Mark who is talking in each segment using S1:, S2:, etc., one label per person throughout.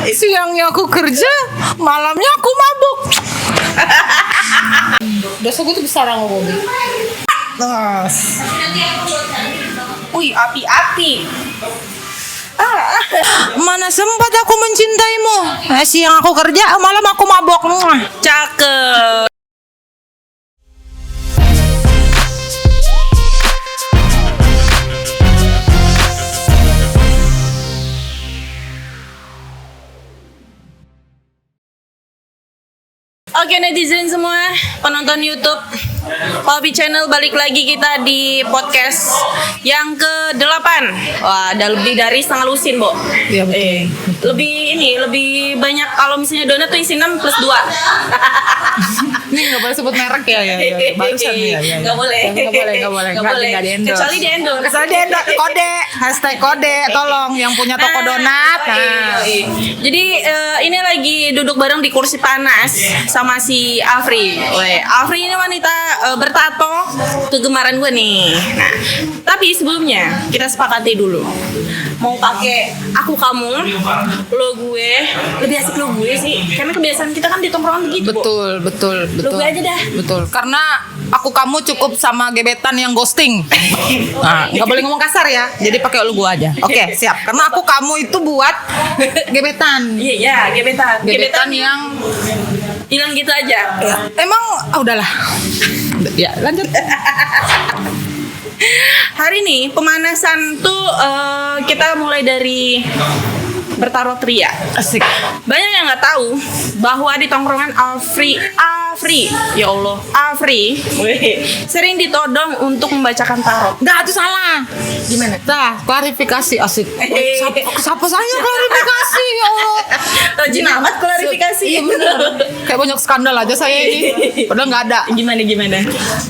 S1: Siangnya aku kerja, malamnya aku mabuk. Dosa gue tuh besar sama Bobby.
S2: Wih, api-api.
S1: Mana sempat aku mencintaimu. Siang aku kerja, malam aku mabuk.
S2: Cakep. Oke netizen semua, penonton YouTube Hobi Channel, balik lagi kita di podcast yang ke-8. Wah, ada lebih dari setengah lusin, Bo.
S1: Iya betul.
S2: Lebih banyak kalau misalnya donat tuh isi 6 plus 2.
S1: Ini nggak boleh sebut merek ya. Barusan ya.
S2: Nggak boleh.
S1: Nggak di endorse.
S2: Kecuali di endorse.
S1: Kecuali di endorse. Kode, hashtag kode, tolong yang punya toko donat.
S2: Jadi ini lagi duduk bareng di kursi panas sama si Afri. Afri ini wanita bertato kegemaran gue nih. Nah, tapi sebelumnya kita sepakati dulu. Mau pakai aku kamu, lo gue, lebih asik lo gue sih. Karena kebiasaan kita kan di tongkrongan begitu.
S1: Betul.
S2: Lo gue aja dah.
S1: Betul. Karena aku kamu cukup sama gebetan yang ghosting. Nah, nggak boleh ngomong kasar ya. Jadi pakai lu gua aja. Oke, siap. Karena aku kamu itu buat gebetan.
S2: Iya, gebetan.
S1: Gebetan yang
S2: hilang gitu aja.
S1: ya, emang udahlah. Ya, lanjut.
S2: Hari ini pemanasan tuh kita mulai dari bertarot ria.
S1: Asik.
S2: Banyak yang nggak tahu bahwa di tongkrongan Afri, ya Allah, Afri sering ditodong untuk membacakan tarot.
S1: Nggak, itu salah.
S2: Gimana?
S1: Nah, klarifikasi asik. Siapa saya klarifikasi? Ya Allah.
S2: Rajin amat klarifikasi.
S1: Iya benar. Kayak banyak skandal aja saya ini. Padahal nggak ada.
S2: Gimana?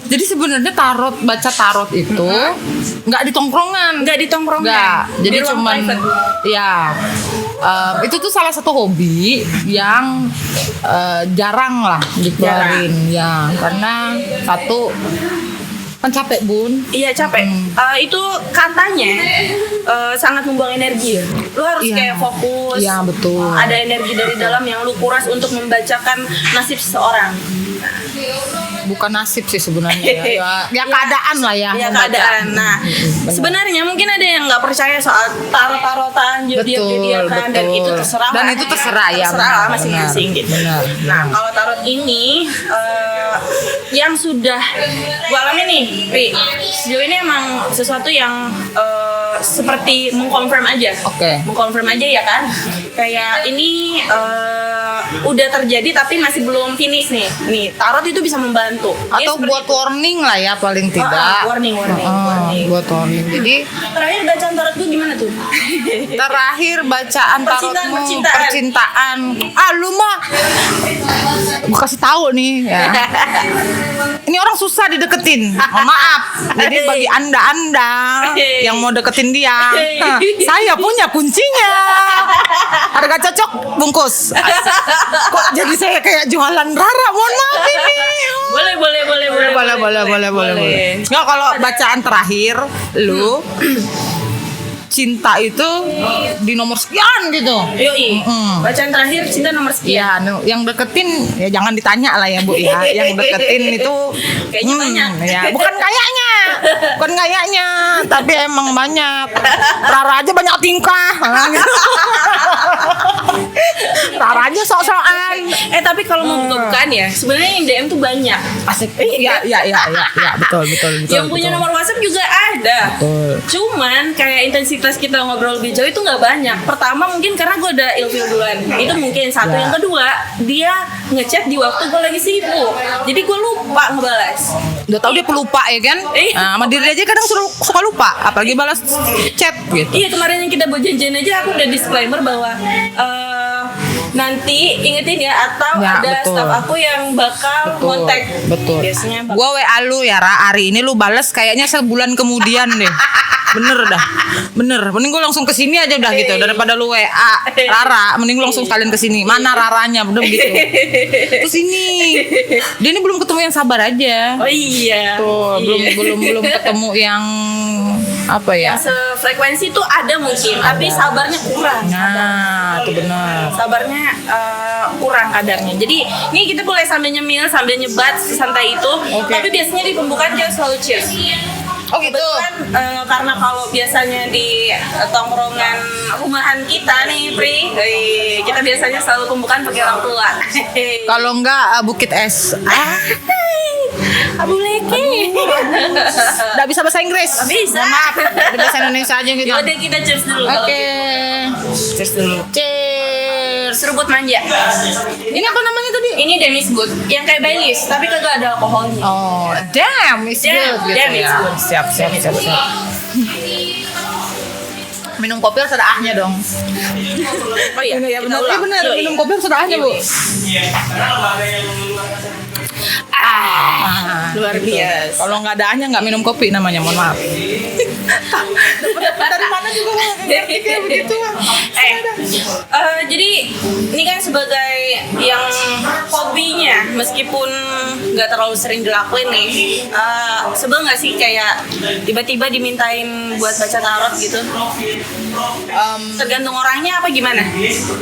S1: Jadi sebenarnya baca tarot itu nggak di tongkrongan.
S2: Nggak di tongkrongan.
S1: Nggak. Jadi
S2: Di ruang
S1: cuman
S2: private.
S1: ya itu tuh salah satu hobi yang jarang lah dikeluarin ya, karena satu kan capek bun.
S2: Iya capek. Itu katanya sangat membuang energi ya. Lu harus
S1: Iya.
S2: kayak fokus.
S1: Iya, betul.
S2: Ada energi dari dalam yang lu kuras untuk membacakan nasib seseorang.
S1: Bukan nasib sih sebenarnya ya keadaan lah ya.
S2: Ya
S1: membaca.
S2: keadaan. Nah, sebenarnya mungkin ada yang nggak percaya soal tarot-tarotan, zodiak-zodiakan, dan itu terserah.
S1: Dan
S2: lah
S1: itu terserah ya.
S2: Terserah masing-masing gitu.
S1: Benar.
S2: Nah, kalau tarot ini yang sudah gua alami nih, Ri, sejauh ini emang sesuatu yang seperti mengkonfirm aja.
S1: Oke.
S2: Mengkonfirm aja ya kan. Kayak ini udah terjadi tapi masih belum finish nih. Nih, tarot itu bisa membantu.
S1: Atau buat warning lah ya paling tidak.
S2: Warning.
S1: Buat warning. Jadi
S2: Terakhir bacaan tarot gue gimana tuh?
S1: terakhir bacaan tarotmu
S2: Percintaan.
S1: lu mah gue kasih tahu nih ya. Ini orang susah dideketin. Mohon maaf. Jadi bagi anda yang mau deketin dia, saya punya kuncinya. Harga cocok bungkus. Kok jadi saya kayak jualan Rara? Mohon maaf ini. Boleh. Nggak, kalau bacaan terakhir lu cinta itu di nomor sekian gitu.
S2: Yoi. Bacaan terakhir cinta nomor sekian.
S1: Iya, yang deketin ya jangan ditanya lah ya Bu ya. Yang deketin itu
S2: Kayaknya banyak.
S1: Ya, bukan kayaknya, tapi emang banyak. Rara aja banyak tingkah. Rara aja sok-sokan.
S2: Tapi kalau mau buka-bukaan ya, sebenarnya yang DM tuh banyak.
S1: Asik. Iya, betul.
S2: Yang punya nomor WhatsApp juga ada.
S1: Betul.
S2: Cuman kayak intensitas kita ngobrol lebih jauh itu nggak banyak. Pertama mungkin karena gue udah ilfil duluan. Itu mungkin satu.
S1: Ya.
S2: Yang kedua, dia ngechat di waktu gue lagi sibuk. Jadi gue lupa ngebalas.
S1: Udah tahu dia pelupa ya kan? Nah, sama diri aja kadang suka lupa, apalagi balas chat gitu.
S2: Iya, kemarin yang kita buat janjian aja aku udah disclaimer bahwa nanti ingetin ya, atau
S1: Ya,
S2: ada
S1: betul.
S2: staff aku yang bakal kontak.
S1: Betul.
S2: Biasanya
S1: Gua WA lu ya Ra, hari ini lu bales kayaknya sebulan kemudian deh. Bener. Mending gue langsung kesini aja udah gitu daripada lu WA Rara. Mending lu langsung sekalian kesini. Mana Raranya? Udah begitu. Terus ini dia ini belum ketemu yang sabar aja.
S2: Oh iya.
S1: Tuh, belum ketemu yang Apa ya?
S2: Yang sefrekuensi tuh ada mungkin, tapi sabarnya kurang.
S1: Nah, itu benar.
S2: Sabarnya kurang kadarnya. Jadi ini kita boleh sambil nyemil, sambil nyebat santai itu.
S1: Oke.
S2: Tapi biasanya di pembukaan kita selalu cheers.
S1: Oh gitu.
S2: Kebetulan karena kalau biasanya di tongkrongan rumahan kita nih, Pri, kita biasanya selalu pembukaan pakai orang tua.
S1: Kalau enggak Bukit Es.
S2: Abu Leki.
S1: Nggak bisa bahasa Inggris.
S2: Nggak bisa.
S1: Mohon maaf. Udah bahasa Indonesia aja gitu.
S2: Yaudah kita cheers dulu.
S1: Oke.
S2: Cheers dulu.
S1: Cheers.
S2: Seruput manja.
S1: Ini apa namanya tadi?
S2: Ini Demis Good, yang kayak Baileys, tapi kagak ada alkoholnya.
S1: Oh, damn, it's
S2: Damn,
S1: good gitu
S2: damn,
S1: ya.
S2: it's good.
S1: Siap. Minum kopi harus ada ahnya dong.
S2: Oh iya,
S1: Ya
S2: kita
S1: benar,
S2: ulang.
S1: benar.
S2: Yoi.
S1: Minum kopi harus ada ahnya, Bu.
S2: Luar biasa.
S1: Kalau nggak ada ahnya nggak minum kopi namanya, mohon maaf. Dari mana juga kayak begitu.
S2: Jadi ini kan sebagai yang hobinya, meskipun nggak terlalu sering dilakuin nih, sebel nggak sih kayak tiba-tiba dimintain buat baca tarot gitu? Tergantung orangnya apa gimana?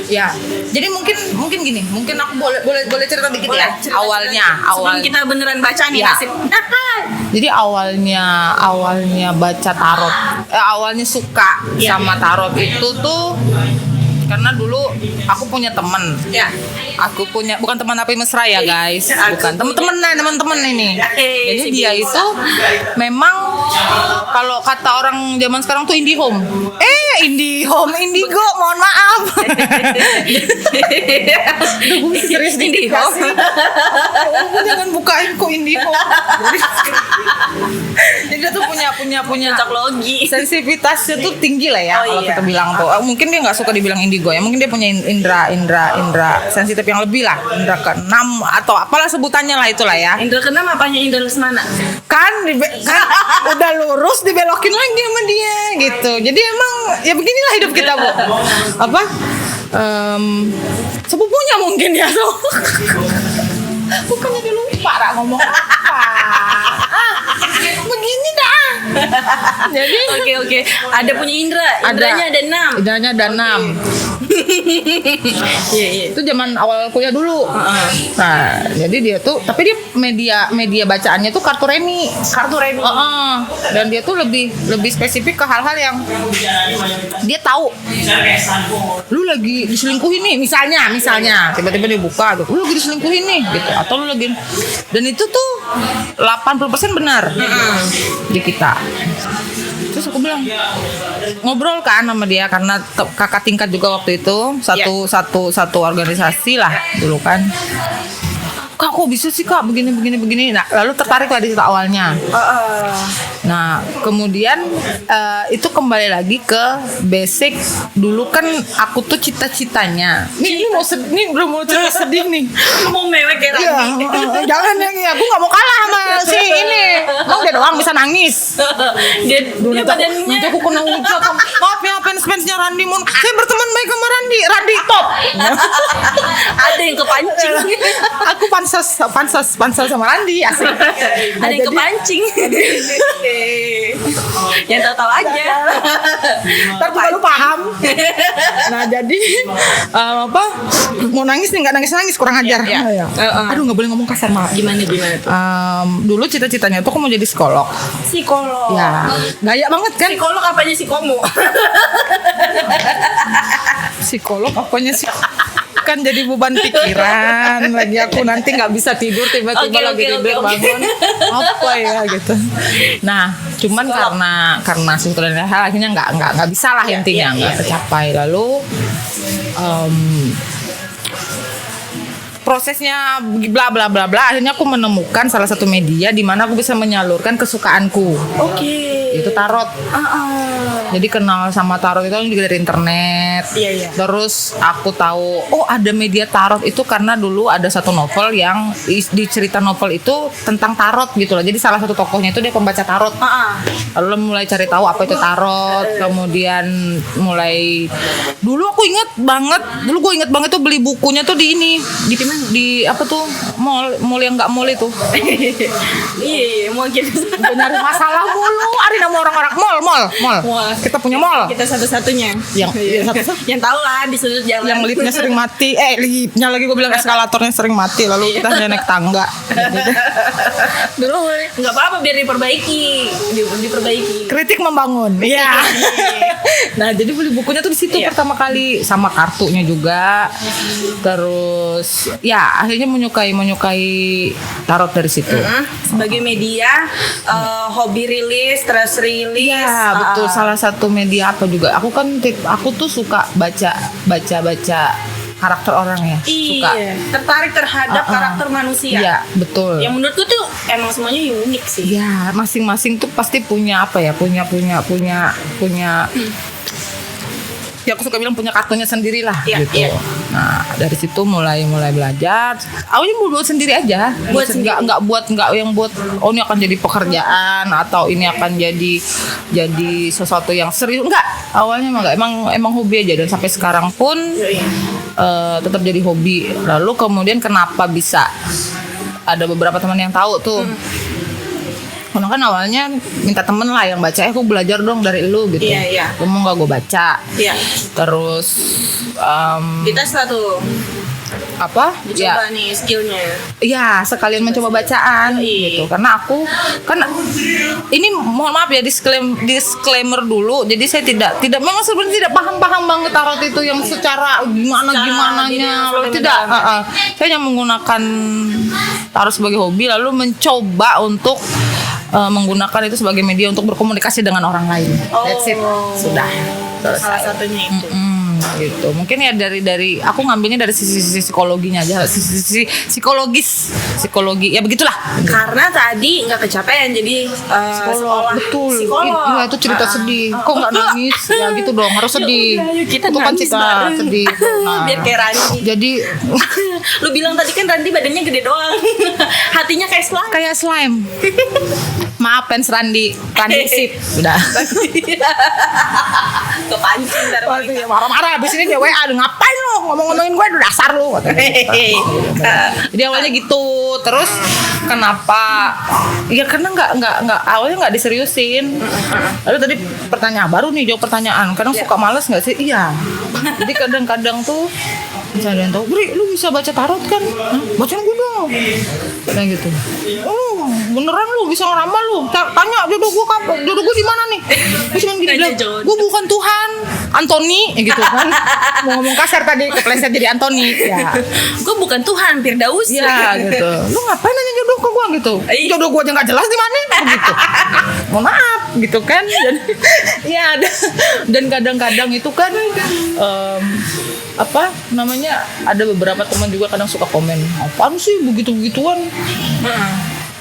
S1: Ya, jadi mungkin gini, mungkin aku boleh cerita dikit
S2: Boleh,
S1: ya.
S2: cerita.
S1: Awalnya
S2: Sebelum kita beneran baca nih,
S1: Ya.
S2: nasib.
S1: Jadi awalnya baca tarot, awalnya suka
S2: Iya.
S1: sama tarot itu tuh karena dulu aku punya temen.
S2: Ya.
S1: Aku punya, bukan teman api mesra ya guys,
S2: Aku
S1: bukan teman-teman ini. Jadi
S2: si
S1: dia
S2: biasa.
S1: itu memang kalau kata orang zaman sekarang tuh indie home. Indigo, mohon maaf. Serius
S2: Indie
S1: dikit
S2: home.
S1: sih. Jangan bukain kok indie home. Jadi dia tuh punya
S2: Cocok logi.
S1: sensitivitasnya tuh tinggi lah ya,
S2: Oh,
S1: kalau
S2: iya.
S1: kita bilang tuh. Mungkin dia nggak suka dibilang indigo ya, mungkin dia punya indra sensitif yang lebih lah, indra keenam atau apalah sebutannya lah, itulah ya.
S2: Indra keenam apanya Indra Lesmana?
S1: Kan udah lurus dibelokin lagi sama dia gitu. Jadi emang ya beginilah hidup kita, Bu. Apa? Sepupunya mungkin ya tuh. Bukannya dia lupa Ra, ngomong apa. Begini dah. Jadi
S2: Oke. Ada punya Indra. Indranya ada 6.
S1: Indranya ada 6.
S2: Iya.
S1: Itu zaman awal kuliah dulu. Nah, jadi dia tuh, tapi dia media bacaannya tuh kartu remi. Dan dia tuh lebih spesifik ke hal-hal yang dia tahu. Lu lagi diselingkuhin nih, misalnya tiba-tiba dia buka tuh, lu lagi diselingkuhin nih gitu, atau lu lagi, dan itu tuh 80% benar di kita. Terus aku bilang, ngobrol kan sama dia karena kakak tingkat juga waktu itu, satu organisasi lah dulu kan. Kak, kok bisa sih Kak begini. Nah, lalu tertarik lah di situ awalnya. Nah, kemudian itu kembali lagi ke basic. Dulu kan aku tuh cita-citanya. Ini udah mau cerita sedih nih.
S2: Mau mewek kayak
S1: Iya,
S2: Randi.
S1: jangan ya, aku nggak mau kalah sama si ini. Emang dia doang bisa nangis.
S2: Dia badannya
S1: Nanti aku kena hujat. Maaf ya fansnya Randi Moon. Saya berteman baik sama Randi top.
S2: ada yang kepancing.
S1: Aku pansas sama Randi asik.
S2: Ada yang kepancing. Yang tahu-tahu aja.
S1: Ntar juga lu paham. Nah jadi apa? Mau nangis nih, nggak nangis kurang ajar.
S2: Iya.
S1: Aduh, nggak boleh ngomong kasar, maaf.
S2: Gimana tuh?
S1: Dulu cita-citanya tuh aku mau jadi psikolog.
S2: Psikolog.
S1: Ya, gaya banget kan?
S2: Psikolog apanya psikomo?
S1: Psikolog apanya sih? Kan jadi beban pikiran lagi, aku nanti nggak bisa tidur, tiba-tiba lagi tidur bangun apa ya gitu. Nah cuman karena sebetulnya hal akhirnya nggak bisa lah, intinya nggak tercapai. Lalu prosesnya bla bla bla bla, akhirnya aku menemukan salah satu media di mana aku bisa menyalurkan kesukaanku.
S2: Oke.
S1: Itu tarot. Jadi kenal sama tarot itu juga dari internet.
S2: Iya.
S1: Terus aku tahu, oh ada media tarot itu karena dulu ada satu novel yang di cerita novel itu tentang tarot gitu loh. Jadi salah satu tokohnya itu dia pembaca tarot. Lalu mulai cari tahu apa itu tarot. Kemudian mulai dulu aku inget banget tuh beli bukunya tuh di ini di apa tuh mall yang nggak mall itu.
S2: Iya, mau gitu.
S1: Benar masalah mulu. Ada nama orang-orang mall. Kita punya mall.
S2: Kita satu-satunya. Yang tahu lah di sudut jalan.
S1: Yang liftnya sering mati. Liftnya lagi gue bilang eskalatornya sering mati. Lalu kita hanya naik tangga.
S2: Dulu nggak apa-apa biar diperbaiki.
S1: Kritik membangun. Iya. Nah, jadi beli bukunya tuh di situ pertama kali sama kartunya juga. Terus ya akhirnya menyukai tarot dari situ.
S2: Sebagai media hobi rilis, stress rilis.
S1: Iya, betul. Salah satu media apa juga. Aku tuh suka baca karakter orang ya. Suka.
S2: Iya, tertarik terhadap karakter manusia.
S1: Iya, betul.
S2: Yang menurutku tuh emang semuanya unik sih.
S1: Iya, masing-masing tuh pasti punya apa ya? Punya ya aku suka bilang punya kartunya sendiri lah gitu.
S2: Iya.
S1: Nah, dari situ mulai belajar. Awalnya mau buat sendiri aja. Nggak buat oh ini akan jadi pekerjaan atau ini akan jadi sesuatu yang serius. Enggak. Awalnya emang hobi aja dan sampai sekarang pun tetap jadi hobi. Lalu kemudian kenapa bisa ada beberapa teman yang tahu tuh. Karena kan awalnya minta temen lah yang baca, aku belajar dong dari lu gitu.
S2: Iya.
S1: Kamu nggak gue baca.
S2: Iya.
S1: Terus
S2: kita satu
S1: apa?
S2: dicoba nih skillnya.
S1: Iya, sekalian mencoba bacaan gitu. Karena aku kan ini mohon maaf ya disclaimer dulu. Jadi saya tidak memang sebenarnya tidak paham banget tarot itu yang secara gimananya. Lalu tidak. Saya hanya menggunakan tarot sebagai hobi lalu mencoba untuk menggunakan itu sebagai media untuk berkomunikasi dengan orang lain. That's it. Sudah.
S2: Salah satunya itu.
S1: Gitu. Mungkin ya dari aku ngambilnya dari sisi psikologinya aja, sisi psikologi ya begitulah.
S2: Karena tadi nggak kecapean jadi sekolah
S1: betul.
S2: psikolog.
S1: Iya itu cerita sedih. Kok nggak nangis? Ya gitu dong, harus sedih.
S2: Kita
S1: itu kan
S2: nangis
S1: cerita sedih. Nah,
S2: biar kayak Randi.
S1: Jadi
S2: lu bilang tadi kan Randi badannya gede doang. Hatinya kayak slime.
S1: Maaf fans Randi sip. Udah.
S2: Kepancing ntar.
S1: Marah-marah abis ini dia WA, ngapain lo ngomongin gue, udah dasar lo. Jadi awalnya gitu. Terus kenapa? Ya karena awalnya nggak diseriusin. Lalu tadi pertanyaan baru nih, jawab pertanyaan. Kadang suka males nggak sih? Iya. Jadi kadang-kadang tuh misalnya ada yang tahu, Bri, lu bisa baca tarot kan? Bacain gue dong. Kayak gitu. Oh, beneran lu bisa ngeramal lu? Tanya jodoh gue di mana nih? Gue cuma gini bilang, gue bukan Tuhan, Antoni, gitu kan? Mau ngomong kasar tadi, kepleset jadi Antoni. Ya.
S2: Gue bukan Tuhan, Firdaus.
S1: Ya gitu. Lu ngapain nanya jodoh ke gue gitu? Jodoh gue aja nggak jelas di mana? Gitu. Mohon maaf, gitu kan? Dan kadang-kadang itu kan. Apa namanya, ada beberapa teman juga kadang suka komen, apaan sih begituan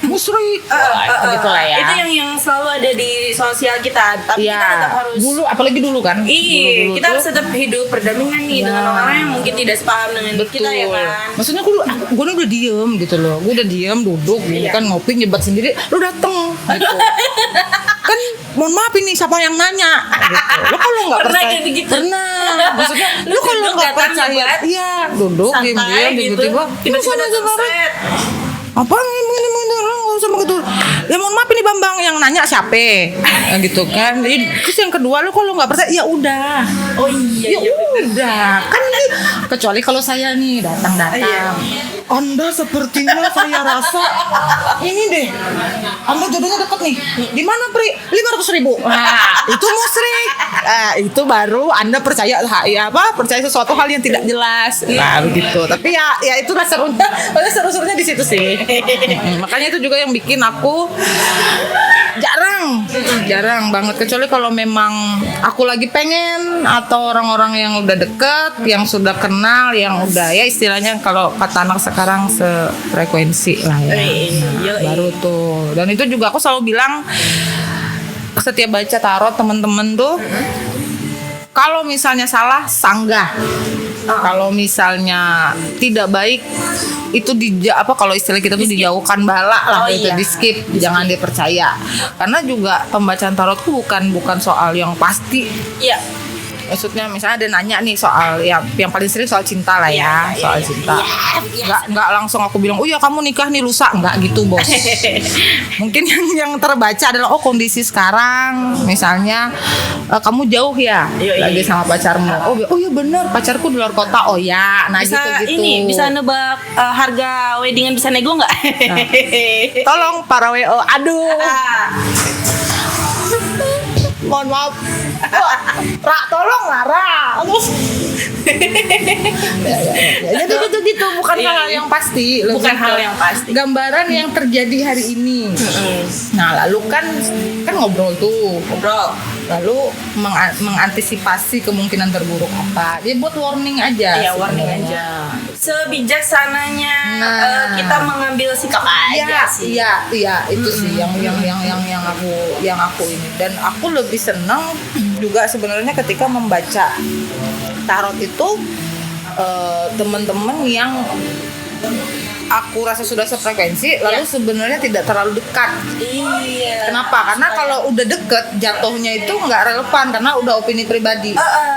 S1: musrik gitu lah ya.
S2: Itu yang selalu ada di sosial kita, tapi
S1: ya,
S2: kita tetap harus
S1: apalagi dulu kan. Dulu
S2: kita harus tetap hidup berdampingan nih dengan orang yang mungkin tidak sepaham dengan kita ya kan.
S1: Maksudnya gue udah diem gitu loh, gue udah diem duduk gini kan ngopi nyebat sendiri, lu dateng gitu. Kan mohon maaf ini siapa yang nanya gitu. Lo kalau nggak percaya pernah, maksudnya lo kalau nggak percaya duduk diem tiba-tiba apa ini nggak usah begitu. Ya mohon maaf ini Bambang yang nanya siapa gitu kan. Jadi terus yang kedua lo kalau nggak percaya ya udah.
S2: Oh iya.
S1: Udah kan ini kecuali kalau saya nih datang. Anda sepertinya saya rasa ini deh. Anda jodohnya deket nih. Di mana Pri? 500.000. Nah itu musrik. Itu baru Anda percaya percaya sesuatu hal yang tidak jelas. Nah begitu. Tapi ya itulah serunya. Seru-serunya di situ sih. Makanya itu juga yang bikin aku jarang banget, kecuali kalau memang aku lagi pengen atau orang-orang yang udah deket, yang sudah kenal, yang udah ya istilahnya kalau kata anak sekarang sefrekuensi lah ya. Baru tuh. Dan itu juga aku selalu bilang setiap baca tarot teman-teman tuh kalau misalnya salah sanggah. Kalau misalnya tidak baik itu kalau istilah kita tuh dijauhkan bala lah gitu,
S2: iya.
S1: di skip, jangan dipercaya. Karena juga pembacaan tarot tuh bukan soal yang pasti.
S2: Iya.
S1: Maksudnya misalnya ada nanya nih soal yang paling sering soal cinta lah ya, soal cinta. Nggak langsung aku bilang, "Oh ya kamu nikah nih lusa." Nggak gitu, Bos. Mungkin yang terbaca adalah kondisi sekarang, misalnya kamu jauh ya lagi sama pacarmu. Oh ya benar, pacarku di luar kota. Oh ya, nah
S2: Bisa
S1: gitu-gitu.
S2: ini bisa nebak harga weddingan, bisa nego nggak?
S1: Tolong para WO. Aduh. Mohon maaf. Ra, tolong lah, Ra. Jadi gitu bukan hal yang pasti,
S2: Bukan hal yang pasti.
S1: Gambaran yang terjadi hari ini. Nah, lalu kan ngobrol tuh. Lalu mengantisipasi kemungkinan terburuk apa. Dia buat warning aja.
S2: Iya, warning aja. Sebijaksananya kita mengambil sikap aja sih.
S1: Iya, itu sih yang aku ini. Dan aku lebih senang juga sebenarnya ketika membaca tarot itu teman-teman yang aku rasa sudah sefrekuensi lalu sebenarnya tidak terlalu dekat.
S2: Iya.
S1: Kenapa? Karena kalau udah deket jatuhnya itu nggak relevan karena udah opini pribadi.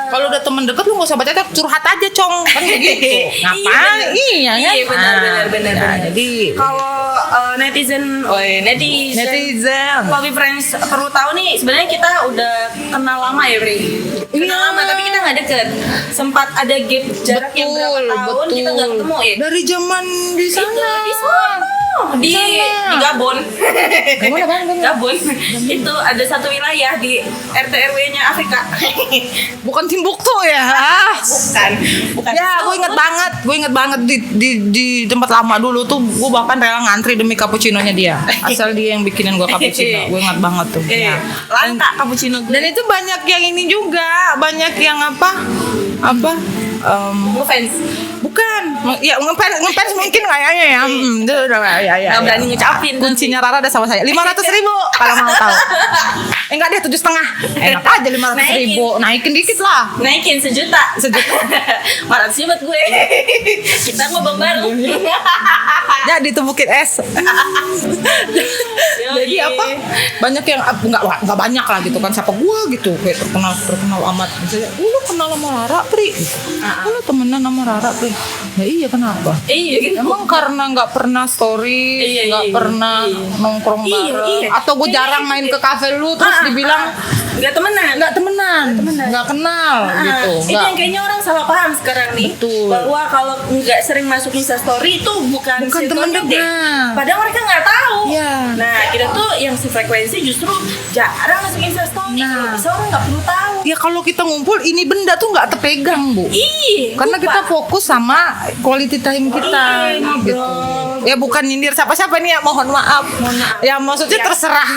S1: Kalau udah temen deket lu nggak usah baca, curhat aja cong kan gitu. Ngapain? Iya kan?
S2: Iya benar.
S1: Jadi
S2: kalau netizen Bobby Friends perlu tahu nih, sebenarnya kita udah kenal lama ya, Bri. Kenal lama tapi kita nggak deket. Sempat ada gap jarak yang berapa tahun kita nggak ketemu ya.
S1: Dari zaman di sana.
S2: Di Gabon.
S1: Gabon.
S2: Itu ada satu wilayah di RT RW-nya Afrika.
S1: Bukan Timbuktu ya?
S2: Bukan.
S1: Ya, gue inget banget di tempat lama dulu tuh gue bahkan rela ngantri demi cappuccino-nya dia. Asal dia yang bikinin gue cappuccino. Gue inget banget tuh. Ya.
S2: Langka cappuccino gue.
S1: Dan itu banyak yang ini juga, banyak yang
S2: ngefans.
S1: Bukan, ya ngefans mungkin kayaknya ya. Itu udah ya.
S2: Nggak berani ngucapin.
S1: Kuncinya Rara ada sama saya. 500.000 kalau mau tahu. Enggak deh, 7,5. Enak aja 500.000. Naikin dikit lah.
S2: Naikin sejuta. 400 buat gue. Kita ngobam bareng.
S1: Ya ditumbukin es. Jadi apa? Banyak yang nggak banyak lah gitu kan. Siapa gue gitu kayak terkenal amat. Misalnya, lu kenal sama Rara, Pri? Lu temenan sama Rara, Pri? Ya iya kenapa?
S2: Iya gitu.
S1: Emang karena nggak pernah story, nggak pernah nongkrong bareng, atau gue jarang main ke kafe lu terus dibilang
S2: nggak temenan,
S1: nggak kenal gitu.
S2: Itu yang kayaknya orang salah paham sekarang nih.
S1: Betul.
S2: Bahwa kalau nggak sering masuk Instastory itu bukan
S1: temen dekat.
S2: Padahal mereka nggak tahu.
S1: Iya.
S2: Nah kita tuh yang sefrekuensi justru jarang masuk Instastory. Kalau bisa orang nggak perlu tahu.
S1: Ya kalau kita ngumpul ini benda tuh nggak terpegang, Bu. Karena kita fokus sama quality time kita gitu. Ya bukan nyindir siapa-siapa nih ya, mohon maaf. Ya maksudnya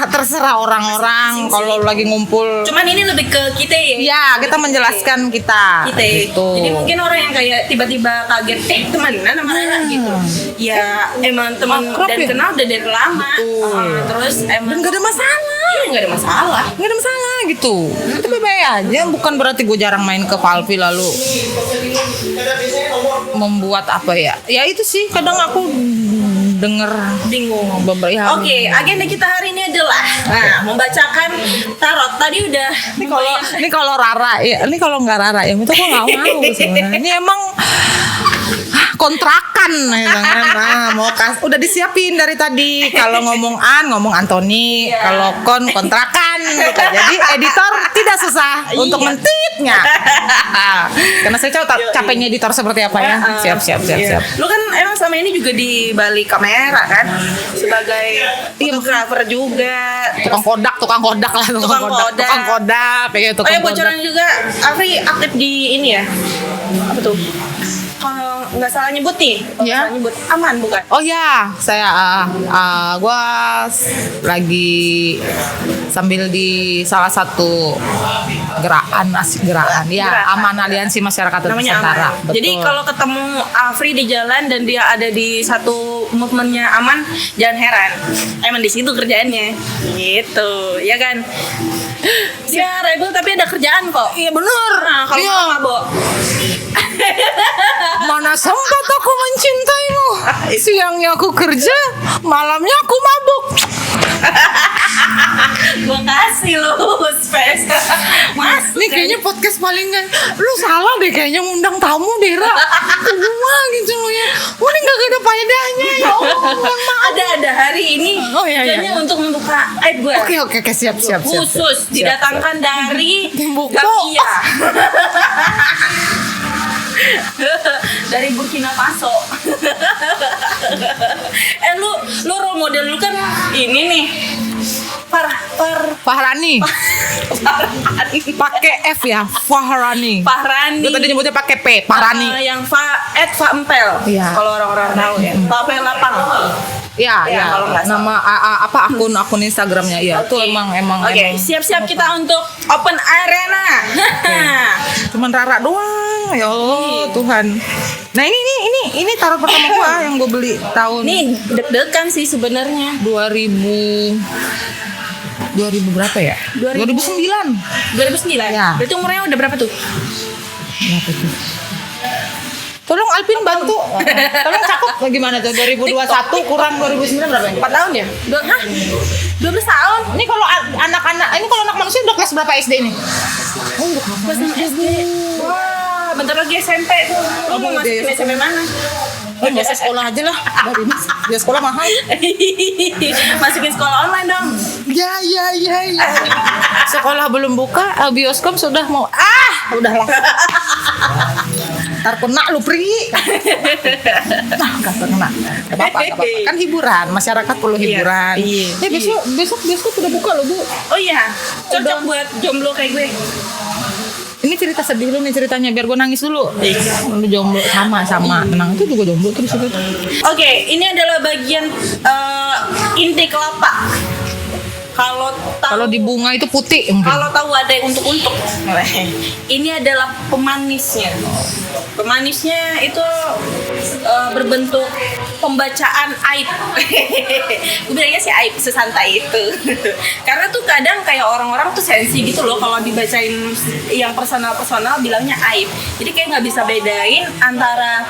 S1: terserah orang-orang kalau lagi ngumpul.
S2: Cuman ini lebih ke kita ya.
S1: Ya, kita menjelaskan kita.
S2: Gitu. Jadi mungkin orang yang kayak tiba-tiba kaget temenan sama Rara gitu. Ya emang teman dan kenal udah dari lama. Terus emang
S1: nggak ada masalah.
S2: Iya, nggak ada masalah
S1: gitu. Itu bebas aja, bukan berarti gue jarang main ke Valvi lalu membuat apa ya. Ya itu sih kadang aku bingung.
S2: Oke, agenda kita hari ini adalah membacakan tarot. Tadi udah
S1: ini kalau Rara ya, ini kalau nggak Rara ya, itu aku nggak mau sebenarnya. Ini emang kontrakan ya kan. Udah disiapin dari tadi. Kalau ngomong Antoni, kalau kontrakan gitu. Jadi editor tidak susah untuk mentitnya. Karena saya capeknya editor seperti apa ya. Siap.
S2: Lu kan emang selama ini juga di balik kamera kan, sebagai fotografer juga,
S1: tukang kodak lah.
S2: Bocoran juga. Afri aktif di ini ya, apa tuh? nggak salah nyebut nih, kalau nggak
S1: Ya.
S2: salah nyebut Aman bukan?
S1: Oh ya, saya gua lagi sambil di salah satu gerakan ya,
S2: Gerakan.
S1: Aman Aliansi Masyarakat
S2: Namanya
S1: Nusantara.
S2: Aman.
S1: Betul.
S2: Jadi kalau ketemu Afri di jalan dan dia ada di satu movementnya Aman, jangan heran, emang di situ kerjaannya, gitu, ya kan? Dia rebel tapi ada kerjaan kok.
S1: Iya bener.
S2: Nah, kalau
S1: Iya.
S2: nggak mabok.
S1: Mana sempat aku mencintaimu. Siangnya aku kerja, malamnya aku mabuk.
S2: Gua kasih lu space. Mas,
S1: Ini kayaknya podcast palingan. Lu salah deh kayaknya ngundang tamu deh, Ra. Ke gua gitu loh ya. Ini gak ada faedahnya ya Allah. Mohon maaf.
S2: ada hari ini
S1: Oh, iya, iya,
S2: kerjanya
S1: iya.
S2: untuk membuka aib gue.
S1: Oke, siap.
S2: Khusus didatangkan dari
S1: Timbuktu.
S2: Gambia. Dari Burkina Faso. Lu role model lu kan ini nih.
S1: Fahrani. Pakai F ya, Fahrani.
S2: Fahrani.
S1: Gue tadi nyebutnya pakai P, Fahrani.
S2: Yang Empel.
S1: Iya.
S2: Kalau orang-orang tahu ya. Papel lapang.
S1: Ya,
S2: Ya, kalau nggak salah.
S1: nama apa akun Instagramnya ya. Itu emang
S2: Oke, siap-siap kita untuk open arena.
S1: Cuman Rara doang. Ya Allah, Tuhan. Nah, ini taruh pertama gua yang gue beli tahun
S2: Nih deg-degan sih sebenarnya.
S1: 2000 berapa ya? 2009.
S2: 2009.
S1: Ya.
S2: Berarti umurnya udah berapa tuh?
S1: Berapa tuh? Tolong Alvin bantu. Tolong cakup bagaimana tuh 2021 kurang 2009 berapa ya?
S2: 4 tahun ya? 12 tahun.
S1: Ini kalau anak-anak, ini kalau anak manusia udah kelas berapa SD nih? Oh, udah
S2: Kelas 6 SD. Wah, bentar lagi SMP tuh. Lu mau masukin SMP mana?
S1: Oh, nggak usah sekolah aja lah. Biar sekolah mahal.
S2: Masukin sekolah online dong.
S1: Ya. Sekolah belum buka, bioskop sudah mau. Udahlah. Ntar kena lu Pri. Nah, nggak kena. Gak apa-apa. Kan hiburan, masyarakat perlu hiburan.
S2: Iya.
S1: Ya besok bioskop udah buka loh, Bu.
S2: Oh iya, cocok buat jomblo kayak gue.
S1: Ini cerita sedih lu nih ceritanya biar gue nangis dulu. Lu jomblo sama. Tenang itu juga jomblo terus itu.
S2: Oke, ini adalah bagian inti kelapa.
S1: Kalau di bunga itu putih mungkin.
S2: Kalau tahu ada yang untuk ini adalah pemanisnya. Pemanisnya itu berbentuk pembacaan aib. Gue bilangnya sih aib sesantai itu. Karena tuh kadang kayak orang-orang tuh sensi gitu loh kalau dibacain yang personal bilangnya aib. Jadi kayak nggak bisa bedain antara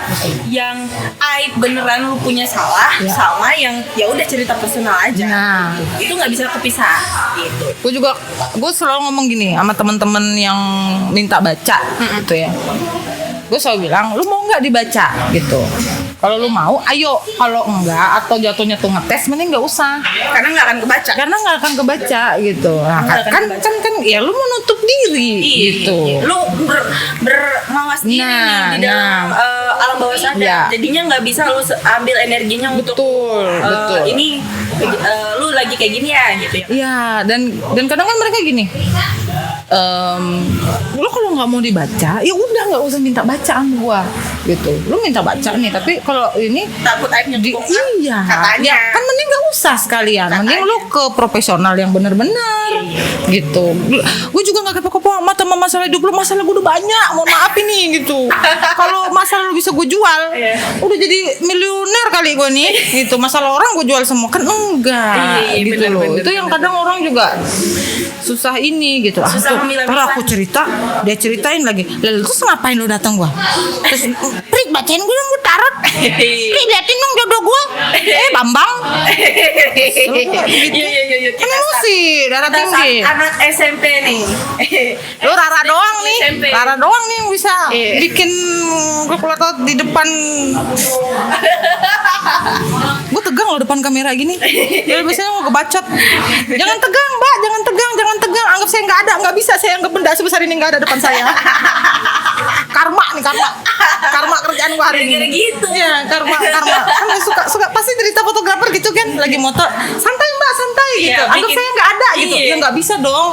S2: yang aib beneran lu punya salah sama yang ya udah cerita personal aja.
S1: Nah.
S2: Itu nggak bisa kepisah gitu.
S1: Gue selalu ngomong gini sama teman-teman yang minta baca gitu ya. Gue selalu bilang, lu mau nggak dibaca gitu. Kalau lu mau, ayo. Kalau enggak atau jatuhnya tuh ngetes, mending nggak usah.
S2: Karena nggak akan kebaca.
S1: Karena nggak akan kebaca gitu. Nah,
S2: Nggak akan
S1: kan ya lu menutup diri gitu.
S2: Lu bermawas diri
S1: Nah,
S2: di dalam alam bawah sadar.
S1: Iya.
S2: Jadinya nggak bisa lu ambil energinya untuk
S1: Betul.
S2: ini lu lagi kayak gini ya gitu ya.
S1: Iya, dan kadang kan mereka gini. Lu kalau nggak mau dibaca, ya udah nggak usah minta bacaan gua gitu. Lu minta baca nih, tapi kalau ini
S2: Takut aibnya kebongkar.
S1: iya,
S2: Katanya.
S1: ya, kan mending nggak usah sekalian. Mending lu ke profesional yang benar-benar gitu. Gue juga nggak kepo-kepo amat sama masalah hidup lu. Masalah gue udah banyak. Mohon maaf ini gitu. Kalau masalah lu bisa gue jual, udah jadi miliuner kali gue nih. Gitu. Masalah orang gue jual semua kan enggak
S2: Iya,
S1: gitu
S2: bener,
S1: loh.
S2: bener,
S1: Itu yang kadang orang juga susah ini gitu.
S2: Susah memilah-milah.
S1: Ntar aku cerita, dia ceritain lagi. Lalu terus ngapain lu datang gua? Terus Prik bacain gue dong, gue tarot. Prik liatin dong jodoh gue. Bambang.
S2: Iya.
S1: Kan emosi, darah tinggi.
S2: Anak SMP nih.
S1: Lu Rara doang nih.
S2: SMP.
S1: Rara doang nih yang bisa bikin gue keluar di depan. Gue tegang loh depan kamera gini. Ya biasanya mau kebacot. Jangan tegang, Mbak. Jangan tegang. Anggap saya nggak ada. Nggak bisa saya anggap benda sebesar ini nggak ada depan saya. Karma kerjaan gue hari ini.
S2: Gara-gara gitu.
S1: Iya, karma. Kan suka pasti cerita fotografer gitu kan. Lagi moto. Santai Mbak. santai gitu.
S2: Iya,
S1: Anggap
S2: bikin-
S1: saya nggak ada gitu.
S2: Iya.
S1: Ya nggak bisa dong.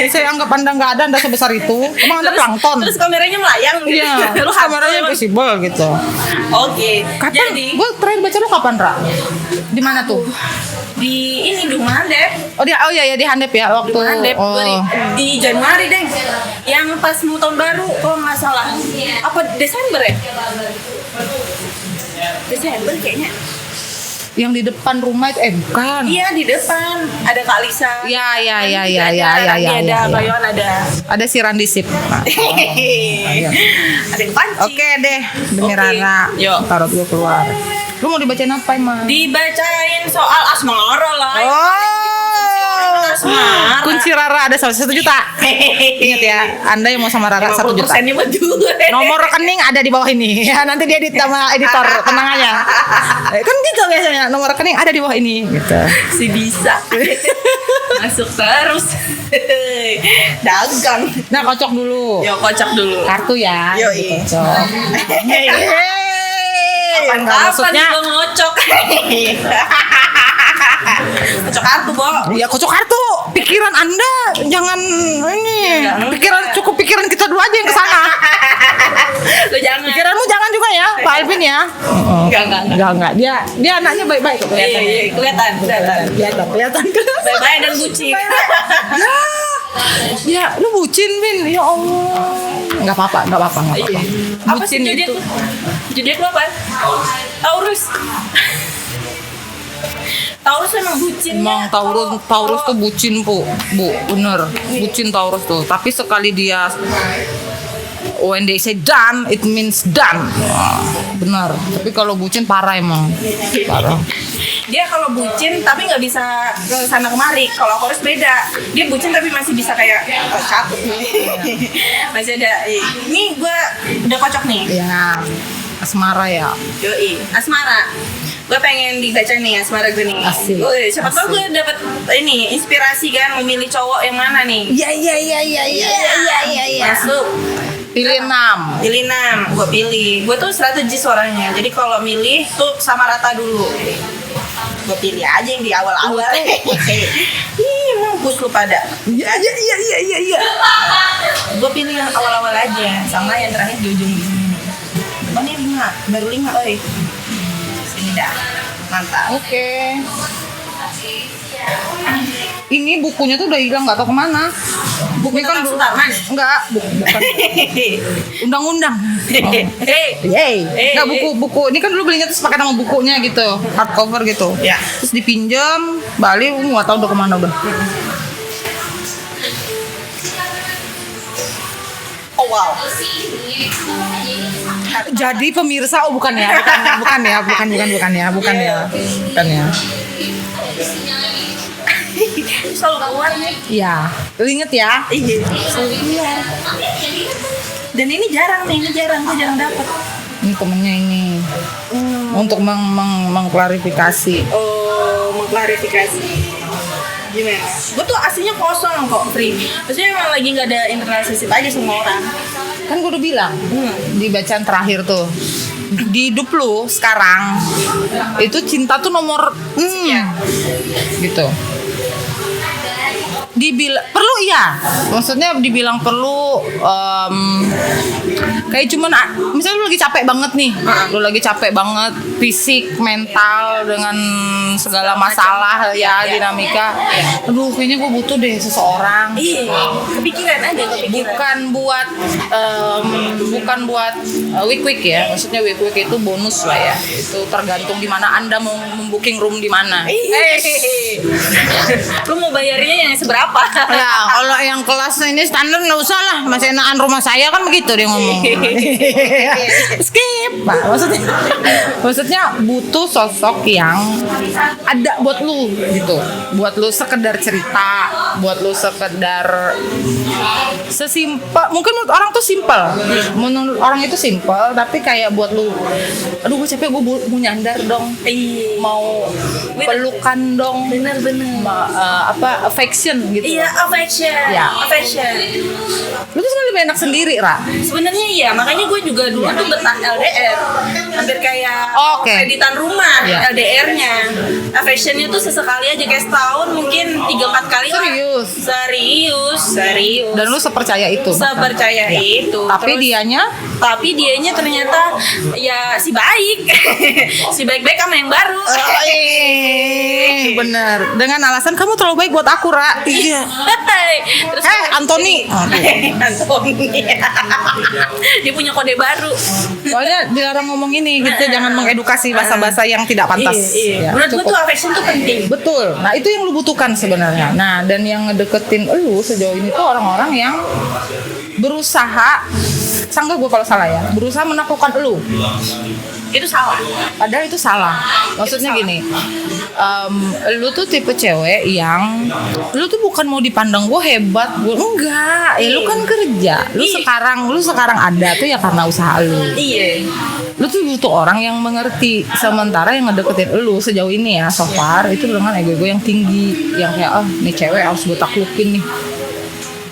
S1: Saya anggap Anda nggak ada, Anda sebesar itu. Emang Anda plankton.
S2: Terus kameranya melayang gitu.
S1: Iya,
S2: Lu
S1: terus
S2: hantu
S1: kameranya
S2: emang.
S1: invisible gitu.
S2: Oke.
S1: Kapan?
S2: Jadi
S1: Gue terakhir baca lu kapan, Ra? Di mana tuh?
S2: di ini Dumah Handep.
S1: Oh iya di Handep ya waktu.
S2: Dumah Handep
S1: Oh.
S2: di Januari deh. Yang pas mau tahun baru kalau nggak salah. Apa Desember ya? Desember kayaknya.
S1: Yang di depan rumah itu bukan.
S2: Iya di depan ada Kak Lisa.
S1: Ya.
S2: Ada Kak Yohan ada.
S1: Ada si Randi Sip. Nah,
S2: Ada yang pancing.
S1: Oke deh, demi
S2: Oke.
S1: Rara.
S2: Yuk.
S1: Tarot gue keluar. Lu mau dibacain apa emang?
S2: Dibacain soal asmara lah. Asmara.
S1: Kunci Rara ada 1 juta. Ingat ya, Anda yang mau sama Rara 1 juta.
S2: 50%-nya buat gue.
S1: Nomor rekening ada di bawah ini. Ya, nanti dia edit sama editor, tenang aja. Kan gitu biasanya, nomor rekening ada di bawah ini gitu.
S2: Si bisa. Masuk terus. Dagang.
S1: Nah, kocok dulu.
S2: Yo kocok dulu.
S1: Kartu ya.
S2: Yoi.
S1: Kocok. Enggak, maksudnya
S2: Kapan gue ngocok? Kocok kartu, Bo.
S1: ya kocok kartu. Pikiran Anda jangan ini. Pikiran kita dua aja yang kesana.
S2: Lu jangan.
S1: Pikiranmu jangan juga ya, Pak Alvin ya. Enggak. Dia anaknya baik-baik kok kelihatan.
S2: Iya, kelihatan.
S1: Kelihatan.
S2: Baik-baik dan bucin.
S1: Ya, lu bucin, Vin. Ya Allah. Enggak apa-apa.
S2: Iya. Apa sih
S1: Bucin
S2: zodiak
S1: itu.
S2: lu? Zodiak lu apa? Taurus. Taurus emang bucin.
S1: Emang Taurus tuh bucin, Bu, bener. Bucin Taurus tuh. Tapi sekali dia when they say done, it means done. Wah, bener. Tapi kalau bucin parah emang. Parah.
S2: Dia kalau bucin tapi nggak bisa ke sana kemari. Kalau Taurus beda. Dia bucin tapi masih bisa kayak cakep nih. Masih ada. Ini gue udah kocok nih.
S1: Ya, asmara ya.
S2: Yoi, asmara. Gue pengen dibaca nih asmara gue nih.
S1: Asik.
S2: Siapa tau gue dapet ini inspirasi kan memilih cowok yang mana nih.
S1: Iya.
S2: Masuk.
S1: Pilih 6.
S2: Pilih 6, gue pilih. Gue tuh strategis orangnya. Jadi kalau milih tuh sama rata dulu. Gue pilih aja yang di awal-awal. Ih, mampus lu pada.
S1: Iya.
S2: Gue pilih yang awal-awal aja, sama yang terakhir di ujung di sini. Oh ini 5, baru 5, oi. Sini dah, mantap.
S1: Oke. Ini bukunya tuh udah hilang, nggak tahu kemana.
S2: Buku
S1: Ini kan
S2: tentang Sutarman.
S1: Enggak, bukan. Undang-undang. Oh.
S2: Hei,
S1: Yeay. Enggak buku-buku. Ini kan dulu belinya terus pakai nama bukunya gitu, hardcover gitu.
S2: Ya.
S1: Terus dipinjam, balik nggak tahu udah kemana udah.
S2: oh wow.
S1: Jadi pemirsa, bukan ya.
S2: Selalu keluar nih.
S1: Iya. Lu inget ya?
S2: Iya, selalu keluar. Dan ini jarang nih, gue jarang dapet.
S1: Ini temennya ini. Untuk mengklarifikasi.
S2: Oh, mengklarifikasi. Gimana? Gue tuh aslinya kosong kok, Free. Maksudnya emang lagi nggak ada relationship aja sama orang.
S1: Kan gue udah bilang di bacaan terakhir tuh, di hidup lu sekarang itu cinta tuh nomor gitu. Perlu iya, maksudnya dibilang perlu kayak cuman misalnya lu lagi capek banget nih, lu lagi capek banget fisik, mental dengan segala masalah ya dinamika. Aduh, kayaknya gue butuh deh seseorang.
S2: Iya, kepikiran aja, kepikiran.
S1: Bukan buat week ya, maksudnya week itu bonus lah ya. Itu tergantung di mana Anda mau membooking room di mana.
S2: Lu mau bayarnya yang seberapa?
S1: Ya, kalau yang kelasnya ini standar nggak usah lah, masih enakan rumah saya kan begitu dia ngomong. Skip, Pak. Maksudnya butuh sosok yang ada buat lu gitu, buat lu sekedar cerita, buat lu sekedar sesimpel. Mungkin menurut orang tuh simpel, menurut orang itu simpel, tapi kayak buat lu, aduh gue capek, gue mau nyandar dong, mau pelukan dong,
S2: Bener-bener.
S1: Affection gitu.
S2: Iya, affection.
S1: Ya.
S2: Affection.
S1: Lu tuh lebih enak sendiri, Ra.
S2: Sebenarnya iya, makanya gue juga dulu tuh betah LDR. hampir kayak
S1: Oke.
S2: kreditan rumah,
S1: Iya.
S2: LDR-nya. Affectionnya tuh sesekali aja, kayak setahun mungkin 3-4 kali lah. Serius.
S1: Dan lu sepercaya itu?
S2: Sepercaya
S1: Ya.
S2: itu.
S1: Tapi
S2: Tapi dianya ternyata ya si baik. Si baik-baik sama yang baru.
S1: bener. Dengan alasan kamu terlalu baik buat aku, Ra. Iya.
S2: Terus
S1: Anthony.
S2: Anthony. Dia punya kode baru.
S1: Soalnya dilarang ngomong ini gitu, jangan mengedukasi bahasa-bahasa yang tidak pantas.
S2: Iya.
S1: Ya,
S2: Menurut gue
S1: cukup.
S2: tuh affection tuh penting.
S1: Betul. Nah, itu yang lu butuhkan sebenarnya. Nah, dan yang ngedeketin lu sejauh ini tuh orang-orang yang berusaha, sanggah gue kalau salah ya, berusaha menaklukkan lu.
S2: Itu salah.
S1: Padahal itu salah. Maksudnya
S2: Itu salah.
S1: gini, lu tuh tipe cewek yang lu tuh bukan mau dipandang gue hebat, gue enggak. Ya lu kan kerja. Lu sekarang ada tuh ya karena usaha lu.
S2: Iya.
S1: Lu tuh butuh orang yang mengerti. Sementara yang ngedeketin lu sejauh ini ya, so far itu dengan ego yang tinggi, yang kayak nih cewek harus gue taklukin nih.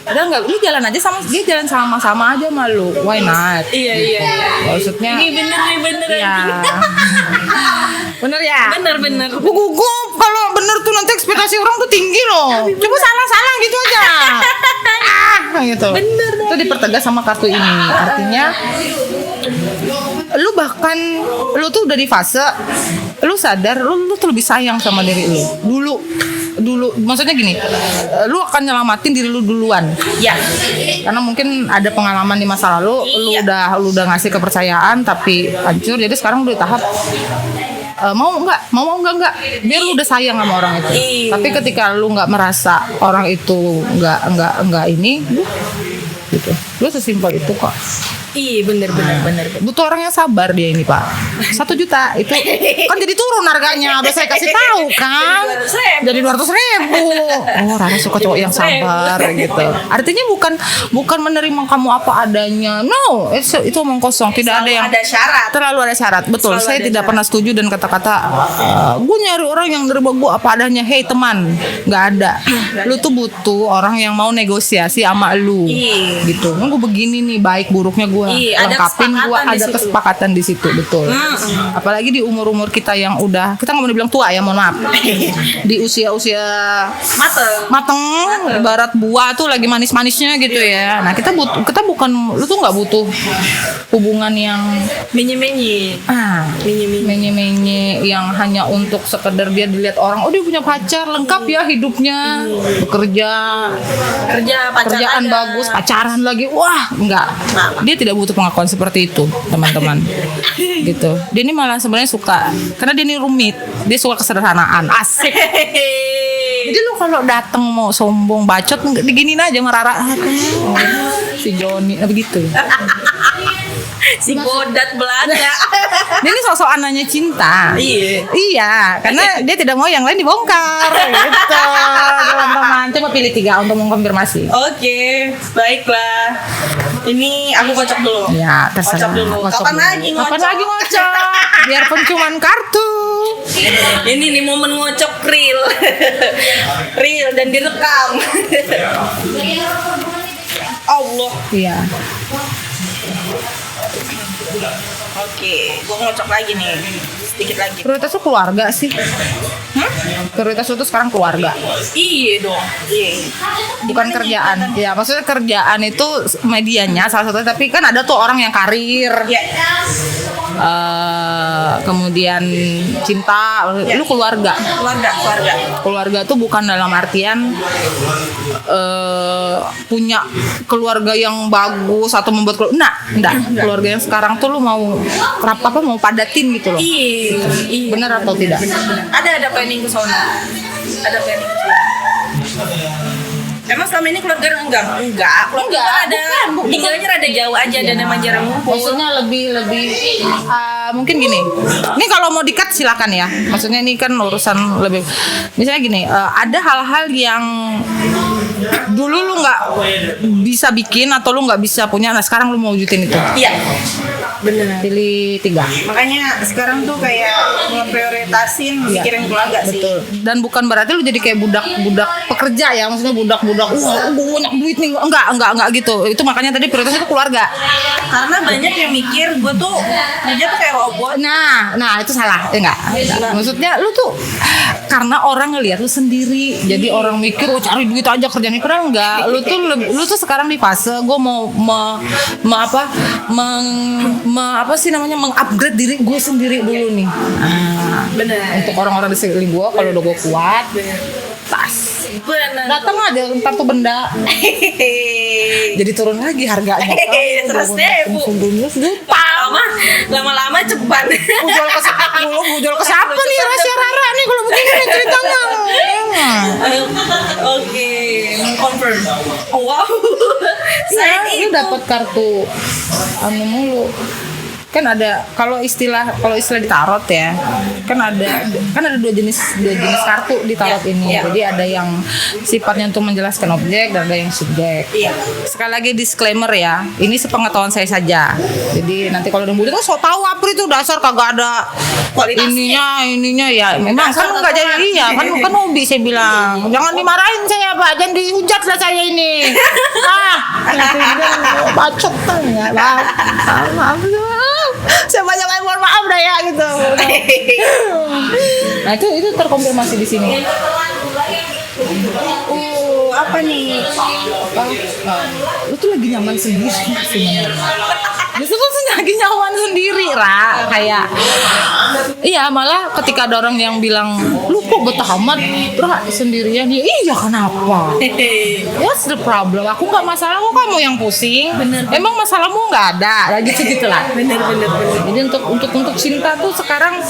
S1: Padahal enggak, lu jalan aja dia jalan sama-sama aja sama lu. Why not?
S2: Iya.
S1: Maksudnya
S2: Ini bener
S1: ya. Bener ya?
S2: Bener.
S1: Gue gugup kalau bener tuh, nanti ekspektasi orang tuh tinggi loh. Coba salah gitu aja. Gitu.
S2: Bener.
S1: Itu dipertegas sama kartu ini. Artinya lu tuh udah di fase lu sadar lu tuh lebih sayang sama diri lu dulu maksudnya gini, lu akan nyelamatin diri lu duluan
S2: Ya.
S1: karena mungkin ada pengalaman di masa lalu.
S2: Iya.
S1: lu udah ngasih kepercayaan tapi hancur, jadi sekarang udah di tahap mau enggak biar lu udah sayang sama orang itu.
S2: Iya.
S1: Tapi ketika lu nggak merasa orang itu nggak ini gitu, lu sesimpel itu kok.
S2: Iya bener.
S1: Butuh orang yang sabar dia ini, Pak. 1 juta itu kan jadi turun harganya. Udah saya kasih tahu kan. Jadi 200.000. Oh, Rara suka cowok yang sabar gitu. Artinya bukan menerima kamu apa adanya. No, itu omong kosong. Tidak ada yang
S2: ada syarat.
S1: terlalu ada syarat. Betul.
S2: Selalu
S1: Saya
S2: ada
S1: tidak
S2: syarat.
S1: pernah setuju dan kata-kata gue nyari orang yang nerima gue apa adanya. Hey teman, nggak ada. Lu tuh butuh orang yang mau negosiasi sama lu.
S2: Iya.
S1: Gitu. Gue begini nih, baik buruknya gue
S2: Iya, ada
S1: lengkapin, gue
S2: kesepakatan di
S1: ada
S2: situ.
S1: kesepakatan di situ. Betul. Apalagi di umur kita yang udah, kita nggak mau dibilang tua ya, mohon maaf. Di usia mateng, ibarat buah tuh lagi manis-manisnya gitu ya. Nah kita bukan, lu tuh nggak butuh hubungan yang
S2: Menye-menye.
S1: menye-menye yang hanya untuk sekedar biar dilihat orang, oh dia punya pacar lengkap ya hidupnya, bekerja, kerjaan
S2: ada.
S1: bagus, pacaran lagi, wah enggak, dia tidak butuh pengakuan seperti itu teman-teman. Gitu, dia ini malah sebenarnya suka, karena dia ini rumit, dia suka kesederhanaan, asik. Jadi lu kalau datang mau sombong bacot, diginin aja sama Rara. Si Joni begitu.
S2: Si bodat Belanda.
S1: Dia ini sosok anaknya cinta. Iya, karena dia tidak mau yang lain dibongkar. Gitu, teman-teman. Coba pilih 3 untuk mengkonfirmasi.
S2: Oke, baiklah. Ini aku kocok dulu.
S1: Ya, terserah.
S2: Kocok dulu.
S1: Kocok
S2: Kapan
S1: dulu.
S2: lagi ngocok?
S1: Kapan lagi ngocok? Biarpun cuman kartu.
S2: Ini nih momen ngocok real. Real dan direkam. Allah.
S1: Iya.
S2: Oke, gua ngocok lagi nih. Sedikit lagi.
S1: Prioritas lu keluarga sih. Prioritas lu tuh sekarang keluarga,
S2: Iya dong. Iya.
S1: bukan kerjaan. Ya, maksudnya kerjaan itu medianya salah satunya, tapi kan ada tuh orang yang karir.
S2: Ya.
S1: Kemudian cinta, lu keluarga. Keluarga tuh bukan dalam artian punya keluarga yang bagus atau membuat enggak. Keluarga yang sekarang tuh lu mau mau padatin gitu loh.
S2: Iya.
S1: Bener atau tidak?
S2: Ada planning ke sana. Ada planning ke sana. Emang selama ini keluarga enggak. Keluarga ada
S1: bukan.
S2: tinggalnya rada jauh aja dan emang jarang ngumpul.
S1: Maksudnya lebih mungkin gini. Ini kalau mau di-cut silakan ya. Maksudnya ini kan urusan lebih. Misalnya gini, ada hal-hal yang dulu lu nggak bisa bikin atau lu nggak bisa punya, nah sekarang lu mau wujudin itu.
S2: Iya. Bener.
S1: Pilih 3.
S2: Makanya sekarang tuh kayak ngeprioritasin
S1: Iya.
S2: mikirin keluarga sih.
S1: Betul. Dan bukan berarti lu jadi kayak budak pekerja ya, maksudnya budak-budak gue banyak duit nih. Enggak gitu. Itu makanya tadi prioritas itu keluarga.
S2: Karena banyak yang mikir gue tuh kerja tuh kayak robot.
S1: Nah itu salah, ya enggak? Maksudnya lu tuh karena orang ngelihat lu sendiri, jadi orang mikir cari duit aja kerjanya keren enggak? Lu tuh sekarang di fase gue mau mengupgrade diri gue sendiri dulu nih.
S2: Bener.
S1: Untuk orang-orang di sekeliling gue, kalau udah gue kuat, tas.
S2: Bener.
S1: Datang aja ntar tuh benda. Jadi turun lagi harganya.
S2: 100.000. Lama-lama cepat.
S1: Gue jual ke siapa nih rahasia Rara nih kalau begini nih ceritanya.
S2: Oke, confirm. Oh, wow.
S1: Saya
S2: Saya
S1: lu dapat kartu anu mulu. Kan ada kalau istilah di tarot ya, kan ada dua jenis kartu di tarot ini.
S2: Iya.
S1: Jadi ada yang sifatnya untuk menjelaskan objek dan ada yang subjek.
S2: Iya.
S1: Sekali lagi disclaimer ya, ini sepengetahuan saya saja. Jadi nanti kalau udah mulut so tahu apa itu dasar kagak ada
S2: Kualitasnya.
S1: ininya ya. Memang kan nggak jadi ya, kan hobi saya bilang. Jangan dimarahin saya Pak, jangan dihujat lah saya ini. Bacot kan ya. Maaf. Saya banyak mohon maaf dah ya gitu. Nah itu terkonfirmasi di sini.
S2: Apa nih?
S1: Lu tuh lagi nyaman sendiri sebenarnya. Justru tuh lagi nyaman sendiri, Ra. Kayak iya, malah ketika ada orang yang bilang, "Lu kok betah amat, Ra, sendirian?" Ya, iya kenapa? What's the problem? Aku nggak masalah, kok kamu yang pusing.
S2: Bener.
S1: Emang masalahmu nggak ada, lagi gitu lah.
S2: Bener.
S1: Jadi untuk cinta tuh sekarang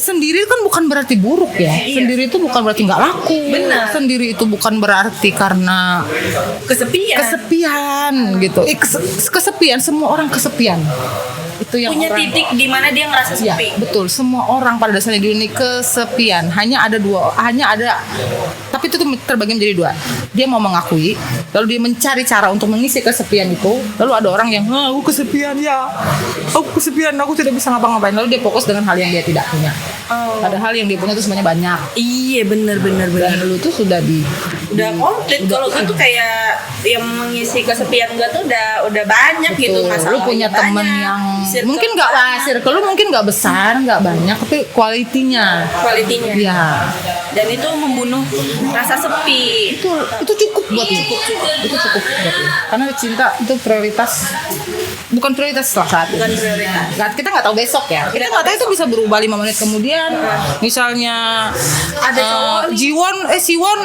S1: sendiri kan bukan berarti buruk ya.
S2: Iya.
S1: Sendiri itu bukan berarti nggak laku.
S2: Benar.
S1: Sendiri itu bukan berarti karena kesepian gitu. Kesepian, semua orang kesepian. Itu yang
S2: punya
S1: orang
S2: titik di mana dia ngerasa
S1: ya,
S2: sepi.
S1: betul. Semua orang pada dasarnya di dunia ini kesepian. Hanya ada tapi itu terbagi menjadi 2. Dia mau mengakui, lalu dia mencari cara untuk mengisi kesepian itu. Lalu ada orang yang, aku kesepian ya. Aku kesepian, aku tidak bisa ngapa-ngapain. Lalu dia fokus dengan hal yang dia tidak punya. Padahal yang dia punya itu sebenarnya banyak.
S2: Iya, bener.
S1: Dan lu tuh sudah
S2: Udah komplit. Kalau gue tuh kayak yang mengisi kesepian gue tuh udah banyak
S1: betul.
S2: gitu masalah.
S1: Lu punya temen yang mungkin nggak circle lu mungkin nggak besar, nggak banyak, tapi kualitinya. Iya.
S2: Dan itu membunuh rasa sepi.
S1: Itu cukup buat lu. Itu cukup buat lu. Karena cinta itu bukan prioritas saat ini.
S2: Bukan prioritas.
S1: Kita nggak tahu besok ya. Kita nggak tahu itu bisa berubah 5 menit kemudian. Misalnya
S2: Ada cowok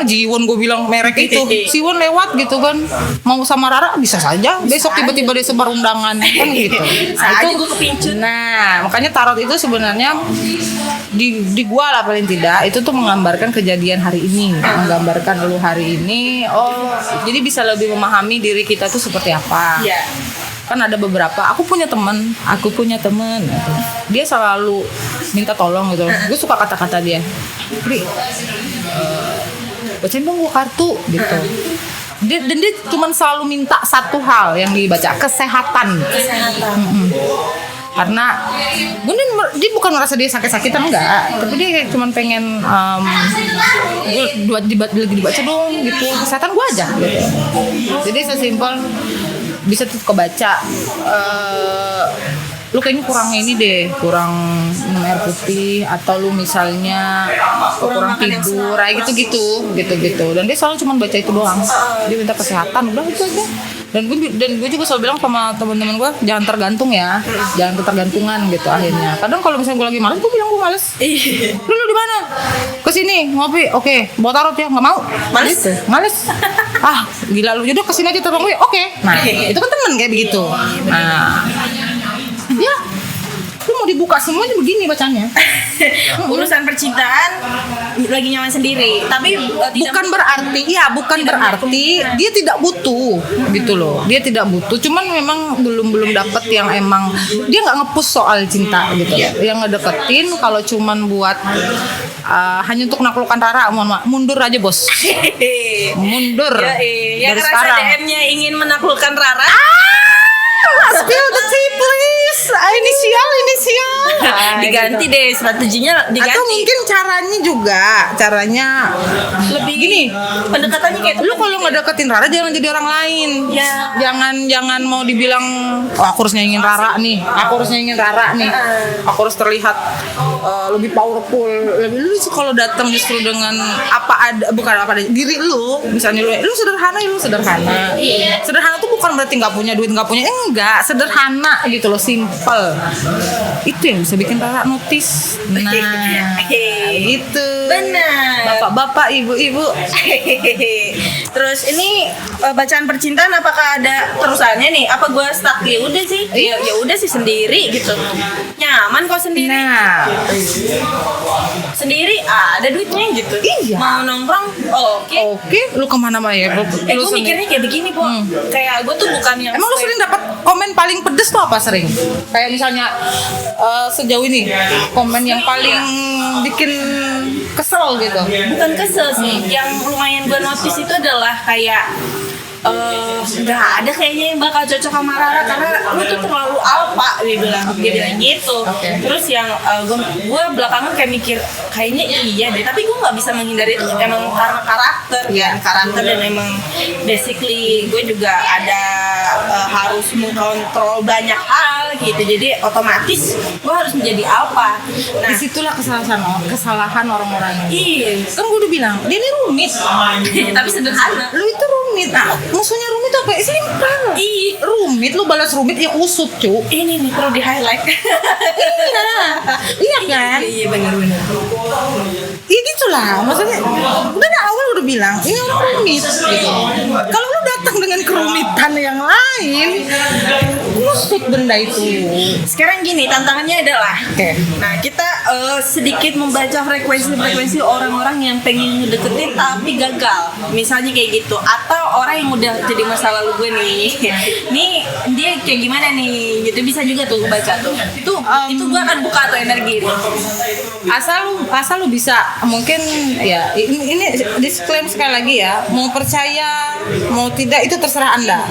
S1: Jiwon gue bilang merek itu. Siwon lewat gitu kan. Mau sama Rara bisa saja. Besok tiba-tiba dia sebar undangan kan gitu.
S2: Saat gue kepincut.
S1: Nah, makanya tarot itu sebenarnya di gua lah paling tidak itu tuh menggambarkan kejadian hari ini, menggambarkan lu hari ini. Jadi bisa lebih memahami diri kita tuh seperti apa.
S2: Iya.
S1: Kan ada beberapa, aku punya teman gitu. Dia selalu minta tolong gitu. Gue suka kata-kata dia, Pri, bacain dong gue kartu gitu. Dia cuma selalu minta satu hal yang dibaca, kesehatan. Karena dia bukan merasa dia sakit-sakitan, enggak, tapi dia cuma pengen lagi dibaca dong gitu, kesehatan gue aja gitu. Jadi sesimpel bisa tuh kebaca, lu kayaknya kurang ini deh, kurang minum air putih, atau lu misalnya kurang tidur, kayak gitu. Dan dia selalu cuma baca itu doang. Dia minta kesehatan, udah itu aja. Dan gue juga selalu bilang sama teman-teman gue, jangan tergantung ya, jangan ketergantungan gitu akhirnya. Kadang kalau misalnya gue lagi malas, gue bilang gue malas. Lu di mana? Kesini ngopi, oke. Bawa tarot ya, nggak mau?
S2: Males?
S1: Gitu. Males. Gila lu, yaudah kesini aja tarot gue, oke. Nah itu kan temen kayak begitu. Nah ya, lu mau dibuka semuanya begini bacanya.
S2: Urusan percintaan lagi nyaman sendiri, tapi
S1: Bukan berarti dia tidak butuh gitu loh. Dia tidak butuh, cuman memang belum dapet yang emang dia nggak nge-push soal cinta gitu. Yang ngedeketin kalau cuman buat hanya untuk menaklukkan Rara, mundur aja bos. Mundur
S2: yang
S1: dari
S2: ngerasa
S1: sekarang.
S2: DM-nya ingin menaklukkan Rara.
S1: Spill the tea please. Inisial.
S2: Diganti deh strateginya, diganti.
S1: Atau mungkin caranya
S2: lebih
S1: gini.
S2: Pendekatannya kayak
S1: Lu kalau nggak deketin Rara jangan jadi orang lain.
S2: Ya.
S1: Jangan mau dibilang aku harus nyanyiin Rara nih. Aku harus terlihat lebih powerful. Lu kalau datang justru dengan bukan apa ada diri lu. Misalnya lu sederhana. Sederhana tuh bukan berarti nggak punya duit, enggak. Sederhana gitu loh, simple. Itu yang bisa bikin Rara notice. Nah, gitu.
S2: benar.
S1: Bapak-bapak, ibu-ibu.
S2: Terus ini bacaan percintaan apakah ada terusannya nih? Apa gue stuck? Ya udah sih. Ya udah sih sendiri gitu. Nyaman kok sendiri.
S1: Nah,
S2: Sendiri ada duitnya gitu.
S1: Iya.
S2: Mau nongkrong, oke.
S1: Lu kemana mah ya?
S2: Gue mikirnya kayak begini, Po. Kayak gue tuh bukan yang
S1: Emang lu sering dapat komen paling pedes tuh apa sering? Kayak misalnya sejauh ini komen yang paling bikin kesel gitu.
S2: bukan kesel sih. Yang lumayan gue notice itu adalah kayak nggak ada kayaknya yang bakal cocok sama Rara karena lu tuh terlalu alpa, dia bilang gitu.
S1: Okay.
S2: Terus yang gue belakangan kayak mikir kayaknya iya deh, tapi gue nggak bisa menghindari itu emang karena karakter dan emang basically gue juga ada harus mengkontrol banyak hal gitu, jadi otomatis gue harus menjadi alpa. Nah,
S1: Disitulah kesalahan orang-orang.
S2: iya.
S1: Kan gue udah bilang, dia ini rumit.
S2: Tapi sederhana.
S1: Lu itu rumit. Nah, musuhnya rumit apa? Simple.
S2: Ih,
S1: Rumit, lu balas rumit ya kusut, cu.
S2: ini nih perlu di highlight.
S1: Iya kan?
S2: Iya benar-benar.
S1: Iya gitulah, maksudnya udah dari awal udah bilang ini orang rumit gitu. Kalau lu datang dengan kerumitan yang lain, kusut benda itu.
S2: Sekarang gini, tantangannya adalah
S1: Oke.
S2: nah kita sedikit membaca frekuensi orang-orang yang pengen ngedeketin tapi gagal. Misalnya kayak gitu. Atau orang yang udah jadi masa lalu gue nih. Nih dia kayak gimana nih? Gitu bisa juga tuh baca tuh. Itu gue akan buka tuh energi nih.
S1: Asal lu bisa mungkin ya ini disclaimer sekali lagi ya, mau percaya mau tidak itu terserah Anda.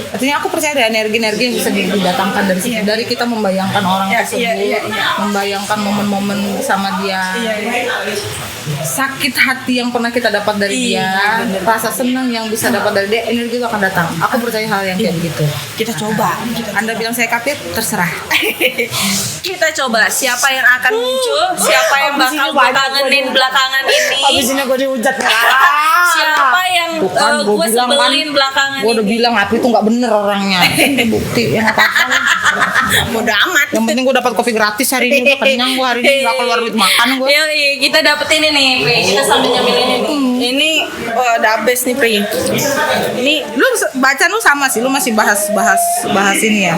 S1: Artinya aku percaya ada energi-energi yang bisa didatangkan dari situ, dari kita membayangkan orang tersebut, membayangkan momen-momen sama dia. Sakit hati yang pernah kita dapat dari dia, rasa senang yang bisa dapat dari dia, energi itu akan datang. Aku percaya hal yang kayak begitu.
S2: Kita coba.
S1: Anda bilang saya kafir, terserah.
S2: Kita coba siapa yang akan muncul, siapa yang bakal gue kangenin belakangan ini.
S1: Habis ini gue dihujat.
S2: Siapa yang gue sebelin belakangan
S1: Gue udah
S2: ini.
S1: bilang aku itu nggak bener orangnya. Bukti ya nggak apa-apa.
S2: Bodo amat.
S1: Yang penting gue dapat kopi gratis hari ini. Gue kenyang gue hari ini, nggak keluar duit makan gue.
S2: Iya, kita dapet ini nih, Pri. Kita sambil nyambil ini nih. Ini the best nih, Pri. Ini
S1: Lu baca lu sama sih, lu masih bahas ini ya.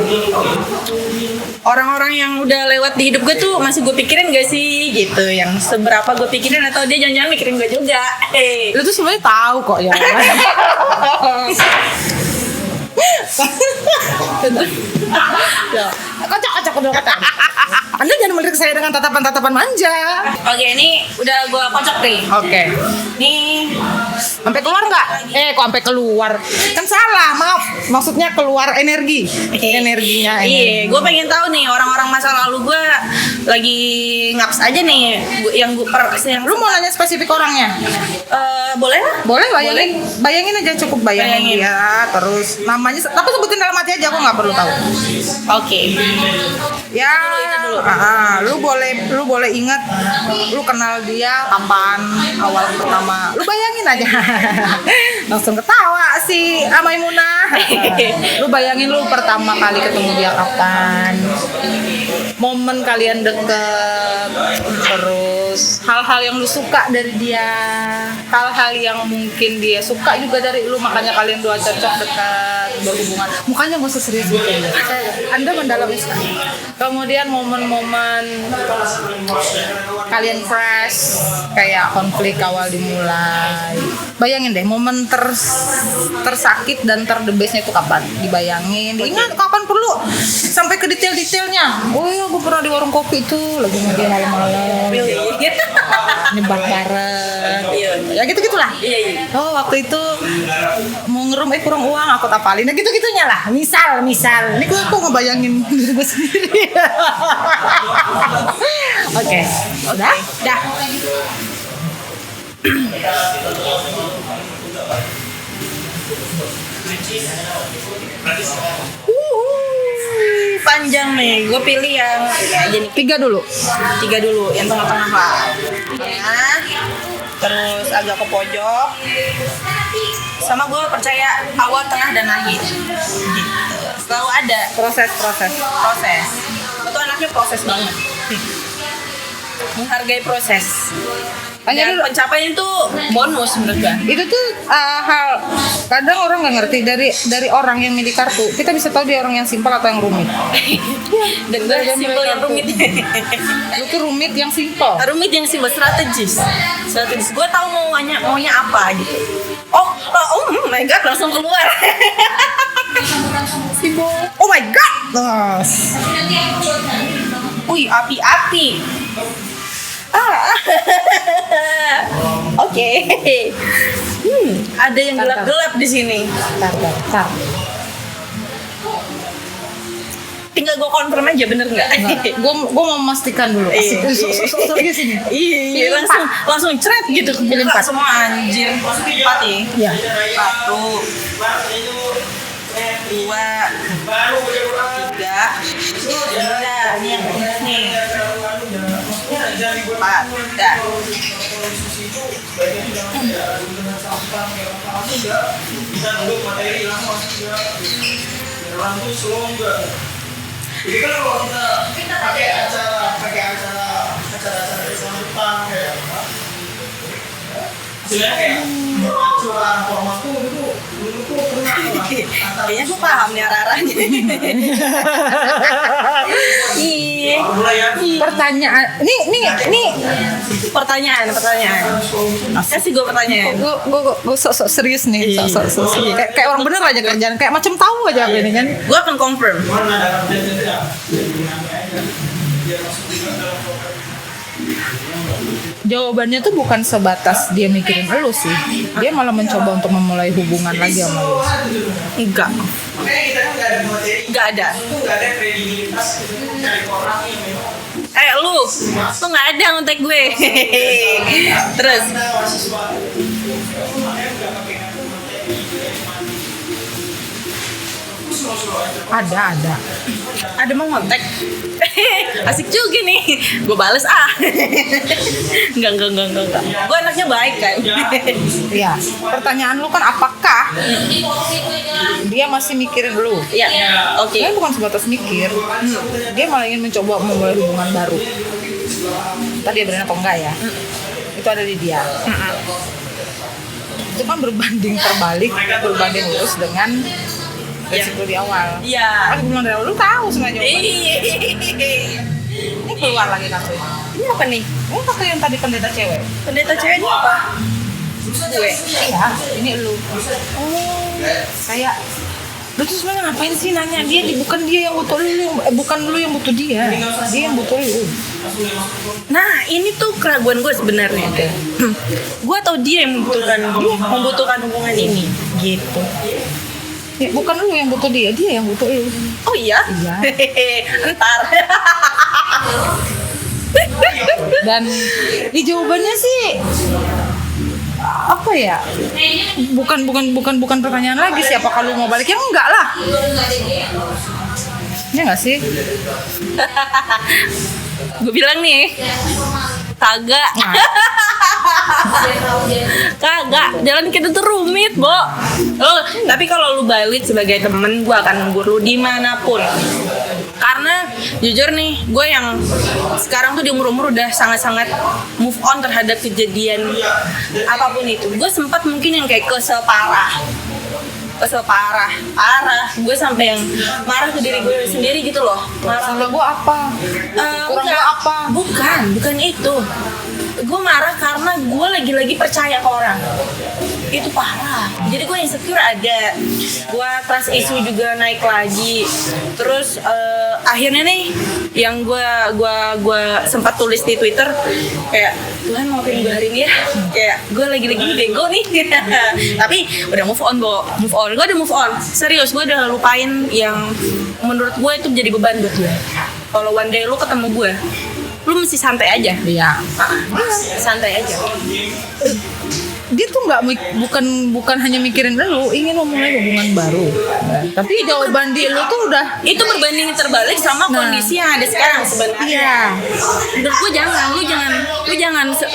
S2: orang-orang yang udah lewat di hidup gue tuh masih gue pikirin gak sih gitu, yang seberapa gue pikirin atau dia jangan-jangan mikirin gue juga.
S1: Lu tuh sebenarnya tahu kok ya. Kocak udah kata. Anda jangan melirik saya dengan tatapan-tatapan manja.
S2: Oke, ini udah gue kocok nih.
S1: Oke.
S2: Nih
S1: Sampai keluar nggak? Kok sampai keluar? Kan salah, maaf. Maksudnya keluar energi. Energinya.
S2: iya, gue pengen tahu nih orang-orang masa lalu gue lagi ngaps aja nih, yang
S1: Lu mau nanya spesifik orangnya?
S2: boleh lah.
S1: Boleh bayangin aja, cukup bayangin
S2: Bayangin.
S1: dia. Terus namanya, tapi sebutin dalam hati aja, aku nggak perlu tahu.
S2: Oke.
S1: Ya, lu boleh ingat, lu kenal dia kapan awal pertama. Lu bayangin aja, langsung ketawa si Maimunah. Lu bayangin lu pertama kali ketemu dia kapan, momen kalian deket, terus hal-hal yang lu suka dari dia, hal-hal yang mungkin dia suka juga dari lu, makanya kalian dua cocok dekat berhubungan. Mukanya gak usah serius gitu. Anda mendalami sekali. Kemudian momen-momen kalian crash, kayak konflik awal dimulai. Bayangin deh momen tersakit dan terdebesnya itu kapan? Dibayangin, diingat kapan perlu sampai ke detail-detailnya. Oh iya, gue pernah di warung kopi itu lagi ngopi malam-malam. Nyebat bareng. Ya gitu-gitulah. Oh, waktu itu mau ngerum kurang uang, aku tapalin. Nah, gitu-gitunya lah. Misal. Ini gue ngebayangin diri gue sendiri. Oke. Udah? Dah.
S2: Panjang nih, gue pilih yang ini aja nih.
S1: 3 dulu.
S2: 3 dulu, yang tengah-tengah lah. Tengah, terus agak ke pojok. Sama gue percaya awal, tengah, dan akhir. Gitu. Selalu ada
S1: Proses.
S2: Gue tuh anaknya proses banget. Menghargai proses.
S1: Tanya
S2: Dan
S1: dulu.
S2: pencapaian itu bonus menurut gue.
S1: Itu tuh hal kadang orang nggak ngerti dari orang yang milik kartu. Kita bisa tahu dia orang yang simpel atau yang rumit.
S2: Dan gue simpel yang rumit.
S1: Lu tuh rumit yang simpel.
S2: Rumit yang simpel, strategis. Gue tahu maunya apa gitu. Oh my god, langsung keluar.
S1: Oh my god. Yes.
S2: Wih, api-api. Oke. Ada yang gelap-gelap di sini.
S1: Tar.
S2: Tinggal gue confirm aja bener nggak?
S1: Gue mau memastikan dulu.
S2: Iya.
S1: Serius ini.
S2: Iya, langsung cret gitu.
S1: Pilih
S2: Buka
S1: 4.
S2: semua anjir. 4 ya.
S1: Iya.
S2: 1, 2, 3. Ini yang nih. 4. Dah.
S3: Jadi kan kalau kita pakai acara Islam Jepang kayak apa? Sebenarnya kayak curang formatku itu dulu tuh pernah
S2: Kayaknya gue paham nih arah-arahnya. Iya.
S1: Pertanyaan. Ini
S2: Pertanyaan. Kasih gue pertanyaan.
S1: gue sok serius nih. Sok. Kayak orang bener aja kerjaan. Kayak macam tahu aja apa ini kan.
S2: Gue akan confirm.
S1: Jawabannya tuh bukan sebatas dia mikirin elu sih. Dia malah mencoba untuk memulai hubungan lagi sama lu.
S2: Enggak. Enggak ada. Lu nggak ada ngontek gue. Terus. Ada mau ngontek. Asik juga nih. Gue bales Enggak. Gue anaknya baik kan.
S1: Iya. Pertanyaan lu kan apakah dia masih mikirin lu?
S2: Iya. Oke.
S1: Dia bukan sebatas mikir. Dia malah ingin mencoba memulai hubungan baru. Tadi dia berani atau enggak ya? Itu ada di dia. Itu kan berbanding lurus dengan resiko di awal.
S2: Iya.
S1: Kan bilang dari awal lu tahu sebenarnya jawabannya. Ini keluar lagi kartunya.
S2: Ini apa nih?
S1: Ini kartu yang tadi pendeta cewek.
S2: Pendeta cewek ini apa? Gue.
S1: Iya, ini lu. Kayak lu tuh sebenarnya ngapain sih nanya dia? Bukan dia yang butuh lu, bukan lu yang butuh dia. Dia yang butuh lu.
S2: Nah, ini tuh keraguan gue sebenarnya. Gue tau dia yang membutuhkan hubungan ini. Gitu.
S1: Ya, bukan lu yang butuh dia yang butuh lu.
S2: Oh iya?
S1: Iya.
S2: Ntar.
S1: Dan jawabannya sih apa ya? Bukan pertanyaan lagi sih, apakah lu mau balik? Ya enggak lah. Ya enggak sih?
S2: Gue bilang nih, kagak. Kagak, jalan kita tuh rumit, Bo. Tapi kalau lu balik sebagai temen, gue akan nunggu lu dimanapun. Karena jujur nih, gue yang sekarang tuh di umur udah sangat-sangat move on terhadap kejadian apapun itu. Gue sempat mungkin yang kayak kesel parah. Kesel parah. Gue sampai yang marah ke diri gue sendiri gitu loh. Marah.
S1: Salah gue apa? Kurang gue apa?
S2: Bukan itu. Gue marah karena gue lagi-lagi percaya ke orang. Itu parah. Jadi gue insecure ada. Gue trust issue juga naik lagi. Terus akhirnya nih yang gue sempat tulis di Twitter kayak Tuhan maafin gue hari ini ya. Kayak gue lagi-lagi bego nih. Tapi udah move on. Gue udah move on. Serius, gue udah lupain yang menurut gue itu jadi beban buat gue. Kalau one day lu ketemu gue, lu mesti santai aja.
S1: Iya.
S2: Santai aja.
S1: Dia tuh bukan hanya mikirin lu ingin memulai hubungan baru. Nah, tapi jawaban dia lu tuh udah
S2: itu berbanding terbalik sama kondisi yang ada sekarang sebenarnya.
S1: Iya.
S2: Menurut gue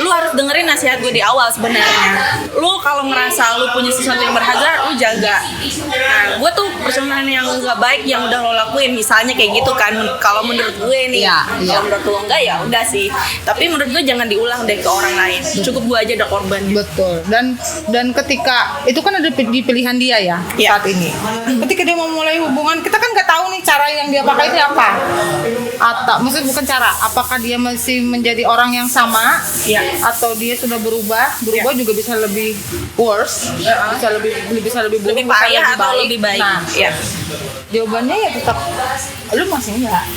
S2: lu harus dengerin nasihat gue di awal sebenarnya. Lu kalau ngerasa lu punya sesuatu yang berharga, lu jaga. Nah, gue tuh personal yang nggak baik yang udah lo lakuin, misalnya kayak gitu kan. Kalau menurut gue nih,
S1: Iya.
S2: kalau menurut lo enggak ya udah sih. Tapi menurut gue jangan diulang deh ke orang lain. Cukup gue aja ada korban.
S1: Betul. Dan ketika itu kan ada di pilihan dia ya
S2: Iya.
S1: saat ini. Ketika dia mau mulai hubungan, kita kan nggak tahu nih cara yang dia pakai itu apa. Atau maksudnya bukan cara, apakah dia masih menjadi orang yang sama?
S2: Iya.
S1: Atau dia sudah berubah juga bisa lebih worse, bisa lebih buruk,
S2: Lebih
S1: bisa
S2: payah atau lebih baik.
S1: Nah,
S2: Iya.
S1: jawabannya ya tetap lu masih enggak.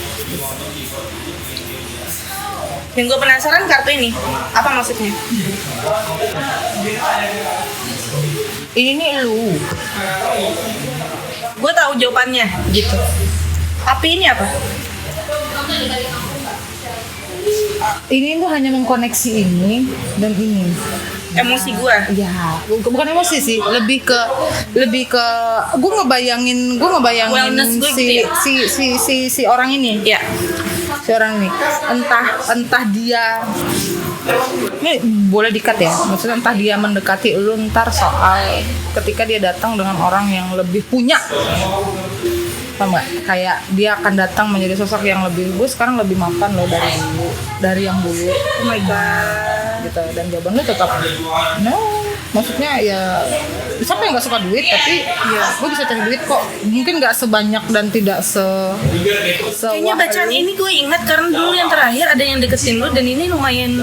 S2: Yang gue penasaran kartu ini apa maksudnya?
S1: Ini lu
S2: Gue tahu jawabannya gitu. Tapi ini apa?
S1: ini tuh hanya mengkoneksi ini dan ini.
S2: Emosi gue.
S1: Ya, bukan emosi sih, lebih ke gue ngebayangin
S2: Wellness gue gitu ya?
S1: si orang ini.
S2: Ya.
S1: Si orang ini entah dia ini boleh dikat ya, maksudnya entah dia mendekati lu ntar soal ketika dia datang dengan orang yang lebih punya, paham nggak? Kayak dia akan datang menjadi sosok yang lebih, gue sekarang lebih mapan loh dari yang dulu.
S2: Oh my god.
S1: Gitu. Dan jawaban lu tetap no, maksudnya ya siapa yang nggak suka duit, tapi ya gue bisa cari duit kok, mungkin nggak sebanyak dan tidak
S2: Kayaknya bacaan ini gue ingat karena dulu yang terakhir ada yang deketin lu dan ini lumayan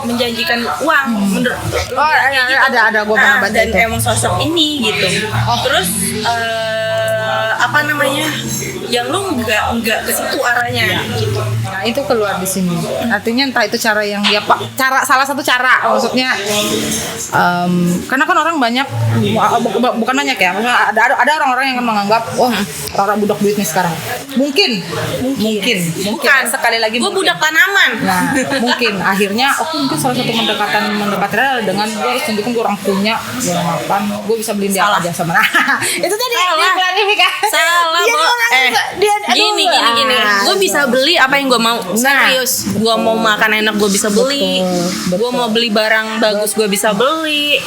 S2: menjanjikan uang menurut lu.
S1: Oh ada gue pernah baca
S2: dan
S1: itu.
S2: emang sosok ini gitu. Terus apa namanya? Yang lu nggak ke situ arahnya gitu.
S1: Nah itu keluar di sini. Artinya entah itu cara yang ya pak, salah satu cara maksudnya. Karena kan orang banyak, bukan banyak ya. Maksudnya ada orang-orang yang menganggap, wah orang budak duit nih sekarang. Mungkin.
S2: Bukan
S1: Sekali lagi.
S2: Gue
S1: mungkin.
S2: budak tanaman.
S1: Nah mungkin akhirnya, mungkin salah satu mendekatan adalah dengan gue harus tunjukin gue orang punya, gue orang mapan, gue bisa beliin dia apa aja sama. Itu tadi diklarifikasi.
S2: Salah,
S1: Iya,
S2: Bo. Gini. Gue bisa beli apa yang gue mau. Serius. Gue mau makan enak gue bisa beli.
S1: Betul.
S2: Gue mau beli barang bagus gue bisa beli.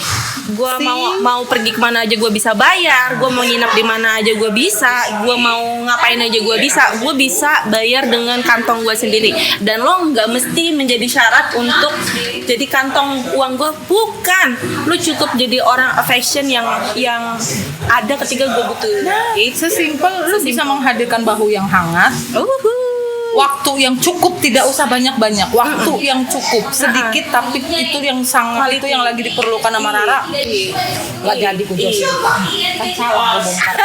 S2: Gue mau pergi kemana aja gue bisa bayar. Gue mau nginep di mana aja gue bisa. Gue mau ngapain aja gue bisa. Gue bisa bayar dengan kantong gue sendiri. Dan lo nggak mesti menjadi syarat untuk jadi kantong uang gue. Bukan. Lo cukup jadi orang affection yang ada ketika gue butuh.
S1: Itu sesimpel lu bisa menghadirkan bahu yang hangat, waktu yang cukup, tidak usah banyak-banyak, waktu yang cukup sedikit tapi itu yang sangat, itu yang lagi diperlukan sama Rara. Nggak jadi kujos kan salah gue bongkar.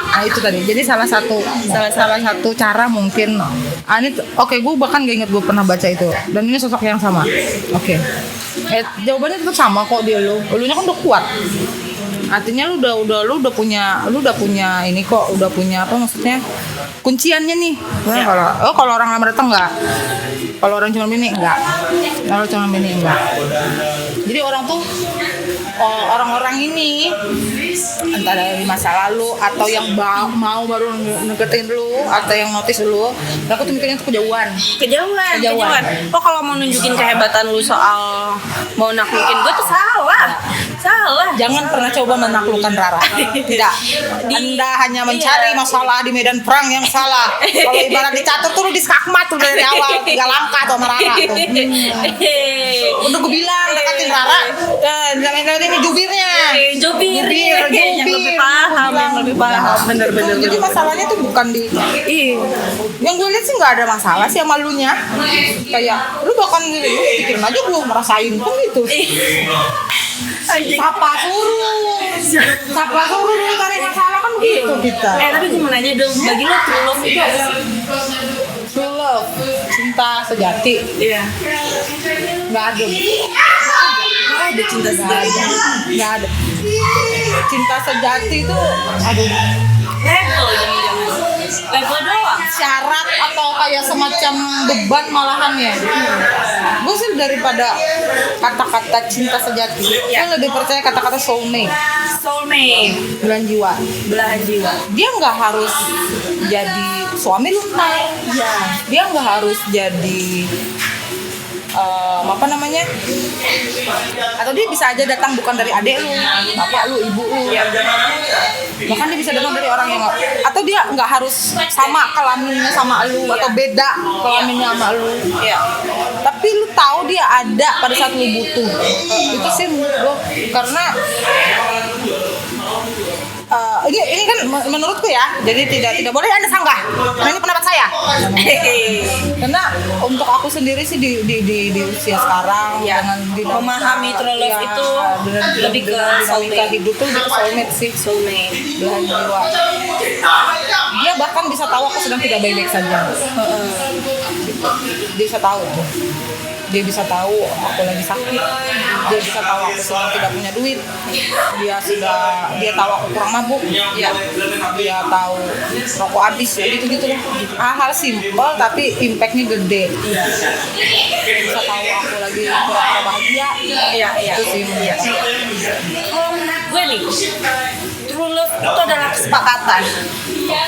S1: Nah itu tadi, jadi salah satu cara mungkin ini oke, gue bahkan gak inget gue pernah baca itu, dan ini sosok yang sama. Oke. Jawabannya tetap sama kok, dia elunya kan udah kuat. Artinya lu udah punya ini kok, udah punya apa maksudnya kunciannya nih. Nah, kalau orang lama datang enggak. Kalau orang cuma bini enggak. Jadi orang tuh orang-orang ini entah dari masa lalu atau yang mau baru deketin lu atau yang notice lu, aku tuh mikirnya tuh kejauhan.
S2: Oh kalau mau nunjukin kehebatan lu soal mau naklukin gue tuh salah.
S1: Jangan pernah coba menaklukkan Rara. Tidak. Anda hanya mencari masalah di medan perang yang salah. Kalau ibarat di catur tuh lu di skakmat tuh dari awal, 3 langkah tuh sama Rara tuh. Untuk gue bilang deketin Rara, ini jubirnya.
S2: Jubir. yang lebih paham, bener.
S1: Jadi masalahnya tuh bukan di yang gue lihat sih nggak ada masalah sih sama lunya. Kayak lu bahkan lu pikirin aja gue merasain pun gitu. Sapa suruh lu cari masalah kan gitu kita.
S2: Tapi gue mau nanya dong, bagi lo true love itu apa sih?
S1: True love, cinta sejati.
S2: Iya.
S1: Nggak ada.
S2: Ada cinta sejati.
S1: Nggak ada. Cinta sejati itu aduh
S2: Level jangan-jangan. Level doang.
S1: syarat atau kayak semacam beban malahan ya. Gue sih daripada kata-kata cinta sejati, gue lebih percaya kata-kata soulmate.
S2: Soulmate,
S1: Belahan jiwa.
S2: belahan jiwa.
S1: Dia nggak harus jadi suami lu ntar. Dia nggak harus jadi apa namanya, atau dia bisa aja datang bukan dari adik lu, bapak lu, ibu lu, bahkan dia bisa datang dari orang yang atau dia nggak harus sama kelaminnya sama lu atau beda kelaminnya sama lu, tapi lu tahu dia ada pada saat lu butuh. Itu sih menurut gue, karena ini kan menurutku ya, jadi tidak boleh Anda sanggah. Karena ini pendapat saya. Karena untuk aku sendiri sih di usia sekarang dengan
S2: memahami true love itu lebih ke
S1: dinamika hidup tuh lebih ke soulmate sih. Belahan jiwa. Dia bahkan bisa tahu aku sedang tidak baik-baik saja. Dia bisa tahu. Dia bisa tahu aku lagi sakit, dia bisa tahu aku sedang tidak punya duit, dia tahu aku kurang mabuk, dia tahu rokok habis, ya gitu lah. Hal simpel tapi impactnya gede. Bisa tahu aku lagi kurang bahagia, itu sih.
S2: Kalau menurut gue nih, true love itu adalah kesepakatan,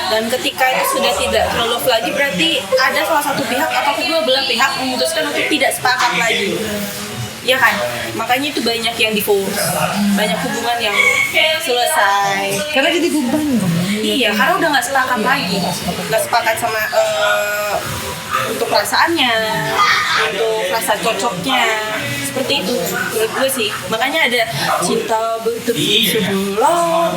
S2: dan ketika itu sudah tidak true love lagi, berarti ada salah satu pihak atau kedua belah pihak memutuskan untuk tidak sepakat lagi, ya kan? Makanya itu banyak yang divorce, banyak hubungan yang selesai
S1: Karena jadi beban.
S2: iya, karena udah nggak sepakat lagi, nggak sepakat sama untuk perasaannya, untuk rasa cocoknya, seperti itu menurut gue sih. Makanya ada cinta bertepuk sebelah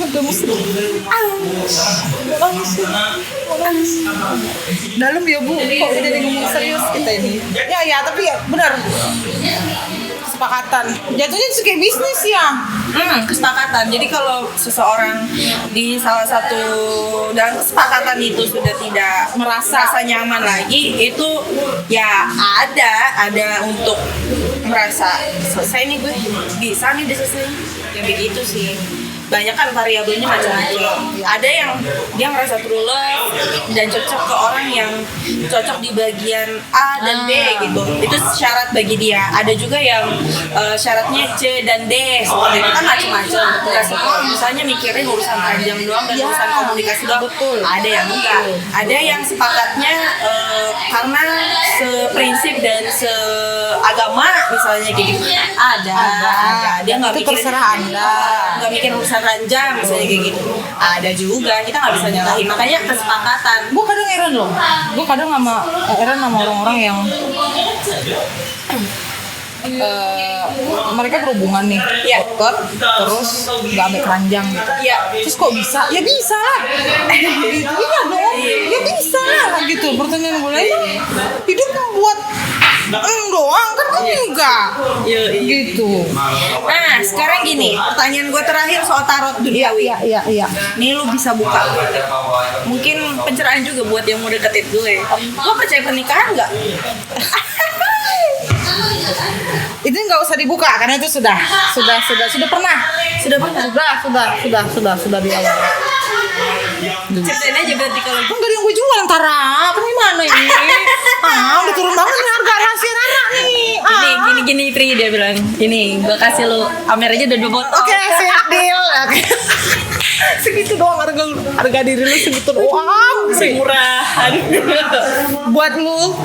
S1: Udah mesti nangis. Dalam ya Bu, kok jadi ngomong serius kita ini. Ya tapi ya benar. Kesepakatan. Jatuhnya itu kayak bisnis ya.
S2: Kesepakatan. Jadi kalau seseorang di salah satu dalam kesepakatan itu sudah tidak merasa nyaman lagi, itu ya ada untuk merasa selesai nih, gue bisa nih diselesain. Ya begitu sih. Banyak kan variabelnya macam-macam. Ada yang dia merasa true love dan cocok ke orang yang cocok di bagian A dan B gitu. Itu syarat bagi dia. Ada juga yang syaratnya C dan D. Seperti itu kan macam-macam. Enggak semua misalnya mikirin urusan panjang doang dan urusan komunikasi doang. Ada yang enggak. Ada yang sepakatnya karena seprinsip dan seagama misalnya kayak gitu. Ada. Dia nggak mikirin,
S1: terserah Anda.
S2: Nggak mikir urusan ranjang misalnya kayak gitu. Ada juga, kita nggak bisa nyalahin. Makanya kesepakatan.
S1: Gue kadang heran loh. Gue kadang heran sama orang-orang yang mereka berhubungan nih, deket, terus nggak ambil keranjang gitu. Terus kok bisa? Ya bisa lah. Gitu. Iya dong. Ya bisa lah gitu. Pertanyaan gue emang hidup buat doang kan enggak. Gitu.
S2: Nah, sekarang gini, pertanyaan gue terakhir soal tarot duniawi.
S1: Iya.
S2: Nih lu bisa buka. Mungkin pencerahan juga buat yang mau deketin gue. Lo percaya pernikahan nggak?
S1: Itu nggak usah dibuka karena itu sudah pernah. Sudah di awal.
S2: Ceritain aja berarti kalau
S1: Kan gak ada yang gue jual antara. Apa gimana ini? Udah turun banget nih harga rahasia Rara nih.
S2: gini Pri, dia bilang ini gue kasih lu Amer aja udah 2 botol.
S1: Oke, siap deal. Oke. Segitu doang harga diri lu segitu doang.
S2: Murahan.
S1: Buat lu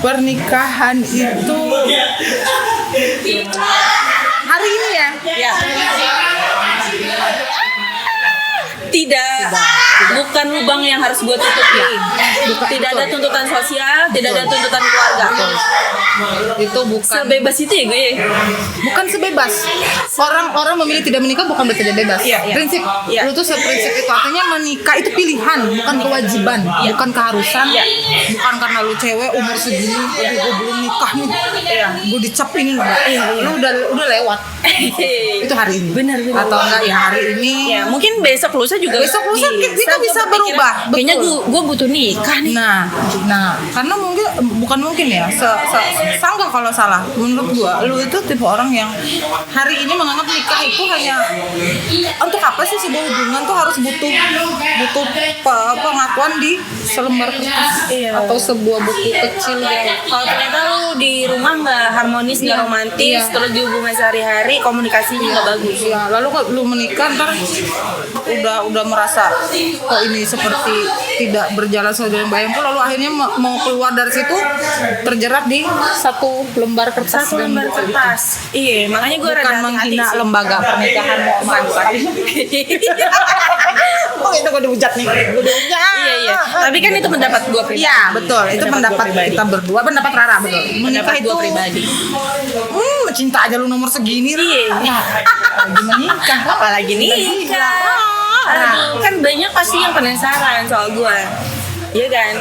S1: pernikahan itu hari ini ya?
S2: Tidak. Bukan bukan lubang yang harus gue tutupi. Tidak ada tuntutan sosial, tidak ada tuntutan keluarga.
S1: Itu bukan
S2: Sebebas itu ya gue.
S1: bukan sebebas. Orang memilih tidak menikah bukan berarti tidak bebas.
S2: Iya, iya.
S1: Prinsip
S2: Iya.
S1: lu tuh seprinsip itu, artinya menikah itu pilihan, bukan kewajiban, bukan keharusan.
S2: Iya.
S1: Bukan karena lu cewek umur segini, aduh gue belum nikah nih. Gue dicap ini lu udah lewat. Itu hari ini.
S2: Benar.
S1: Atau enggak ya hari ini.
S2: Ya, mungkin besok lusa juga
S1: Besok lusa kita bisa
S2: berpikiran,
S1: berubah.
S2: Kayaknya
S1: Betul.
S2: gue butuh nikah nih.
S1: Nah, karena bukan mungkin ya, sanggah kalau salah. Menurut gua, lu itu tipe orang yang hari ini menganggap nikah itu hanya untuk apa sih sebuah hubungan tuh harus butuh pengakuan di selembar kertas atau sebuah buku kecil yang
S2: Kalau ternyata lu di rumah nggak harmonis, nggak romantis, terus di hubungan sehari-hari komunikasinya nggak bagus.
S1: ya, lalu kok lu menikah ntar udah merasa kok ini seperti tidak berjalan sesuai dengan bayangku, lalu akhirnya mau keluar dari situ terjerat di satu lembar kertas.
S2: Satu lembar kertas. Iya, makanya gue rada
S1: Bukan
S2: hati-hati
S1: menghina
S2: sih.
S1: lembaga pernikahan, bukan. Oh itu gue dihujat nih.
S2: Iya. Tapi kan itu pendapat gue pribadi.
S1: Iya betul, itu pendapat kita berdua, pendapat Rara betul. Menikah
S2: Pendapat
S1: itu
S2: gue pribadi.
S1: Cinta aja lu nomor segini.
S2: Iya.
S1: Lagi menikah.
S2: Apalagi nikah. Aduh, kan banyak pasti yang penasaran soal gue. Iya kan?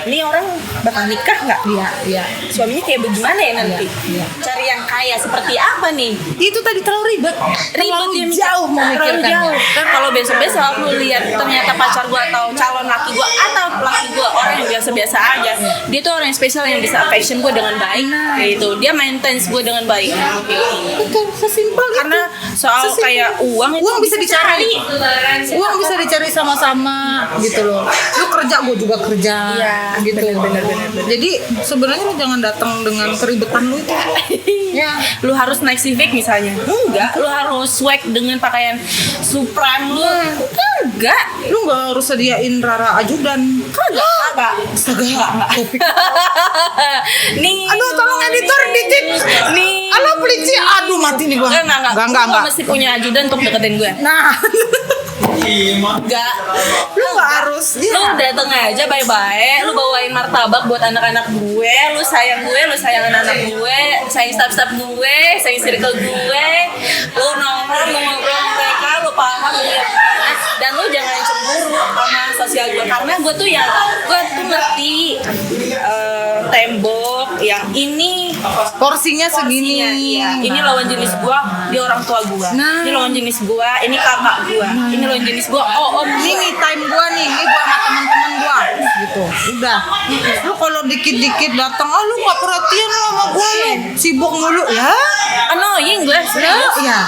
S2: Ini orang bakal nikah nggak?
S1: Iya.
S2: Suaminya kayak bagaimana ya nanti?
S1: Iya.
S2: Cari yang kaya seperti apa nih?
S1: Itu tadi terlalu ribet. Terlalu
S2: ya,
S1: jauh
S2: terlalu
S1: memikirkannya.
S2: jauh. Dan kalau besok-besok lu lihat ternyata pacar gua atau calon laki gua atau laki gua orang yang biasa-biasa aja, dia tuh orang yang spesial yang bisa affection gua dengan baik, gitu. Dia maintenance gua dengan baik.
S1: Betul, sesimpel itu.
S2: Karena soal
S1: Sesimpel.
S2: kayak uang itu
S1: Uang bisa dicari. Uang bisa dicari sama-sama gitu loh. Lu kerja, gue juga kerja.
S2: Iya,
S1: gitu.
S2: benar.
S1: Jadi sebenarnya lu jangan datang dengan keribetan lu itu. Ya.
S2: Lu harus naik Civic misalnya. Enggak, lu harus swag dengan pakaian Supreme lu. Enggak.
S1: Lu nggak harus sediain Rara ajudan.
S2: Kagak.
S1: Astaga, topik.
S2: Nih.
S1: Aduh, tolong editor dikit.
S2: Nih.
S1: Halo Plici, aduh mati nih gua.
S2: Enggak. Lu mesti punya ajudan untuk deketin gue.
S1: Nah,
S2: Enggak.
S1: lu nggak harus.
S2: Lu dateng aja baik-baik, lu bawain martabak buat anak-anak gue, lu sayang anak-anak gue, sayang staff-staff gue, sayang circle gue, lu nongkrong, lu ngobrol sama mereka, lu paham dia gimana, dan lu jangan cemburu sama sosial gue, karena gue tuh ngerti tembok yang ini
S1: Porsinya segini.
S2: iya. Ini lawan jenis gua, dia orang tua gua.
S1: Nah.
S2: Ini lawan jenis gua, ini kakak gua. Ini lawan jenis gua, om
S1: Ini me time gua nih, ini gua sama teman-teman gua gitu. Udah. Lu kalau dikit-dikit datang, lu nggak perhatian lu sama gua lu. Sibuk mulu ya.
S2: annoying gue.
S1: Ya.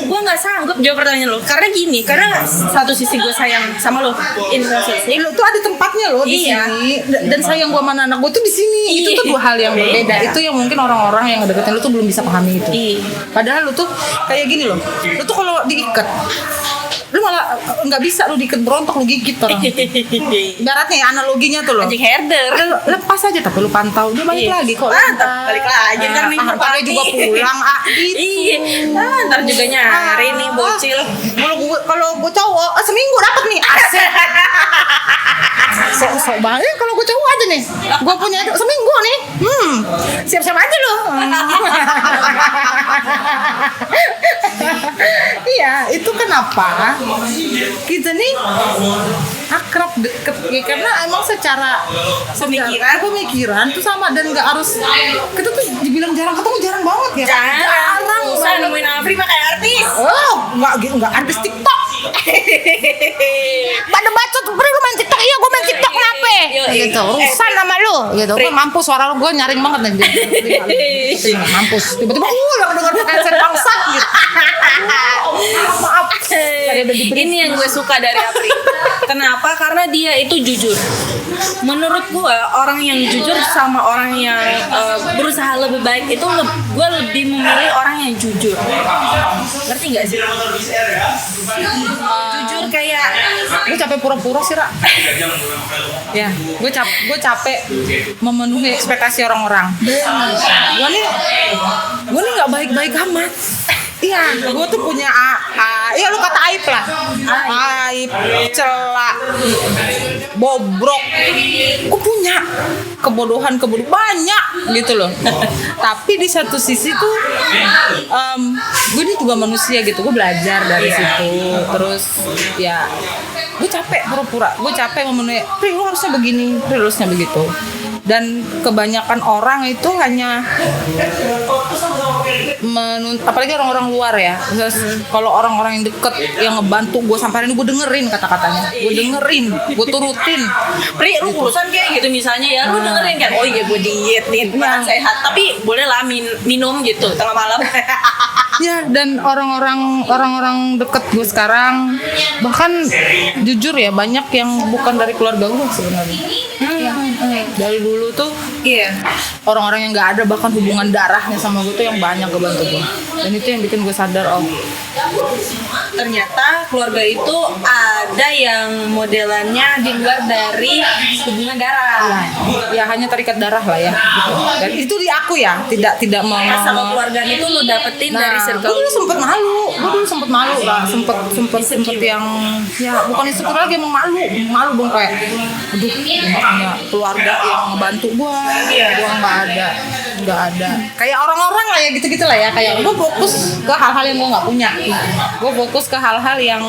S2: Gue nggak sanggup jawab pertanyaan lo. Karena gini, karena satu sisi gue sayang sama lo, in satu sisi
S1: Lu tuh ada tempatnya loh di
S2: Iya.
S1: sini. Dan sayang gua sama anak gua tuh di sini. Itu tuh dua hal yang berbeda. Itu yang mungkin orang-orang yang ngedeketin lu tuh belum bisa pahami itu.
S2: Iya.
S1: Padahal lu tuh kayak gini loh. Lu tuh kalau diikat, lu malah nggak bisa lu diikat berontak, lu gigit orang. Ibaratnya ya, analoginya tuh loh.
S2: Anjing herder.
S1: Lu lepas aja tapi lu pantau dia balik
S2: Iya.
S1: lagi kok.
S2: Mantap, balik lagi ntar nih
S1: Ntar dia juga pulang gitu.
S2: Iya. Ntar juga nyari nih bocil.
S1: Kalau gue cowok seminggu dapat nih asik. Sok banget kalau gue cowok aja nih. Gue punya itu seminggu nih. Siap-siap aja lo. Iya, itu kenapa kita nih akrab deket ya, karena emang secara pemikiran tuh sama dan nggak harus kita tuh dibilang jarang ketemu, jarang banget ya.
S2: Jarang. Usah
S1: banget.
S2: nemuin Afri pakai artis.
S1: Oh, nggak artis TikTok. Pada bacot, Pri lu main TikTok? Iya, gue main TikTok kenapa?
S2: Yo,
S1: Gitu, urusan sama lu. Gitu, gue mampus suara lu, gue nyaring banget nih. Mampus. Tiba-tiba, denger headset bangsat gitu. Maaf.
S2: Ini yang gue suka dari Apri. Kenapa? Karena dia itu jujur. Menurut gue, orang yang jujur sama orang yang berusaha lebih baik itu gue lebih memilih orang yang jujur. Ngerti gak sih? Jujur kayak
S1: Gue capek pura-pura sih, Ra. Ya, gue capek memenuhi ekspektasi orang-orang. Gue nih nggak baik-baik amat. Iya, gue tuh punya ya lu kata aib lah. aib, celak, bobrok. Gue punya kebodohan banyak gitu loh. Tapi di satu sisi tuh gue ini juga manusia gitu. Gue belajar dari situ. Terus ya gue capek pura-pura. Gue capek memenuhi, Pri lu harusnya begini, Pri lu harusnya begitu. Dan kebanyakan orang itu hanya apalagi orang-orang luar ya. Terus kalau orang-orang yang deket yang ngebantu gue sampai hari ini, gue dengerin kata-katanya, gue dengerin, gue turutin.
S2: Pri, lu urusan kayak gitu misalnya ya, lu dengerin kan, oh iya gue diet nih, makan sehat, tapi boleh lah minum gitu tengah malam.
S1: Ya, dan orang-orang deket gue sekarang, bahkan jujur ya banyak yang bukan dari keluarga gue sebenarnya. Dari dulu tuh orang-orang yang nggak ada bahkan hubungan darahnya sama gue tuh yang banyak ngebantu gue. Dan itu yang bikin gue sadar, oh
S2: ternyata keluarga itu ada yang modelannya di luar dari hubungan darah.
S1: Ya hanya terikat darah lah ya gitu. Dan itu di aku ya, tidak mau
S2: sama keluarga itu lu dapetin dari circle.
S1: Gue dulu sempet malu lah, sempet yang ya bukan insecure lagi, emang malu dong kayak aduh nggak punya keluarga yang ngebantu gue nggak ada kayak orang-orang lah ya gitu lah ya, kayak gue fokus ke hal-hal yang gue nggak punya, gue fokus ke hal-hal yang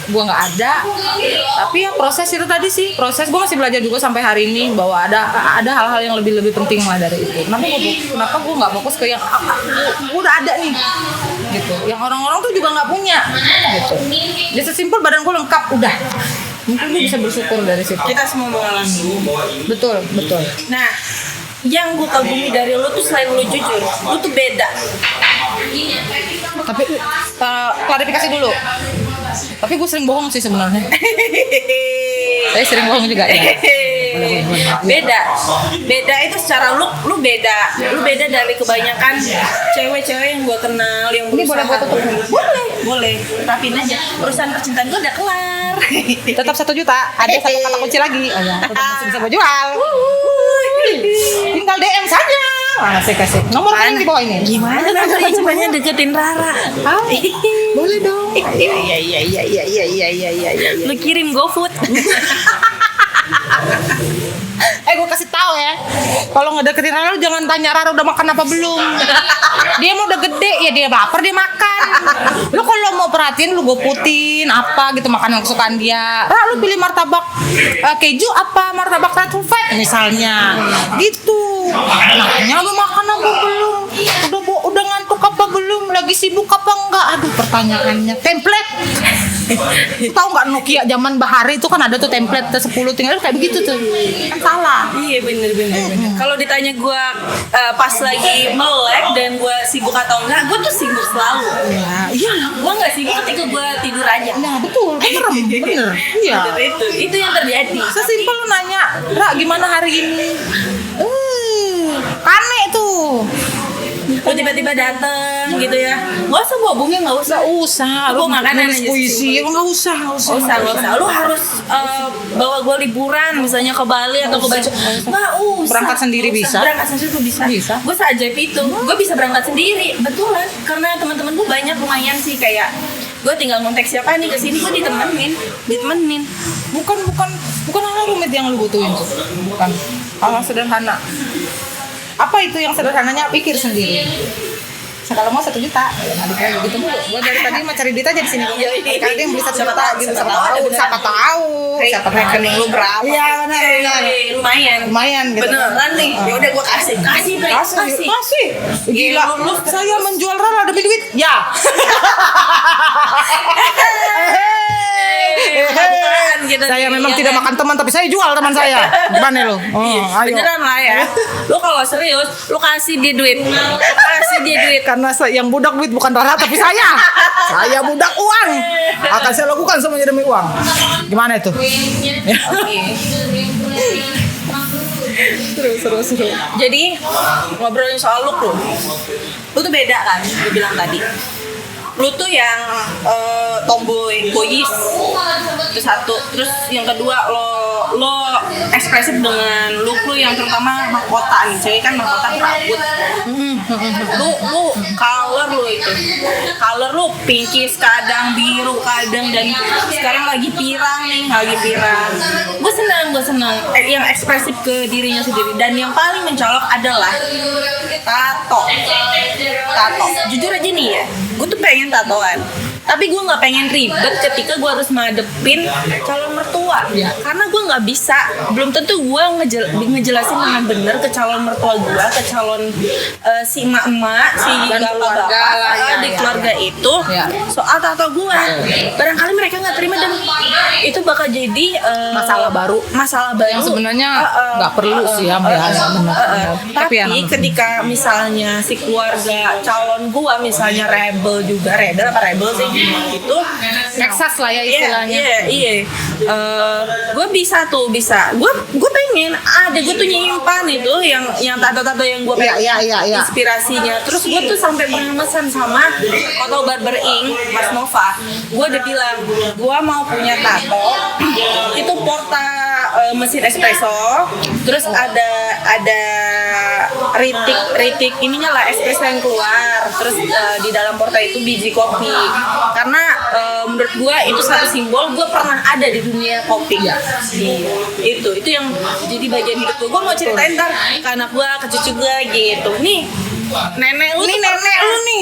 S1: gue nggak ada. Tapi ya proses itu tadi sih, proses gue masih belajar juga sampai hari ini bahwa ada hal-hal yang lebih penting lah dari itu. Kenapa gue nggak fokus ke yang gue udah ada nih gitu, yang orang-orang tuh juga nggak punya gitu. Jadi sesimpel badan gue lengkap udah, mungkin gue bisa bersyukur dari situ.
S2: Kita semua mengalami.
S1: Betul.
S2: Nah, yang gue kagumi dari lu tuh selain lu jujur, lu tuh beda.
S1: Tapi klarifikasi dulu. Tapi gue sering bohong sih sebenarnya. Saya sering bohong juga ya.
S2: Beda itu secara lu beda dari kebanyakan cewek-cewek yang gue kenal yang berusaha.
S1: Ini boleh tutup?
S2: Boleh, rapin aja. Urusan percintaan gue udah kelar.
S1: Tetap 1 juta. Ada satu kata kunci lagi. Oh ya, tetap masih bisa gue jual. Tinggal DM saja. Kasih nomornya di bawah ini.
S2: Gimana Pri caranya deketin Rara?
S1: Boleh dong.
S2: Iya. Lu kirim GoFood.
S1: Gue kasih tahu ya, kalau ngedeketin Rara lu jangan tanya Rara udah makan apa belum. Dia mau udah gede ya, dia lapar dia makan. Lu kalau mau perhatiin lu goputin apa gitu makanan kesukaan dia. Rara lu pilih martabak keju apa martabak red velvet misalnya. Gitu. Nanya lu makan apa belum? Udah ngantuk apa belum? Lagi sibuk apa enggak? Aduh pertanyaannya template. Tahu nggak Nokia zaman Bahari itu kan ada tuh template 10 tinggal kayak begitu tuh. Kan salah.
S2: Iya bener. Kalau ditanya gue pas lagi melek dan gue sibuk atau enggak, gue tuh sibuk selalu.
S1: Iya.
S2: Gue nggak sibuk ketika gue tidur aja.
S1: Nah betul, bener. Iya.
S2: Itu yang terjadi.
S1: Sesimpel lu nanya, Ra gimana hari ini? Kane tuh.
S2: Lu tiba-tiba dateng gitu ya, nggak usah bawa bunga, nggak usah.
S1: Lu
S2: bawa makanan
S1: nulis
S2: aja.
S1: puisi, nggak usah.
S2: Lu harus bawa gue liburan misalnya ke Bali atau ke Bali. Nggak usah.
S1: Berangkat sendiri bisa.
S2: Berangkat sendiri tuh bisa. Gue seajaib itu. Gue bisa berangkat sendiri, betulan. Karena teman-teman gue banyak lumayan sih, kayak gue tinggal kontak siapa nih kesini, gue ditemenin.
S1: Bukan hal rumit yang lu butuhin tuh. Bukan hal sederhana. Apa itu yang sederhananya? Pikir sendiri. Kalau mau 1 juta, adik gitu bu. Gue dari tadi mau cari duit aja di sini. Kalau dia yang beli 1 juta, gitu siapa tahu.
S2: Rekening lu berapa?
S1: Iya benar. Lumayan. Gitu.
S2: Beneran nih. Ya udah gue kasih.
S1: Gila, saya menjual Rara demi duit. Ya.
S2: Gitu.
S1: Saya memang tidak makan teman, tapi saya jual teman saya. Gimana lo? Ayo.
S2: Beneran lah ya. Lu kalau serius, lu kasih dia duit.
S1: Karena yang budak duit bukan Rara tapi saya. Saya budak uang. Akan saya lakukan semuanya demi uang. Gimana itu? Seru.
S2: Jadi ngobrolin soal lu tuh beda kan? Gue bilang tadi. Lu tuh yang tomboy, boys. Itu satu. Terus yang kedua lo lo ekspresif dengan look lo yang terutama mahkota nih, cewek kan mahkota rambut. Lu color lo pinkies kadang, biru kadang, dan sekarang lagi pirang. Gue senang yang ekspresif ke dirinya sendiri. Dan yang paling mencolok adalah tato. Jujur aja nih ya, gue tuh pengen tatoan, tapi gue nggak pengen ribet ketika gue harus ngadepin calon mertua. Karena gue nggak bisa, belum tentu gue ngejelasin dengan benar ke calon mertua gue, ke calon si emak-emak, si bapak-bapak di keluarga itu soal tato gue. Barangkali mereka nggak terima dan itu bakal jadi
S1: Masalah baru yang sebenarnya nggak perlu sih ya, benar.
S2: Tapi ketika misalnya si keluarga calon gue misalnya rebel apa sih itu
S1: Texas lah ya istilahnya.
S2: Iya. Gue bisa gue pengen ada, gue tuh nyimpan itu yang tato-tato yang gue pengen inspirasinya. Terus gue tuh sampai pernah pesan sama Koto Barber Ink, Mas Nova. Gue udah bilang gue mau punya tato itu porta mesin espresso, terus ada ritik ininya lah espresso yang keluar, terus di dalam porta itu biji kopi. Karena menurut gue itu satu simbol gue pernah ada di dunia kopi. Itu yang jadi bagian hidup gue. Gue mau ceritain ntar ke anak gue, ke cucu gue gitu. Nih nenek lu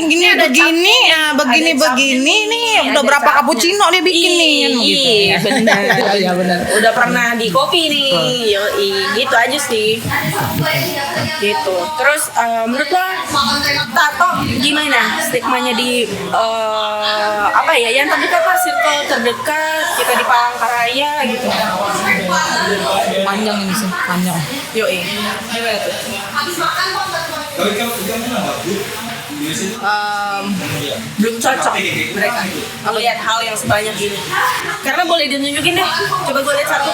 S1: gini ada begini nih udah berapa cappuccino dia bikin nih kan gitu.
S2: Iya benar. Udah pernah di kopi nih. Gitu aja sih. Gitu. Terus menurut lo tato gimana stigmanya di yang terdekat lah, circle terdekat kita di Palangkaraya gitu.
S1: Panjang ini sih, panjang.
S2: Gimana tuh? Belum cocok mereka melihat hal yang sebanyak ini. Karena boleh ditunjukin deh, coba gue lihat satu.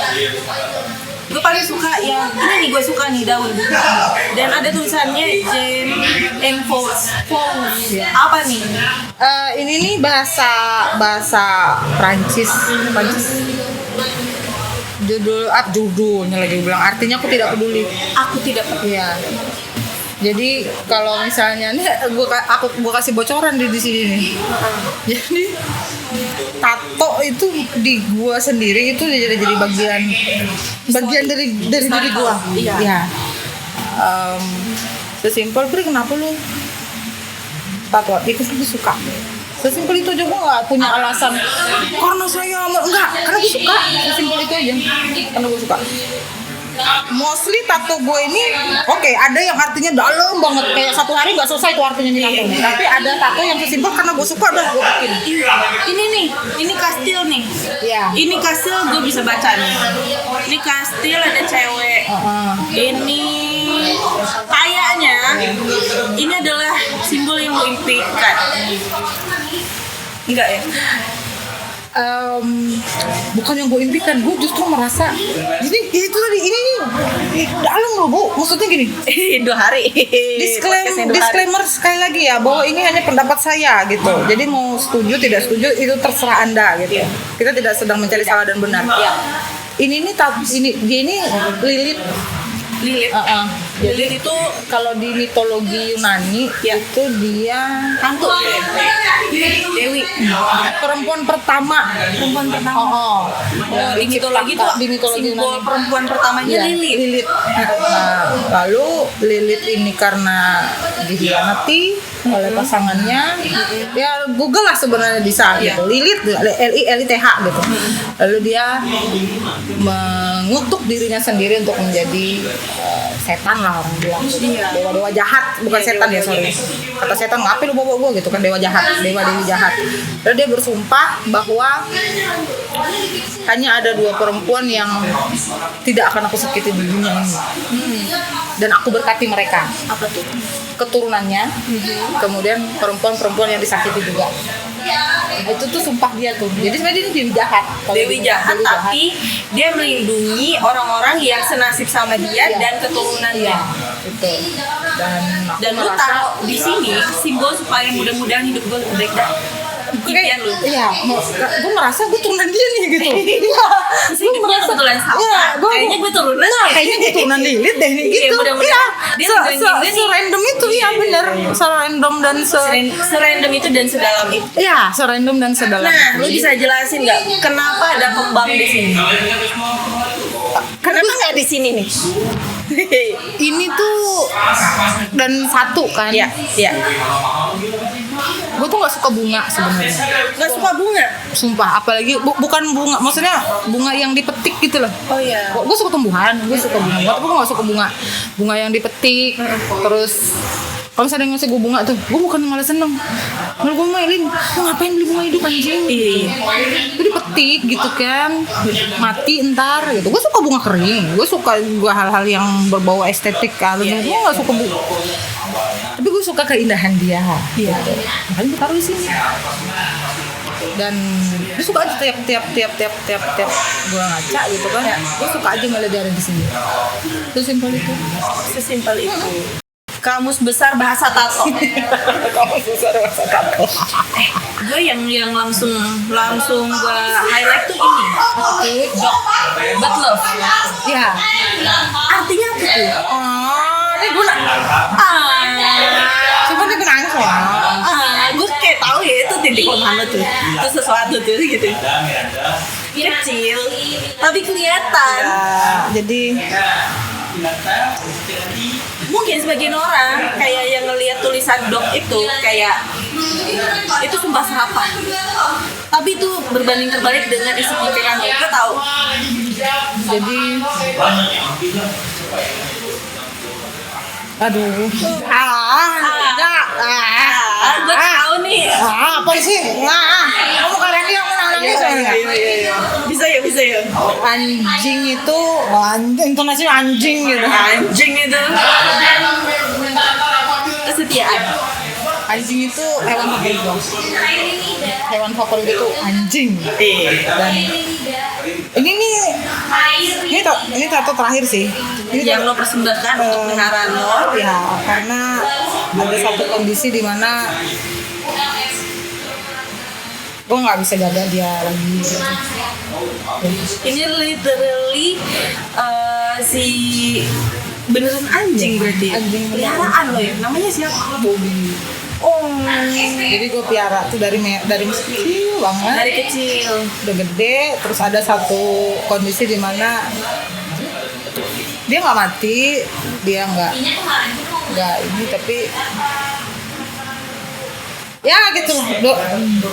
S2: Gue paling suka yang ini nih, gue suka nih daun dan ada tulisannya Jane Faux. Apa nih?
S1: Ini nih bahasa Prancis. Judulnya lagi bilang artinya aku tidak peduli. Iya. Jadi kalau misalnya nih gue kasih bocoran di sini nih. Jadi tato itu di gua sendiri itu jadi bagian dari diri gua. Iya. Sesimpel kenapa lu tato itu suka. Sesimpel itu aja, gue gak punya alasan karena saya karena gue suka. Sesimpel itu aja, karena gue suka. Mostly tato gue ini ada yang artinya dalam banget, kayak satu hari gak selesai tuh artinya nih tato. Tapi ada tato yang sesimpel karena gue suka udah gue bikin.
S2: Ini kastil nih. Ini kastil gue bisa baca nih. Ini kastil ada cewek. Ini kayaknya ini adalah simbol yang gue impikan. Enggak ya?
S1: Bukan yang gue impikan, gue justru merasa jadi itu tadi ini dalam loh Bu, maksudnya gini
S2: 2 hari
S1: disclaimer sekali lagi ya, bahwa ini hanya pendapat saya gitu, jadi mau setuju tidak setuju itu terserah Anda gitu. Kita tidak sedang mencari salah dan benar. Ini Lilith. Jadi itu kalau di mitologi Yunani itu dia
S2: hantu Dewi,
S1: perempuan pertama.
S2: Di mitologi itu simbol perempuan pertamanya Lilith.
S1: Lalu Lilith ini karena dikhianati oleh pasangannya, ya Google lah sebenarnya bisa gitu. Lilith LILITH gitu. Lalu dia mengutuk dirinya sendiri untuk menjadi setan lah orang bilang. Dewa jahat, bukan setan ya, sorry. Kata setan ngapain lu bawa gitu kan, dewa dewi jahat. Lalu dia bersumpah bahwa hanya ada 2 perempuan yang tidak akan aku sakiti di dunia ini. Dan aku berkati mereka.
S2: Apa tuh?
S1: Keturunannya, kemudian perempuan-perempuan yang disakiti juga. Itu tuh sumpah dia tuh. Jadi sebenarnya dia dewi jahat.
S2: Dewi jahat, tapi dia melindungi orang-orang yang senasib sama dia dan keturunannya.
S1: Itu. Dan
S2: lu taruh di sini simbol supaya mudah-mudahan hidup gue lebih baik. impian lu.
S1: Iya, gue merasa gue turunan dia nih gitu. Iya, gue merasa
S2: kebetulan sama.
S1: Iya,
S2: Kayaknya gue turunan.
S1: kayaknya gue turunan Lilith deh nih
S2: Iya,
S1: gitu.
S2: mudah-mudahan dia ngejanjiin gue nih.
S1: Random itu iya bener, random dan
S2: Serandom itu dan sedalam itu.
S1: iya, random dan sedalam.
S2: Nah, lu bisa jelasin nggak kenapa ada kembang di sini? Kenapa nggak di sini nih?
S1: Ini tuh dan satu kan.
S2: Iya, iya.
S1: Gue tuh nggak suka bunga sebenarnya.
S2: Nggak suka bunga?
S1: Sumpah, apalagi bukan bunga, maksudnya bunga yang dipetik gitu loh.
S2: Oh iya.
S1: Gue suka tumbuhan, gue suka bunga, tapi gue gak suka bunga yang dipetik. Terus kalau misalnya ngasih gue bunga tuh, gue bukan malah seneng, malah gue mainin, lu ngapain beli bunga hidup anjing?
S2: Iya.
S1: Itu dipetik gitu kan, mati entar gitu. Gue suka bunga kering, gue suka juga hal-hal yang berbau estetik kan. Gue gak suka bunga, tapi gue suka keindahan dia. Iya. Makanya gue taruh di sini. Dan gue suka aja tiap gue ngaca gitu kan, gue suka aja ngeliat dia ada di sini. Sesimpel itu.
S2: Sesimpel itu. Kamus besar bahasa tato.
S1: Kamus besar bahasa tato.
S2: Gue yang langsung gue highlight tuh ini. Dog but love.
S1: Iya.
S2: Artinya apa tuh?
S1: Ini gue coba nih gue nangis loh.
S2: Gue kayak tahu ya itu titik lemah tuh. Itu sesuatu tuh gitu. Kecil tapi kelihatan.
S1: Ya, jadi
S2: mungkin sebagian orang kayak yang ngelihat tulisan dog itu kayak itu sumpah serapah, tapi itu berbanding terbalik dengan isi pikirannya. Gue tahu.
S1: jadi aduh enggak
S2: Gue tahu nih.
S1: apa sih kamu kalian yang menangis soalnya
S2: Bisa ya.
S1: anjing itu intonasi anjing gitu.
S2: Anjing itu kesetiaan.
S1: Anjing itu hewan favorit gue. Hewan favorit itu anjing. Dan ini tato terakhir sih. Ini
S2: Yang lo persembahkan untuk peliharaan lo.
S1: ya karena ada satu kondisi di mana gue nggak bisa jaga dia lagi gitu.
S2: Ini literally si beneran anjing berarti.
S1: Anjing beneran.
S2: Peliharaan lo ya. Namanya siapa?
S1: Bobby.
S2: Oh,
S1: Jadi gue piara tuh dari masih kecil banget.
S2: dari kecil.
S1: Udah gede, terus ada satu kondisi di mana dia nggak mati, dia nggak ini, tapi ya gitu lah.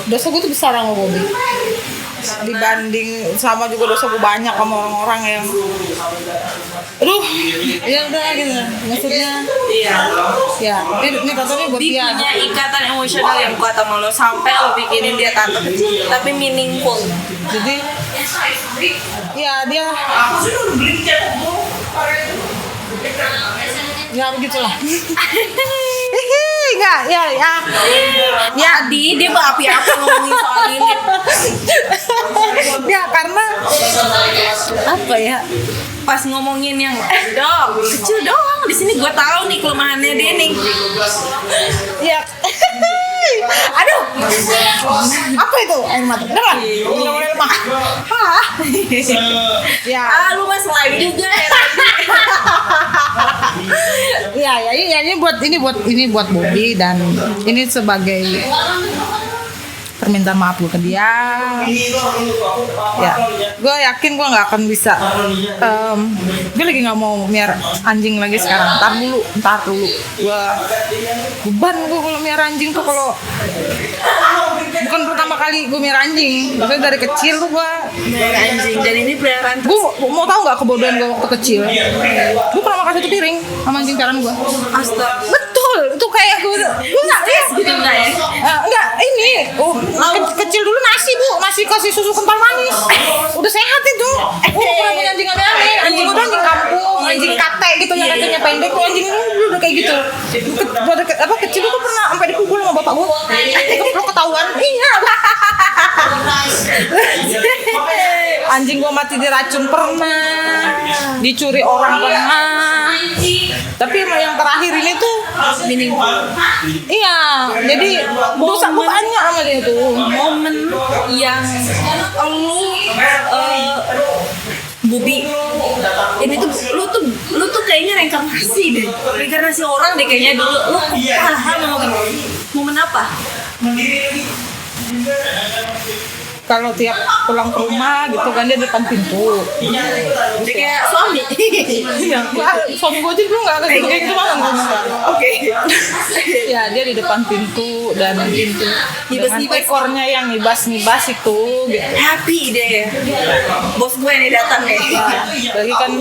S1: Dosa gue tuh besar sama Bobby dibanding sama juga dosa gue banyak sama orang-orang yang aduh ya udah gitu maksudnya.
S2: Iya.
S1: Ya ini tato buat
S2: Dia
S1: dia.
S2: punya ikatan emosional yang kuat sama lo sampai lo bikinin dia tato kecil tapi meaningful.
S1: Jadi ya dia ya begitulah. Enggak ya
S2: Jadi dia berapi-api ngomongin soal ini.
S1: ya karena apa ya,
S2: Pas ngomongin yang dong kecil doang di sini gue tahu nih kelemahannya dia nih.
S1: ya aduh apa itu air mata dengar udah mulai lemah. Ya
S2: Lu mas live juga ya.
S1: ini buat Bobby, dan ini sebagai permintaan maaf gue ke dia. Ya, gue yakin gue nggak akan bisa. Gue lagi nggak mau miara anjing lagi sekarang. Ntar dulu. Gue beban gue kalau miara anjing tuh, kalau bukan pertama kali gue miara anjing. Maksudnya dari kecil tuh gue
S2: anjing dan ini peliharaan
S1: gue mau tahu nggak kebodohan gue waktu kecil. Gue pernah makan satu piring sama anjing piaraan gue.
S2: astaga.
S1: Betul, itu kayak gue nggak ya.
S2: Gitu enggak ya?
S1: Enggak, ini kecil dulu nasi kasih susu kental manis. Udah sehat itu. Gue pernah punya anjing aneh-aneh. Anjing udah anjing kampung, anjing kate gitu yang kakinya pendek. Tuh anjing ini udah kayak gitu. Kecil itu pernah sampai dipukul sama bapak gue. Lo ketahuan? Iya. Anjing gue mati diracun pernah, dicuri orang pernah. Tapi yang terakhir ini tuh iya, jadi dosa gue banyak sama sama dia tuh.
S2: momen yang lu Bubi, ini tuh lu tuh kayaknya reinkarnasi deh, reinkarnasi orang deh kayaknya dulu. Lu paham mau momen apa?
S1: Kalau tiap pulang ke rumah gitu kan dia depan pintu.
S2: Dia kayak suami.
S1: Iya, suami gue aja dulu nggak kayak gitu banget.
S2: Oke.
S1: Ya dia di depan pintu dan pintu dengan
S2: Ngibas-ngibas.
S1: ekornya yang ngibas-ngibas itu gitu.
S2: Happy deh. Bos gue nih datang nih.
S1: Lagi kan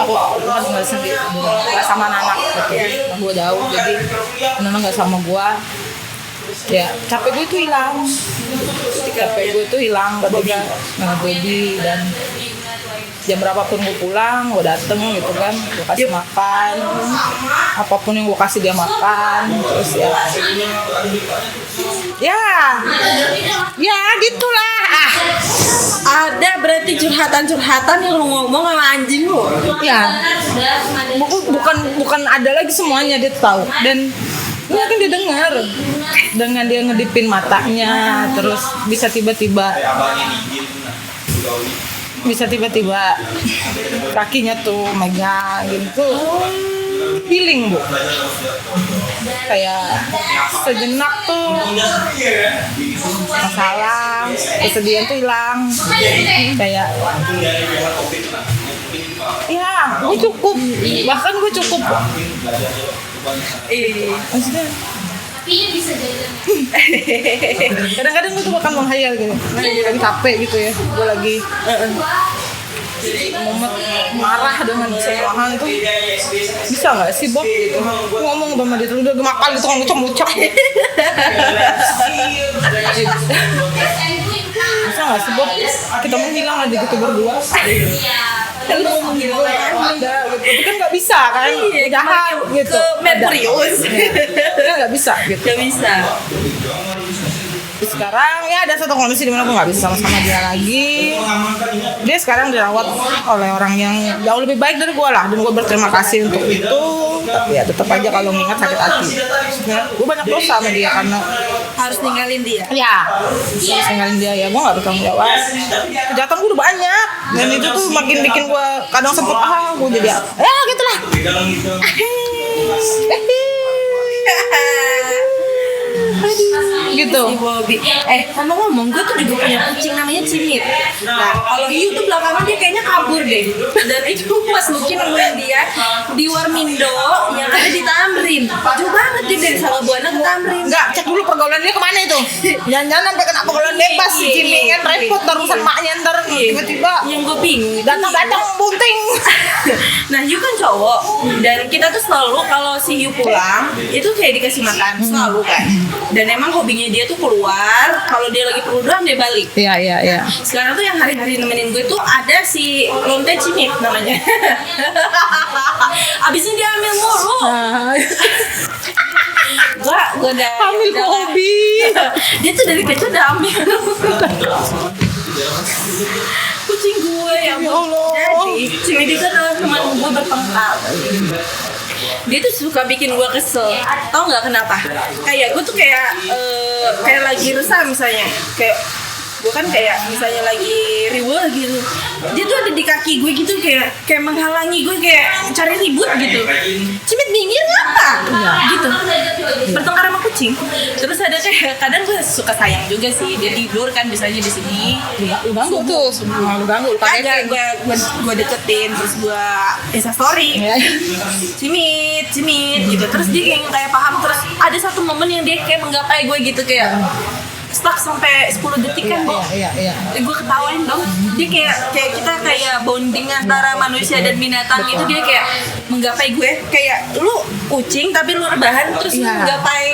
S1: aku kan tinggal sendiri, nggak sama anak gitu. Gue jauh jadi anak nggak sama gue. Ya capek gue itu hilang. Capek gue itu hilang ketika Bobby dan jam berapapun gue pulang, gue dateng gitu kan, gue kasih makan, apapun yang gue kasih dia makan, terus ya gitulah.
S2: Ada berarti curhatan yang lu ngomong sama anjing lu.
S1: Ya, bukan ada lagi semuanya dia tahu dan mungkin dia dengar dengan dia ngedipin matanya, terus bisa tiba-tiba kakinya tuh megang gitu, healing bu, kayak sejenak tuh masalah kesedihan tuh hilang, kayak ya gue cukup, bahkan gue cukup maksudnya kadang-kadang gue tuh bakal menghayal gitu, gue lagi capek gitu ya, gue lagi momen marah dengan kesalahan tuh bisa nggak sih Bob gitu, ngomong sama dia tuh udah gemakan gitu kan ngucap bisa nggak sih Bob kita menghilang aja gitu berdua. Lu mau menghilang ada gitu, tapi kan nggak bisa kan, jahat gitu
S2: Ke Merkurius.
S1: kan nggak bisa gitu.
S2: Gak bisa.
S1: Sekarang ya ada satu kondisi di mana gue nggak bisa sama-sama dia lagi. Dia sekarang dirawat oleh orang yang jauh lebih baik dari gue lah, dan gue berterima kasih untuk itu. Tapi ya tetap aja kalau ngingat sakit hati. Gue banyak dosa sama dia karena
S2: Harus ninggalin dia.
S1: ya harus ninggalin dia, ya gue nggak bertanggung jawab. Kejahatan gue udah banyak dan itu tuh makin bikin gue kadang sempet gue jadi ya gitulah. Gitu.
S2: Si Bobby. Ngomong-ngomong, gue tuh juga punya kucing namanya Cimit. Nah, kalau hiu tuh belakangan dia kayaknya kabur deh. Dan itu pas mungkin nemuin dia di Warmindo yang ada di Tamrin. Jauh banget dia dari Salabuana ke Tamrin.
S1: Enggak, cek dulu pergaulan dia kemana itu. Jangan-jangan sampai kena pergaulan bebas si Jimmy kan repot terusan maknya ntar tiba-tiba
S2: Yang gue bingung
S1: datang bunting.
S2: Nah, hiu kan cowok dan kita tuh selalu kalau si hiu pulang itu kayak dikasih makan selalu kan. Dan emang hobinya dia tuh keluar, kalau dia lagi perlu doang dia balik.
S1: Iya.
S2: Sekarang tuh yang hari-hari nemenin gue tuh ada si Lonte Cimit namanya. Abisnya dia hamil mulu. Gue udah
S1: Hamil ke hobi.
S2: Dia tuh dari kecil udah hamil. Kucing gue ya
S1: Allah.
S2: Jadi Cimit itu adalah teman gue bertengkar. Dia tuh suka bikin gue kesel. Tau nggak kenapa? Kayak gue tuh kayak lagi resah misalnya. Kayak gue kan kayak misalnya lagi riweuh gitu, dia tuh ada di kaki gue gitu, kayak menghalangi gue, kayak cari ribut gitu. Cimit minggir ngapa? Gitu. Bertengkar sama kucing. Terus ada kayak kadang gue suka sayang juga sih, dia tidur kan biasanya di sini.
S1: Lu ganggu tuh, lu ganggu, lu
S2: Kagak,
S1: kagetin.
S2: gue deketin, terus gue Instastory Cimit gitu. Terus dia kayak paham. Terus ada satu momen yang dia kayak menggapai gue gitu, kayak stuck sampai 10 detik kan, Bo.
S1: Iya.
S2: Gue ketawain dong. Dia kayak kita kayak bonding antara manusia dan binatang itu. Dia kayak menggapai gue, kayak lu kucing tapi lu rebahan terus lu menggapai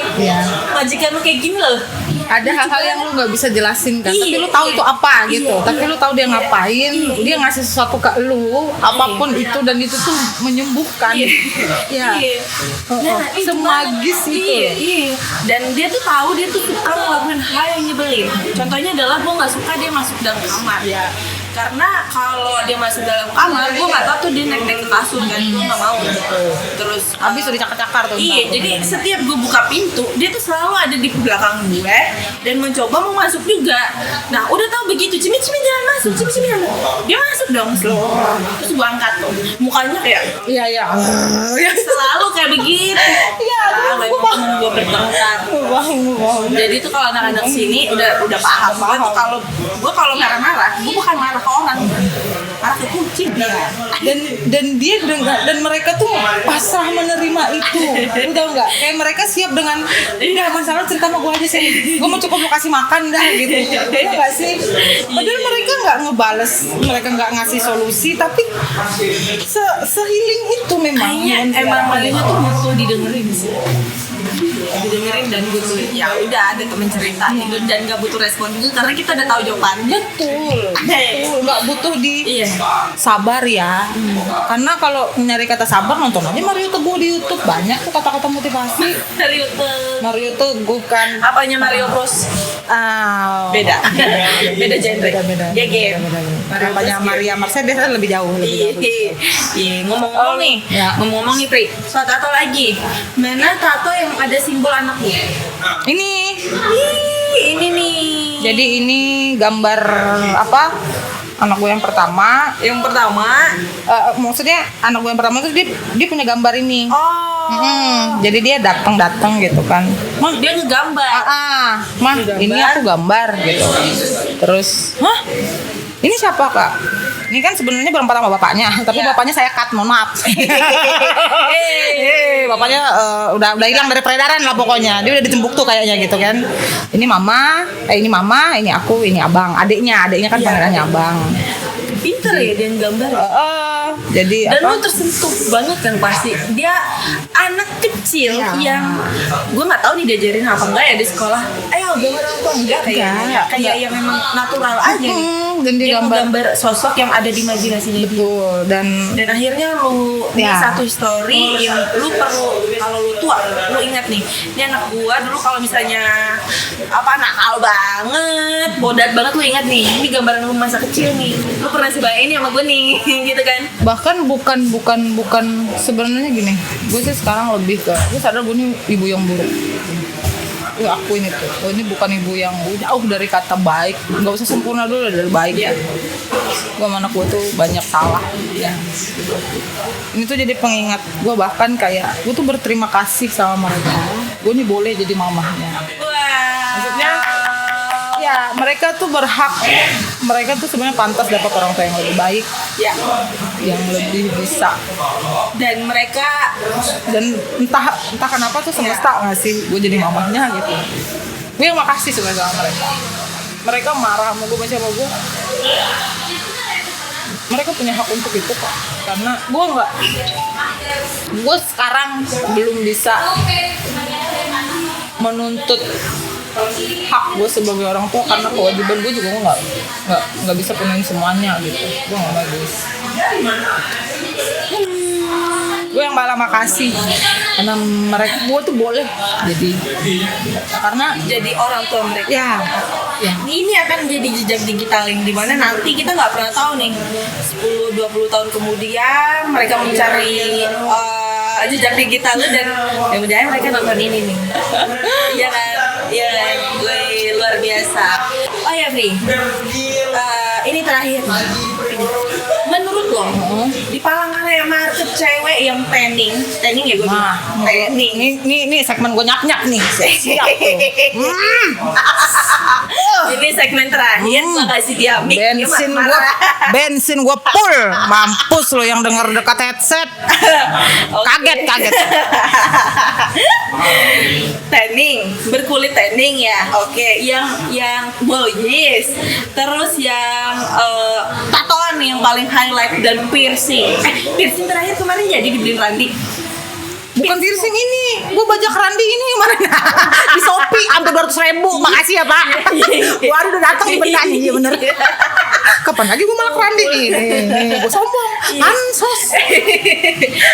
S2: majikan lu kayak gini loh.
S1: Ada hal-hal yang lu nggak bisa jelasin kan, tapi
S2: Iya,
S1: lu tahu itu apa gitu.
S2: Iya.
S1: Tapi lu tahu dia ngapain, dia ngasih sesuatu ke lu, apapun itu, dan itu tuh menyembuhkan. Iya.
S2: Nah, itu
S1: semagis itu.
S2: Iya. Dan dia tuh tahu dia tuh suka ngelakuin hal yang nyebelin. Contohnya adalah gue nggak suka dia masuk dalam kamar. Karena kalau dia masuk dalam kamar, gue nggak tahu tuh dia naik ke kasur kan, gue nggak mau gitu. Terus
S1: Habis udah cakar-cakar tuh.
S2: iya, jadi setiap gue buka pintu, dia tuh selalu ada di belakang gue dan mencoba mau masuk juga. Nah, udah tahu begitu, Cimi jangan masuk, Cimi jangan masuk. Dia masuk dong, slow. Terus gue angkat tuh, mukanya kayak
S1: Iya.
S2: selalu kayak begitu.
S1: Iya,
S2: Selalu emang temen gue bertengkar. Jadi tuh kalau anak-anak sini udah paham. Kalau marah-marah, gue bukan marah ke orang, marah ke kucing.
S1: Dan dia dan mereka tuh pasrah menerima itu. Lu tau nggak? Kayak mereka siap dengan udah masalah cerita sama gue aja sih. Gue mau cukup mau kasih makan dah gitu. Iya nggak sih? Padahal mereka nggak ngebales, mereka nggak ngasih solusi, tapi sehealing itu memang.
S2: Emang malingnya tuh butuh didengerin sih. Didengerin dan butuh ya udah ada temen cerita gitu dan nggak butuh respon juga karena kita udah tahu jawabannya.
S1: Betul, nggak butuh di
S2: Iya.
S1: sabar ya. Karena kalau nyari kata sabar nonton aja Mario Teguh di YouTube, banyak tuh kata-kata motivasi.
S2: Dari YouTube.
S1: Mario Teguh kan
S2: Apanya Mario Bros? Beda. Beda genre.
S1: Beda.
S2: Ya game.
S1: Apanya Maria Mercedes kan lebih jauh.
S2: Iya, ngomong-ngomong nih,
S1: Ya.
S2: ngomong-ngomong nih Pri, soal tato lagi. Mana tato yang ada simbol anaknya?
S1: Ini
S2: Ini nih.
S1: jadi ini gambar apa? Anak gue yang pertama.
S2: Yang pertama,
S1: Maksudnya anak gue yang pertama itu dia punya gambar ini. Jadi dia datang gitu kan. Mah,
S2: dia ngegambar.
S1: mah ini aku gambar gitu. Terus, ini siapa kak? Ini kan sebenarnya berempat sama bapaknya, tapi
S2: Iya.
S1: bapaknya saya cut, mohon maaf. Bapaknya udah hilang dari peredaran lah pokoknya. Dia udah ditimbuk tuh kayaknya gitu kan. Ini mama, ini aku, ini abang. Adiknya kan panggilannya abang.
S2: Pinter ya dia gambar.
S1: Jadi
S2: Dan
S1: apa?
S2: lu tersentuh banget kan pasti. Dia anak kecil yang gue nggak tahu nih diajarin apa enggak ya di sekolah. Ayo gambar apa enggak kayak yang memang natural aja.
S1: Dan dia
S2: gambar sosok yang ada di imajinasinya dia.
S1: Betul. Dan
S2: Akhirnya lu ini satu story yang lu perlu kalau lu tua lu ingat nih. Ini anak gua dulu kalau misalnya nakal banget, bodat banget lu ingat nih. Ini gambaran lu masa kecil nih. Lu pernah sebaik ini sama gue nih gitu kan.
S1: bahkan bukan sebenarnya gini, gue sih sekarang lebih ke gue sadar gue ini ibu yang buruk. Gue akuin itu. Ini bukan ibu yang jauh dari kata baik. Nggak usah sempurna dulu dari baik ya. Gue sama anak gue tuh banyak salah. Ya. Ini tuh jadi pengingat gue, bahkan kayak gue tuh berterima kasih sama mereka. Gue nih boleh jadi mamahnya.
S2: Wah.
S1: Maksudnya ya mereka tuh berhak, mereka tuh sebenarnya pantas dapat orang tua yang lebih baik,
S2: Ya.
S1: yang lebih bisa.
S2: Dan mereka
S1: Dan entah kenapa tuh semesta ngasih gue jadi mamahnya gitu. Gue yang makasih sebenarnya sama mereka. Mereka marah sama gue, benci sama gue. Mereka punya hak untuk itu kok. Karena gue sekarang belum bisa menuntut hak gue sebagai orang tua, karena kewajiban gue juga gue nggak bisa penuhin semuanya gitu. Gue nggak bagus. Gue yang malah makasih karena mereka, gue tuh boleh jadi, karena
S2: jadi orang tua mereka.
S1: ya
S2: Ini akan jadi jejak digital yang dimana nanti kita nggak pernah tahu nih 10-20 tahun kemudian mereka mencari jejak digital lu dan mudah-mudahan mereka nonton ini nih. Iya kan? Iya, gue luar biasa. Oh ya Fri, ini terakhir. Menurut lo di Palangkaraya Market cewek yang trending ya gue bilang trending.
S1: Ini segmen gue nyak nih. Siap tuh.
S2: Ini segmen terakhir gue kasih dia mic.
S1: bensin gue full. Mampus lo yang denger dekat headset. Kaget.
S2: Tanning, berkulit tanning ya. Oke, yang boys. Terus yang tatoan yang paling highlight dan piercing. Piercing terakhir kemarin jadi dibeliin Randi.
S1: Bukan piercing ini, gue bajak Randi ini kemarin di Shopee hampir 200.000. Makasih ya Pak. Waduh udah datang nih benda nih, bener. Kapan lagi gue malah ke Randi nih gue sombong, ansos.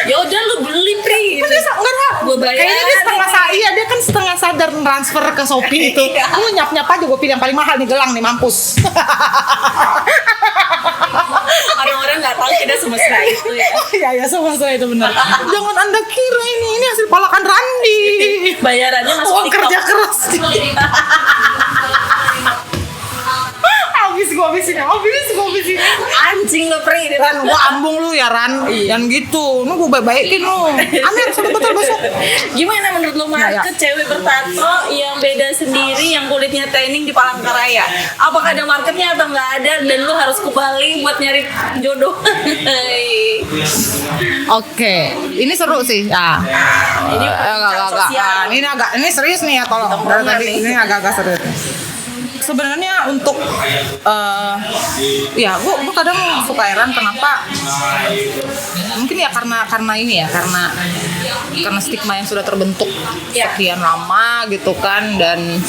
S1: Ya
S2: udah lu beli Pri.
S1: Enggak,
S2: Gua bayar.
S1: kayaknya dia setengah sadar. Iya, dia kan setengah sadar. dan transfer ke Shopee itu. Gue nyap aja, gue pilih yang paling mahal nih, gelang nih, mampus.
S2: Orang-orang nggak tahu kita semesta itu ya.
S1: Ya semasa itu benar. Jangan Anda kira ini hasil palakan Randi.
S2: Bayarannya masuk
S1: Uang kerja keras. Habis gue habisin.
S2: Anjing lo Pri.
S1: Ran, gue ambung lu ya Ran. Yang gitu. Gue baik-baikin lu. Amir, sudah betul besok.
S2: Gimana menurut lo market cewek bertato yang beda sendiri, yang kulitnya tanning di Palangkaraya? Apakah ada marketnya atau nggak ada, dan lo harus ke Bali buat nyari jodoh?
S1: Oke, ini seru sih. Ya.
S2: Ini
S1: agak. Ini serius nih ya, tolong. Dari tadi ini agak serius. Sebenarnya untuk ya gue kadang suka heran kenapa, mungkin ya karena ini ya, karena stigma yang sudah terbentuk sekian lama gitu kan, dan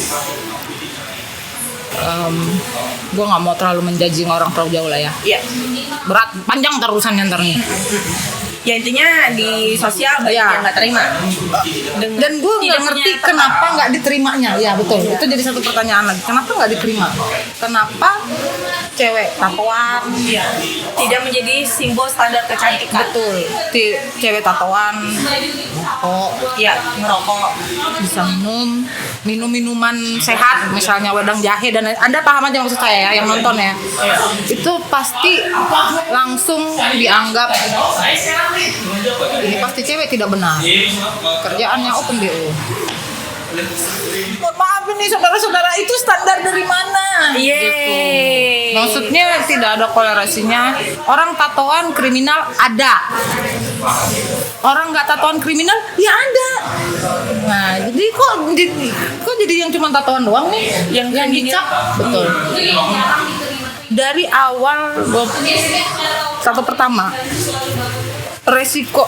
S1: gue nggak mau terlalu menjudging orang terlalu jauh lah ya.
S2: Iya.
S1: Berat, panjang terusannya ntar nih.
S2: Ya intinya di sosial banyak yang nggak terima.
S1: Dan gue nggak ngerti kenapa nggak diterimanya. Ya betul, itu jadi satu pertanyaan lagi. Kenapa nggak diterima? Kenapa cewek tatoan
S2: tidak menjadi simbol standar kecantikan?
S1: betul, cewek tatoan
S2: ngerokok,
S1: bisa minum minuman sehat, misalnya wedang jahe, dan Anda paham aja maksud saya ya, yang nonton ya. Itu pasti langsung dianggap ini pasti cewek tidak benar, kerjaannya open BO. Maaf ini saudara-saudara, itu standar dari mana? Gitu. Maksudnya tidak ada korelasinya. Orang tatoan kriminal ada, orang nggak tatoan kriminal ya ada. Nah jadi kok jadi yang cuma tatoan doang nih yang dicap? Betul. Dari awal satu pertama resiko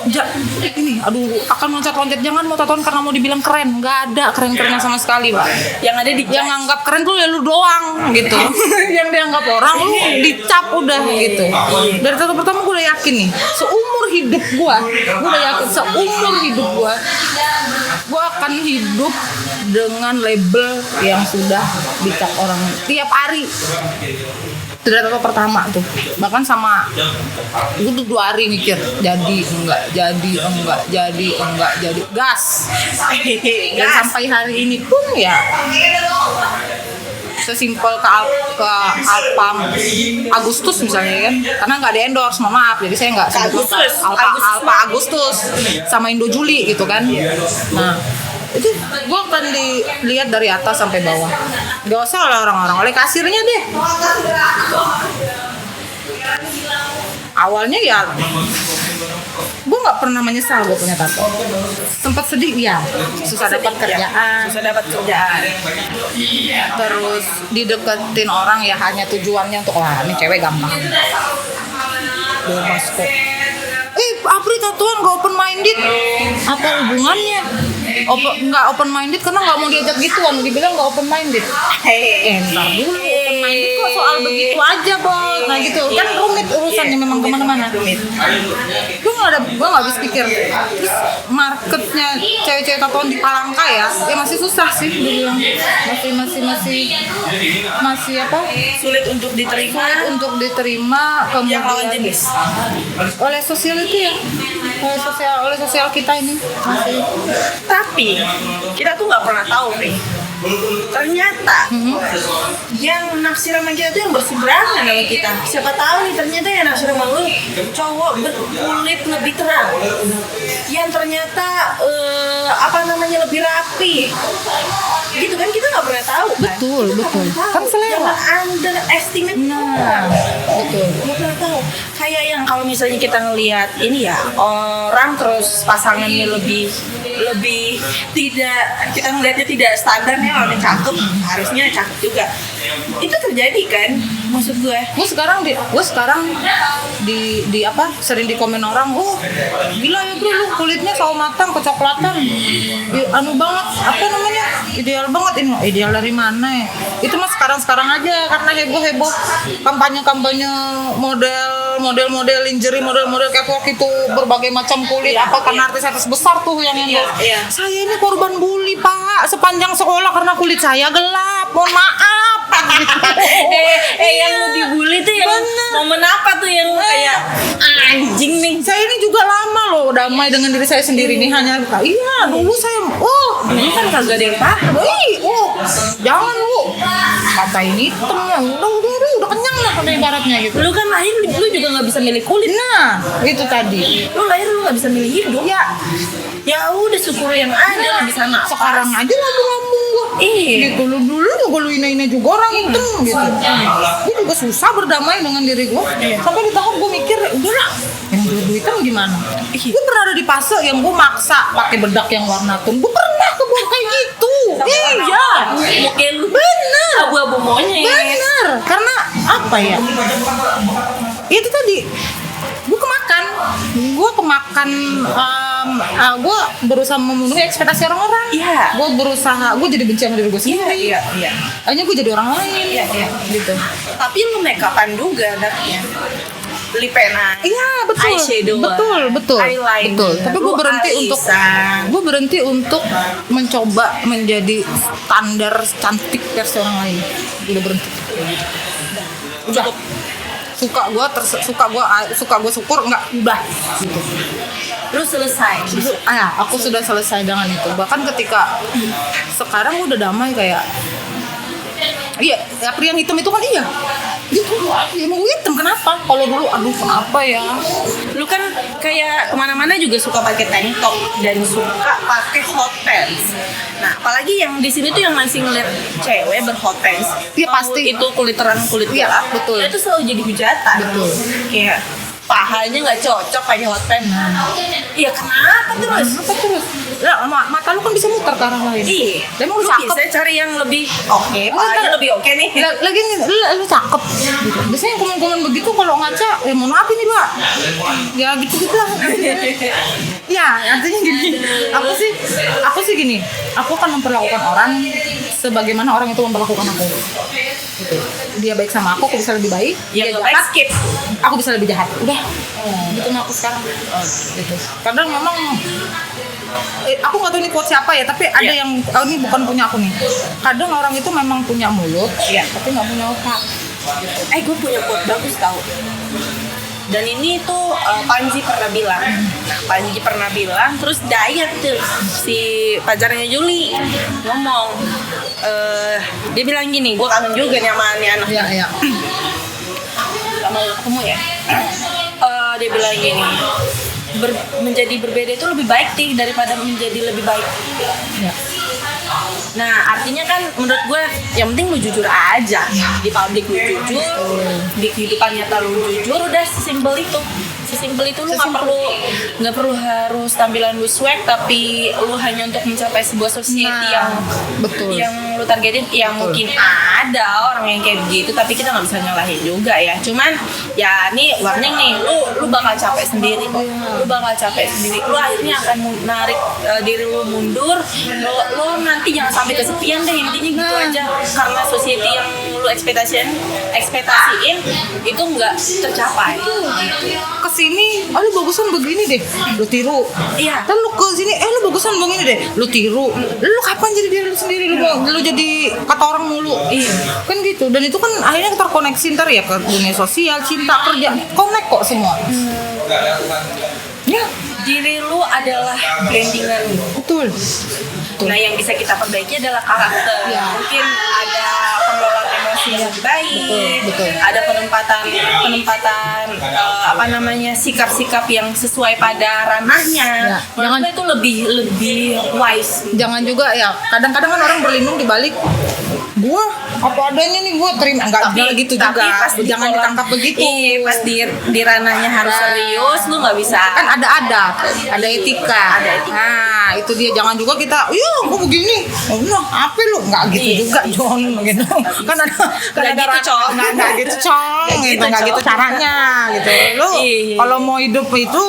S1: ini akan loncat-loncat. Jangan mau tatoan karena mau dibilang keren, nggak ada keren-kerennya sama sekali Pak.
S2: Yang ada
S1: yang anggap keren tuh ya lu doang gitu. Yang dianggap orang lu dicap udah gitu. Dari tato pertama gue udah yakin nih, seumur hidup gue udah yakin seumur hidup gue akan hidup dengan label yang sudah dicap orang tiap hari. Dari tato pertama tuh, bahkan sama gue tuh 2 hari mikir jadi enggak gas. Dan sampai hari ini pun ya sesimpel ke Alpam Agustus misalnya kan, karena nggak di endorse, mohon maaf, jadi saya nggak sebut Alpa Agustus sama Indo Juli gitu kan. Nah itu gue akan dilihat dari atas sampai bawah, gak usah oleh orang-orang, oleh kasirnya deh. Awalnya ya gue nggak pernah menyesal gue punya tato. Sempat sedih ya, susah dapat kerjaan, terus dideketin orang ya hanya tujuannya untuk wah ini cewek gampang bebas kok. Apri tatoan gak open minded, apa hubungannya? Nggak open minded karena nggak mau diajak gituan, dibilang nggak open minded. Ntar dulu, open minded kok soal begitu aja bos. Nah gitu kan rumit urusannya, memang kemana-mana. Gue nggak habis pikir. Terus marketnya cewek-cewek tatoan di Palangka ya masih susah sih, gue bilang masih apa?
S2: Sulit untuk diterima kemudian yang lawan jenis
S1: oleh sosial itu ya, oleh sosial kita ini masih.
S2: Tapi kita tuh nggak pernah tahu nih, ternyata yang naksir sama kita tuh yang berseberangan sama kita. Siapa tahu nih ternyata yang naksir sama lu cowok berkulit lebih terang, yang ternyata lebih rapi gitu kan, kita nggak pernah tahu kan.
S1: Betul kan selera.
S2: Jangan underestimate.
S1: Betul.
S2: Nggak pernah tahu. Kayak yang kalau misalnya kita ngelihat ini ya, orang terus pasangannya lebih tidak, kita ngelihatnya tidak standarnya, orang cakep harusnya cakep juga. Itu terjadi kan, maksud gue. Gue sekarang
S1: di apa, sering di komen orang, gila ya bro, lu kulitnya sawo matang kecoklatan, banget, apa namanya, ideal banget. Ini ideal dari mana ya? Itu mah sekarang aja karena heboh kampanye model model-model lingerie, model-model catwalk itu berbagai macam kulit. Apa karena artis-artis besar tuh yang
S2: Iya.
S1: Saya ini korban bully, Pak, sepanjang sekolah karena kulit saya gelap. Mohon maaf.
S2: Yang lu dibully tuh yang momen apa tuh yang kayak anjing nih?
S1: Saya ini juga lama loh damai dengan diri saya sendiri nih, hanya dulu saya
S2: Ini kan kagak ada yang paham.
S1: jangan lu katain hitam ya, udah kenyang lah pada ibaratnya gitu.
S2: Lu kan lahir lu juga nggak bisa milih kulit.
S1: Nah itu tadi
S2: Lu lahir lu nggak bisa milih hidup. Ya udah syukur yang ada di sana.
S1: sekarang aja lambung gua gitu. Lu dulu juga lu ina juga orang hitam gitu. Gua juga susah berdamai dengan diri gua sampai di tahap gua mikir udahlah yang dulu hitam gimana. Gua pernah ada di fase yang gua maksa pakai bedak yang warna tun. Gua pernah kebuat kayak gitu. Iya.
S2: Muka lu
S1: Bener.
S2: abu-abu monyet.
S1: Bener. Karena apa ya? Itu tadi gue kemakan gue berusaha memenuhi ekspektasi orang-orang.
S2: Iya.
S1: Gue berusaha, gue jadi benci sama diri gue sendiri.
S2: Iya.
S1: Akhirnya gue jadi orang lain.
S2: Iya.
S1: Gitu.
S2: Tapi lu make upan juga anaknya. Beli pena.
S1: Iya betul.
S2: Eyeshadow.
S1: Betul.
S2: Eyeliner.
S1: Betul. Tapi gue
S2: Lu
S1: berhenti untuk mencoba menjadi standar cantik versi orang lain. Udah berhenti. Udah. Suka gue syukur enggak udah gitu.
S2: Lu selesai.
S1: Aku sudah selesai dengan itu. Bahkan ketika sekarang gue udah damai kayak iya, Apri yang hitam itu kan iya. Gitu. Ya mau hitam kenapa? Kalau dulu aduh kenapa ya?
S2: Lu kan kayak kemana-mana juga suka pakai tank top dan suka pakai hot pants. Nah, apalagi yang di sini tuh yang masih ngeliat cewek berhot pants.
S1: Iya,
S2: Mau
S1: pasti.
S2: itu kulit terang kulit
S1: Iya,
S2: gelap.
S1: betul.
S2: Itu selalu jadi hujatan.
S1: Betul.
S2: Kayak pahanya nggak cocok pakai hot pants. Iya kenapa terus?
S1: Apa terus? Lah, mata lu kan bisa muter ke arah lain.
S2: Iya.
S1: Emang lu
S2: Lu
S1: cakep.
S2: bisa cari yang lebih oke, pahanya lebih oke nih.
S1: Lagi lu cakep gitu. Biasanya komen-komen begitu kalau ngaca mohon maaf ini Pak. Ya gitu-gitu lah. Ya artinya gini. Aku sih gini. Aku akan memperlakukan orang sebagaimana orang itu memperlakukan aku. Gitu. Dia baik sama aku bisa lebih baik.
S2: Yang
S1: Dia
S2: baik
S1: jahat,
S2: skip.
S1: aku bisa lebih jahat. Udah. Gitu sama aku sekarang. Gitu. Kadang memang aku nggak tahu ini quote siapa ya, tapi ada yang ini bukan punya aku nih. Kadang orang itu memang punya mulut, tapi nggak punya otak.
S2: Gue punya quote bagus tau. Dan ini tuh Panji pernah bilang. Nah, Panji pernah bilang, terus Dayat tuh si pacarnya Juli ngomong, dia bilang gini, gue kangen juga nih sama nih anak.
S1: Iya.
S2: Gak mau ketemu ya. Dia bilang gini, menjadi berbeda itu lebih baik sih daripada menjadi lebih baik.
S1: Ya.
S2: Nah artinya kan menurut gue yang penting lu jujur aja. Di publik lu jujur, di kehidupan nyata lu jujur, udah sesimpel itu. Lu nggak perlu harus tampilan lu swag, tapi lu hanya untuk mencapai sebuah society yang
S1: betul.
S2: yang lu targetin. Yang mungkin ada orang yang kayak begitu, tapi kita nggak bisa nyalahin juga ya. Cuman ya nih warning nih, lu bakal capek sendiri kok. Lu akhirnya akan narik diri lu mundur. Lu nanti jangan sampai kesepian deh, intinya gitu aja. Karena society yang lu ekspektasiin itu nggak tercapai. Gitu.
S1: Kesini, lu bagusan begini deh, lu tiru.
S2: Iya.
S1: Kan lu ke sini, lu bagusan begini deh, lu tiru. Lu kapan jadi diri lu sendiri? Lu jadi kata orang mulu.
S2: Iya.
S1: Kan gitu. Dan itu kan akhirnya terkoneksi ntar ya ke dunia sosial, cinta, kerja, connect kok semua. Ya,
S2: Diri lu adalah brandingan lu.
S1: betul.
S2: Nah, yang bisa kita perbaiki adalah karakter.
S1: Ya.
S2: Mungkin ada pengelolaan emosi yang lebih baik,
S1: Betul.
S2: ada penempatan sikap-sikap yang sesuai pada ranahnya.
S1: Ya,
S2: Menurut gue itu lebih wise.
S1: Jangan juga ya, kadang-kadang kan orang berlindung di balik gua apa adanya nih, gua terima enggak gitu juga.
S2: Pas di
S1: Jangan
S2: kolam-
S1: ditangkap begitu.
S2: Iya, pas di ranahnya harus serius, lu nggak bisa.
S1: Kan ada adab, ada etika. Nah, itu dia, jangan juga kita, gua begini. Nah, apa lu? Enggak gitu
S2: Iya.
S1: juga, John gitu. Kan ada
S2: Nggak gitu, Cong.
S1: Enggak gitu, Cong. Gitu, enggak gitu caranya gitu. Lu
S2: Iya.
S1: kalau mau hidup itu,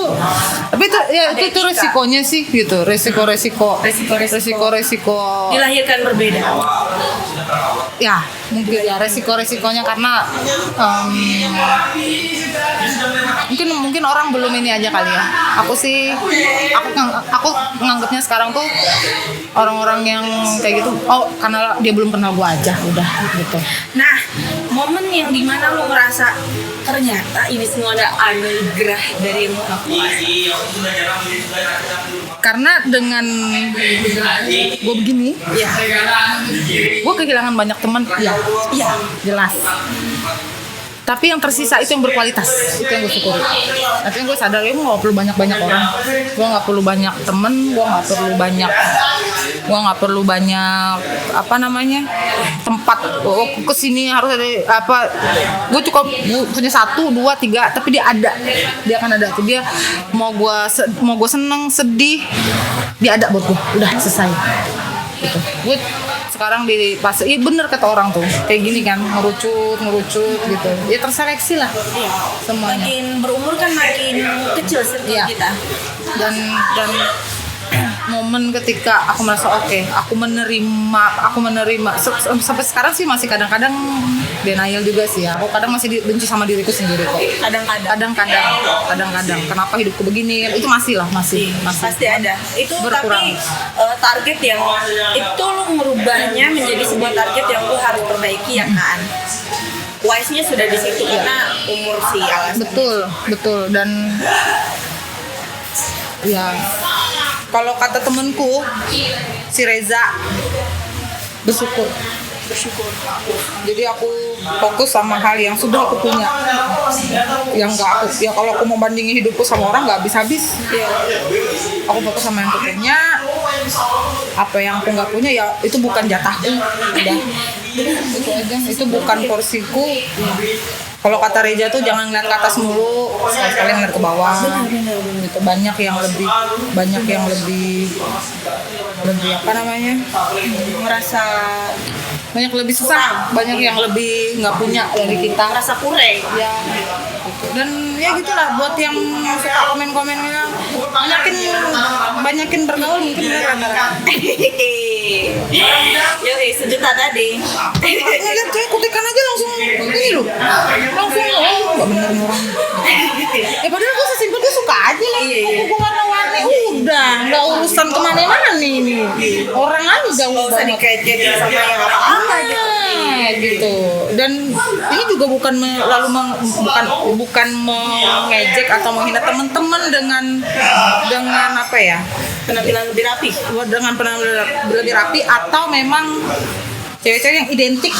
S1: tapi itu ya
S2: Ada
S1: itu
S2: etika.
S1: resikonya sih gitu. Resiko.
S2: Dilahirkan berbeda.
S1: Ya, mungkin ya resikonya karena mungkin orang belum ini aja kali ya. Aku nganggapnya sekarang tuh orang-orang yang kayak gitu, oh karena dia belum kenal gua aja, udah gitu.
S2: Nah, momen yang dimana lo ngerasa ternyata ini semua ada anugerah dari yang Maha Kuasa.
S1: Karena dengan gue begini,
S2: Iya.
S1: gue kehilangan banyak teman, iya, jelas. Tapi yang tersisa itu yang berkualitas, itu yang gue syukuri. Tapi yang gue sadar, gue gak perlu banyak orang, gue gak perlu banyak temen, gue gak perlu banyak tempat. Oh, kesini harus ada apa? Gue cukup punya 1, 2, 3, tapi dia akan ada. Dia mau gue seneng, sedih, dia ada buat gue. Udah selesai. Gitu. Gue sekarang di fase, iya bener kata orang tuh, kayak gini kan, ngerucut gitu. Ya terseleksi lah semuanya.
S2: Makin berumur kan makin kecil circle kita.
S1: Dan momen ketika aku merasa oke, aku menerima sampai sekarang sih masih kadang-kadang denial juga sih ya. Aku kadang masih benci sama diriku sendiri kok. Kadang-kadang kenapa hidupku begini, itu masih
S2: Pasti ada. Itu
S1: berkurang.
S2: tapi target yang itu lu merubahnya menjadi sebuah target yang lu harus perbaiki ya kan. Wise-nya sudah di situ karena umur sih alasan.
S1: Betul dan ya kalau kata temenku si Reza, bersyukur. Jadi aku fokus sama hal yang sudah aku punya, yang nggak aku, ya kalau aku mau bandingin hidupku sama orang nggak habis-habis. Aku fokus sama yang aku punya. Apa yang aku nggak punya ya itu bukan jatahku, udah itu aja. Itu bukan porsiku. Kalau kata Reja tuh jangan ngeliat ke atas mulu, sekali-sekali ngeliat ke bawah. Gitu. Banyak yang lebih apa namanya? Merasa banyak lebih susah, banyak yang lebih nggak punya dari kita.
S2: Rasa kurang.
S1: Ya, gitu. Dan ya gitulah buat yang suka komen-komennya, banyakin bergaul mungkin rata-rata.
S2: Yoi, sejuta tadi.
S1: Ngeliat cewek kutikan aja langsung ini loh, langsung nggak bener nih orang. Padahal gue sesimpel gue suka aja lah. Gue warna-warni udah nggak urusan kemana-mana nih ini. Orang aja jauh
S2: Gak usah
S1: banget.
S2: dikait-kaitin sama yang apa-apa
S1: Gitu. Dan ini juga bukan mengejek atau menghina teman-teman dengan apa ya?
S2: penampilan lebih rapi.
S1: Dengan penampilan lebih rapi atau memang cewek-cewek yang identik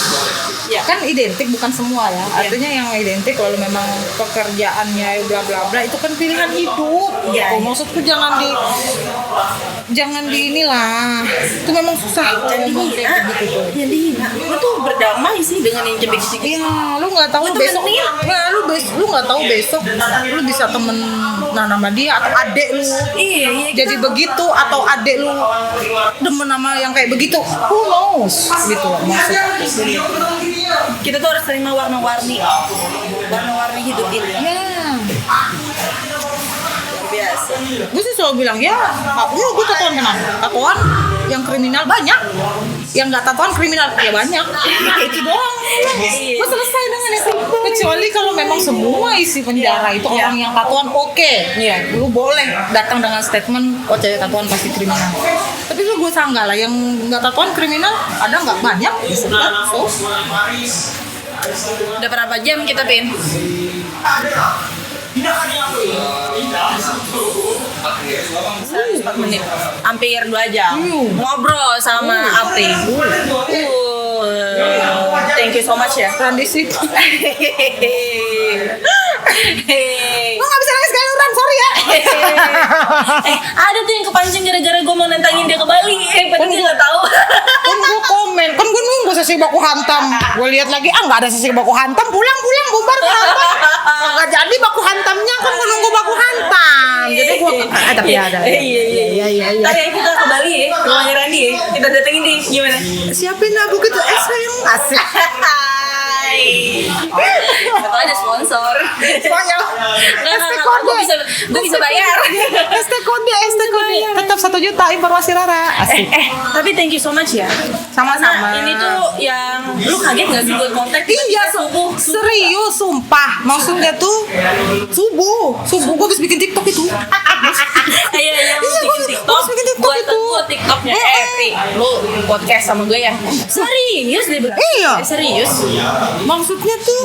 S1: kan identik bukan semua ya, artinya yang identik kalau memang pekerjaannya bla bla bla itu kan pilihan hidup. Maksudku jangan di inilah, itu memang susah ngomong kayak gitu tuh.
S2: Jadi lu tuh berdamai sih dengan yang cebek-cebek.
S1: Iya, lu nggak tahu besok. Lu nggak tahu besok lu bisa temen nama dia atau adek lu.
S2: Iya.
S1: Jadi begitu atau adek lu demen sama yang kayak begitu. Who knows? Gitu loh maksud.
S2: Kita tuh harus terima warna-warni hidup ini.
S1: Ya.
S2: Biasa.
S1: Gue sih selalu bilang gue tatoan kenapa? Tatoan yang kriminal banyak, yang nggak tatoan kriminal ya banyak. Itu doang. Gue selesai dengan itu. Kecuali kalau memang semua isi penjara itu orang yang tatoan oke. Lu boleh datang dengan statement cewek tatoan pasti kriminal. Tapi gue sanggah lah yang nggak tatoan kriminal ada nggak banyak.
S2: Udah berapa jam kita, Pin? 4 menit, hampir 2 jam ngobrol sama Apri. Thank you so much ya.
S1: Tradisi. Gue nggak bisa nangis sekali Ran, sorry ya.
S2: Ada tuh yang kepancing gara-gara gue mau nantangin dia ke Bali. Padahal dia nggak tahu.
S1: Kan gue komen, kan gue nunggu sesi baku hantam. Gue lihat lagi, nggak ada sesi baku hantam, pulang bubar kenapa? Nggak jadi baku hantamnya, kan gue nunggu baku hantam. Jadi gue, tapi ada. Iya.
S2: Tadi kita ke Bali ya, ke rumahnya Randy ya. Kita datengin dia, gimana?
S1: Siapin aku gitu, sayang asik.
S2: Hai. Atau ada sponsor.
S1: Soalnya
S2: Nggak, gue bisa bayar.
S1: ST kode tetap 1 juta informasi Rara. Asik.
S2: Tapi thank you so much ya.
S1: Sama-sama.
S2: Karena ini tuh yang lu kaget gak sih buat kontak?
S1: Iya,
S2: subuh.
S1: serius, sumpah. Maksudnya tuh subuh gue habis bikin TikTok itu.
S2: Iya, lu bikin TikTok.
S1: Gua bikin TikTok itu.
S2: Buat TikToknya. Pri, lu podcast sama gue ya. Serius deh berarti.
S1: Iya.
S2: Serius.
S1: Maksudnya tuh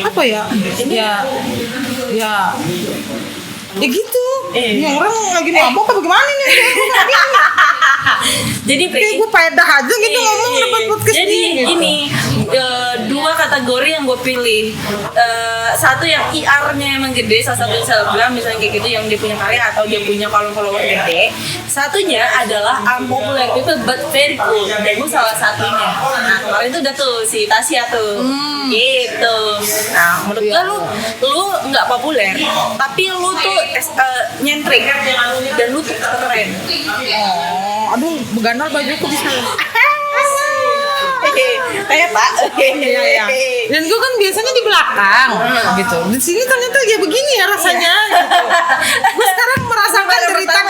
S1: apa ya? Ya gitu. Yang orang lagi mabok apa gimana nih?
S2: Jadi Pri,
S1: Kayak gue pedah aja gitu ngomong dapat podcast
S2: jadi
S1: gitu.
S2: ini 2 kategori yang gue pilih. Satu yang IR-nya emang gede, salah satu selebgram misalnya kayak gitu yang dia punya karya atau dia punya follower gede. Satunya adalah unpopular people but very cool. Dan gue salah satunya. Nah kemarin itu udah tuh si Tasya tuh, gitu. Nah menurut gue lu nggak populer, tapi lu tuh nyentrik dan lu tuh keren.
S1: Oh, aduh, beganal bajuku bisa.
S2: Kayak Pak.
S1: Iya. Dan gue kan biasanya di belakang gitu. Di sini ternyata ya begini ya rasanya. Gitu. Gue sekarang merasakan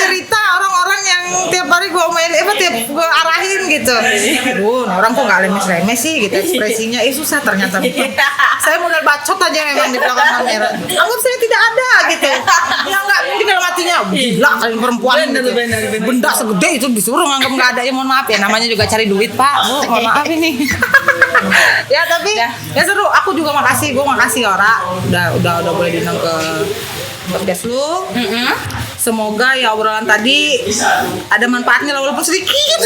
S1: derita orang-orang yang tiap hari gue tiap gue arahin gitu. Aduh, orang kok nggak lemes-lemes sih gitu ekspresinya. Susah ternyata. Saya modal bacot aja memang di belakang kamera. Anggap saya tidak ada gitu. Ya nggak mungkin dalam hatinya. Gila kalian perempuan. Gitu. Benda segede itu disuruh nganggap nggak ada. Ya mohon maaf ya. Namanya juga cari duit Pak. Bu, mohon maaf ini. Ya tapi ya seru. Aku juga makasih. Gue makasih Ora. Udah boleh diundang ke podcast lu. Semoga ya obrolan tadi ada manfaatnya lah walaupun sedikit.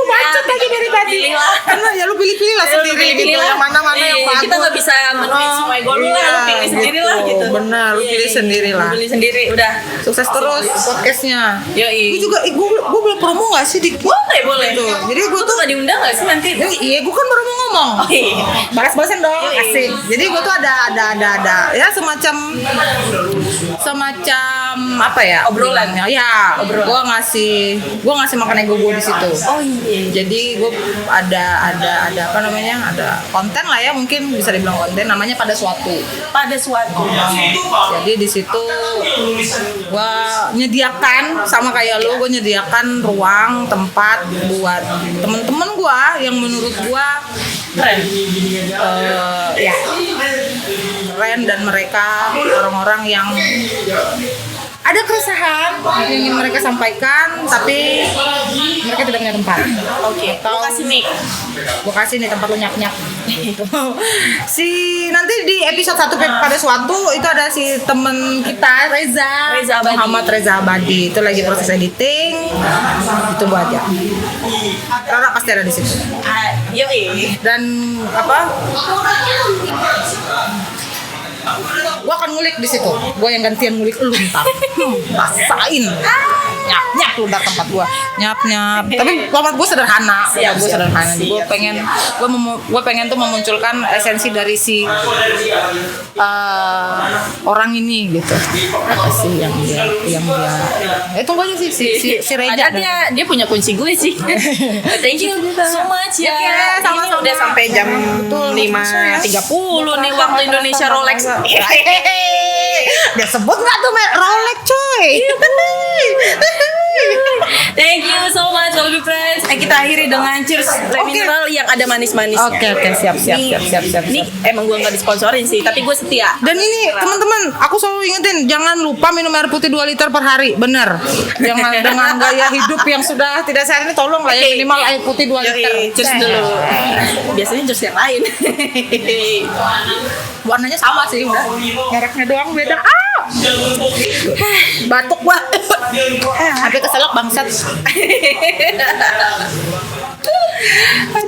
S1: Macet aja dari tadi. Karena ya lu pilih-pilih lah sendiri gitu. Yang mana-mana yang bagus.
S2: Kita nggak bisa menuin semua ego lu lah, lu pilih sendiri lah gitu.
S1: Benar, lu pilih sendiri lah.
S2: Pilih sendiri, udah.
S1: Sukses terus podcastnya.
S2: Yoi.
S1: Gue juga, gue belum promo nggak sih dikit?
S2: Boleh.
S1: Tuh. Jadi gue tuh
S2: nggak diundang nggak sih nanti?
S1: Iya, gue kan baru mau ngomong.
S2: Oh, iya.
S1: Balas-balasan dong,
S2: Yoi.
S1: asik. Jadi gue tuh ada ya semacam apa ya?
S2: Obrolan.
S1: Ya, gue ngasih makan ego gue di situ.
S2: Oh iya.
S1: Jadi gue ada apa namanya? Ada konten lah ya, mungkin bisa dibilang konten. Namanya pada suatu. Jadi di situ gue nyediakan sama kayak lu, gue nyediakan ruang tempat buat temen-temen gue yang menurut gue
S2: Keren.
S1: ya keren dan mereka orang-orang yang ada keresahan yang ingin mereka sampaikan tapi mereka tidak punya tempat.
S2: Oke. Lu kasih mic.
S1: Gue kasih nih tempat lu nyak-nyak. Nanti di episode 1 pada suatu itu ada si temen kita Reza
S2: Abadi.
S1: Muhammad Reza Abadi itu lagi proses editing. Ditunggu aja. Rara pasti ada di situ.
S2: Yoi.
S1: Dan apa? Gue akan ngulik di situ. Gue yang gantian ngulik lu ntar. Rasain. Nyap lu dari tempat gue. Nyap. Tapi format gue sederhana.
S2: Siap.
S1: Gue pengen tuh memunculkan esensi dari si orang ini gitu. Apa sih yang dia tunggu aja sih si Reja.
S2: Ada dia punya kunci gue sih. Thank you so much ya.
S1: Oke, sama-sama.
S2: Ini udah sampai jam 5.30 nih waktu Indonesia Rolex.
S1: Dia sebut nggak tuh Rolex coy.
S2: Thank you so much Olby Friends. Kita akhiri dengan cheers mineral yang ada manis-manisnya.
S1: Oke, siap.
S2: Ini emang gue nggak disponsorin sih, tapi gue setia.
S1: Dan ini teman-teman, aku selalu ingetin jangan lupa minum air putih 2 liter per hari, bener. Jangan dengan gaya hidup yang sudah tidak sehat ini tolong lah ya minimal air putih 2 liter.
S2: Cheers dulu. Biasanya cheers yang lain.
S1: Warnanya sama sih, mereknya doang beda. Batuk gua. Sampai keselak bangsat.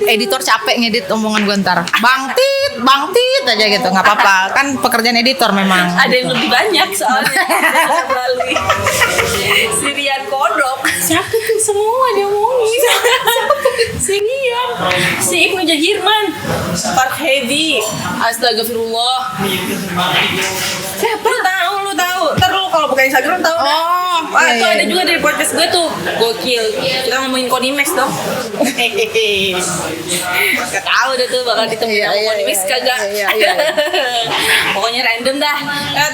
S1: Editor capek ngedit omongan gue ntar. Bangtit aja gitu, nggak apa-apa. Kan pekerjaan editor memang.
S2: Ada yang lebih banyak soalnya. Melalui Sirian Kodok. Siapa tuh semua dia ngomongin? Si Ria. kan? Si Ibnu Jahirman, Park Heavy, astagfirullah. Siapa? Lu tahu. Ntar lu kalau buka Instagram tahu dah.
S1: Oh,
S2: Wah,
S1: iya,
S2: itu
S1: iya.
S2: ada juga dari podcast gue tuh. Gokil. Kita ngomongin Konimax dong. Gak tahu deh tuh bakal ditemuin sama Konimax kagak.
S1: Iya.
S2: Pokoknya random dah.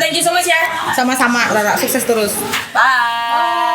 S2: Thank you so much ya.
S1: Sama-sama Rara, sukses terus.
S2: Bye.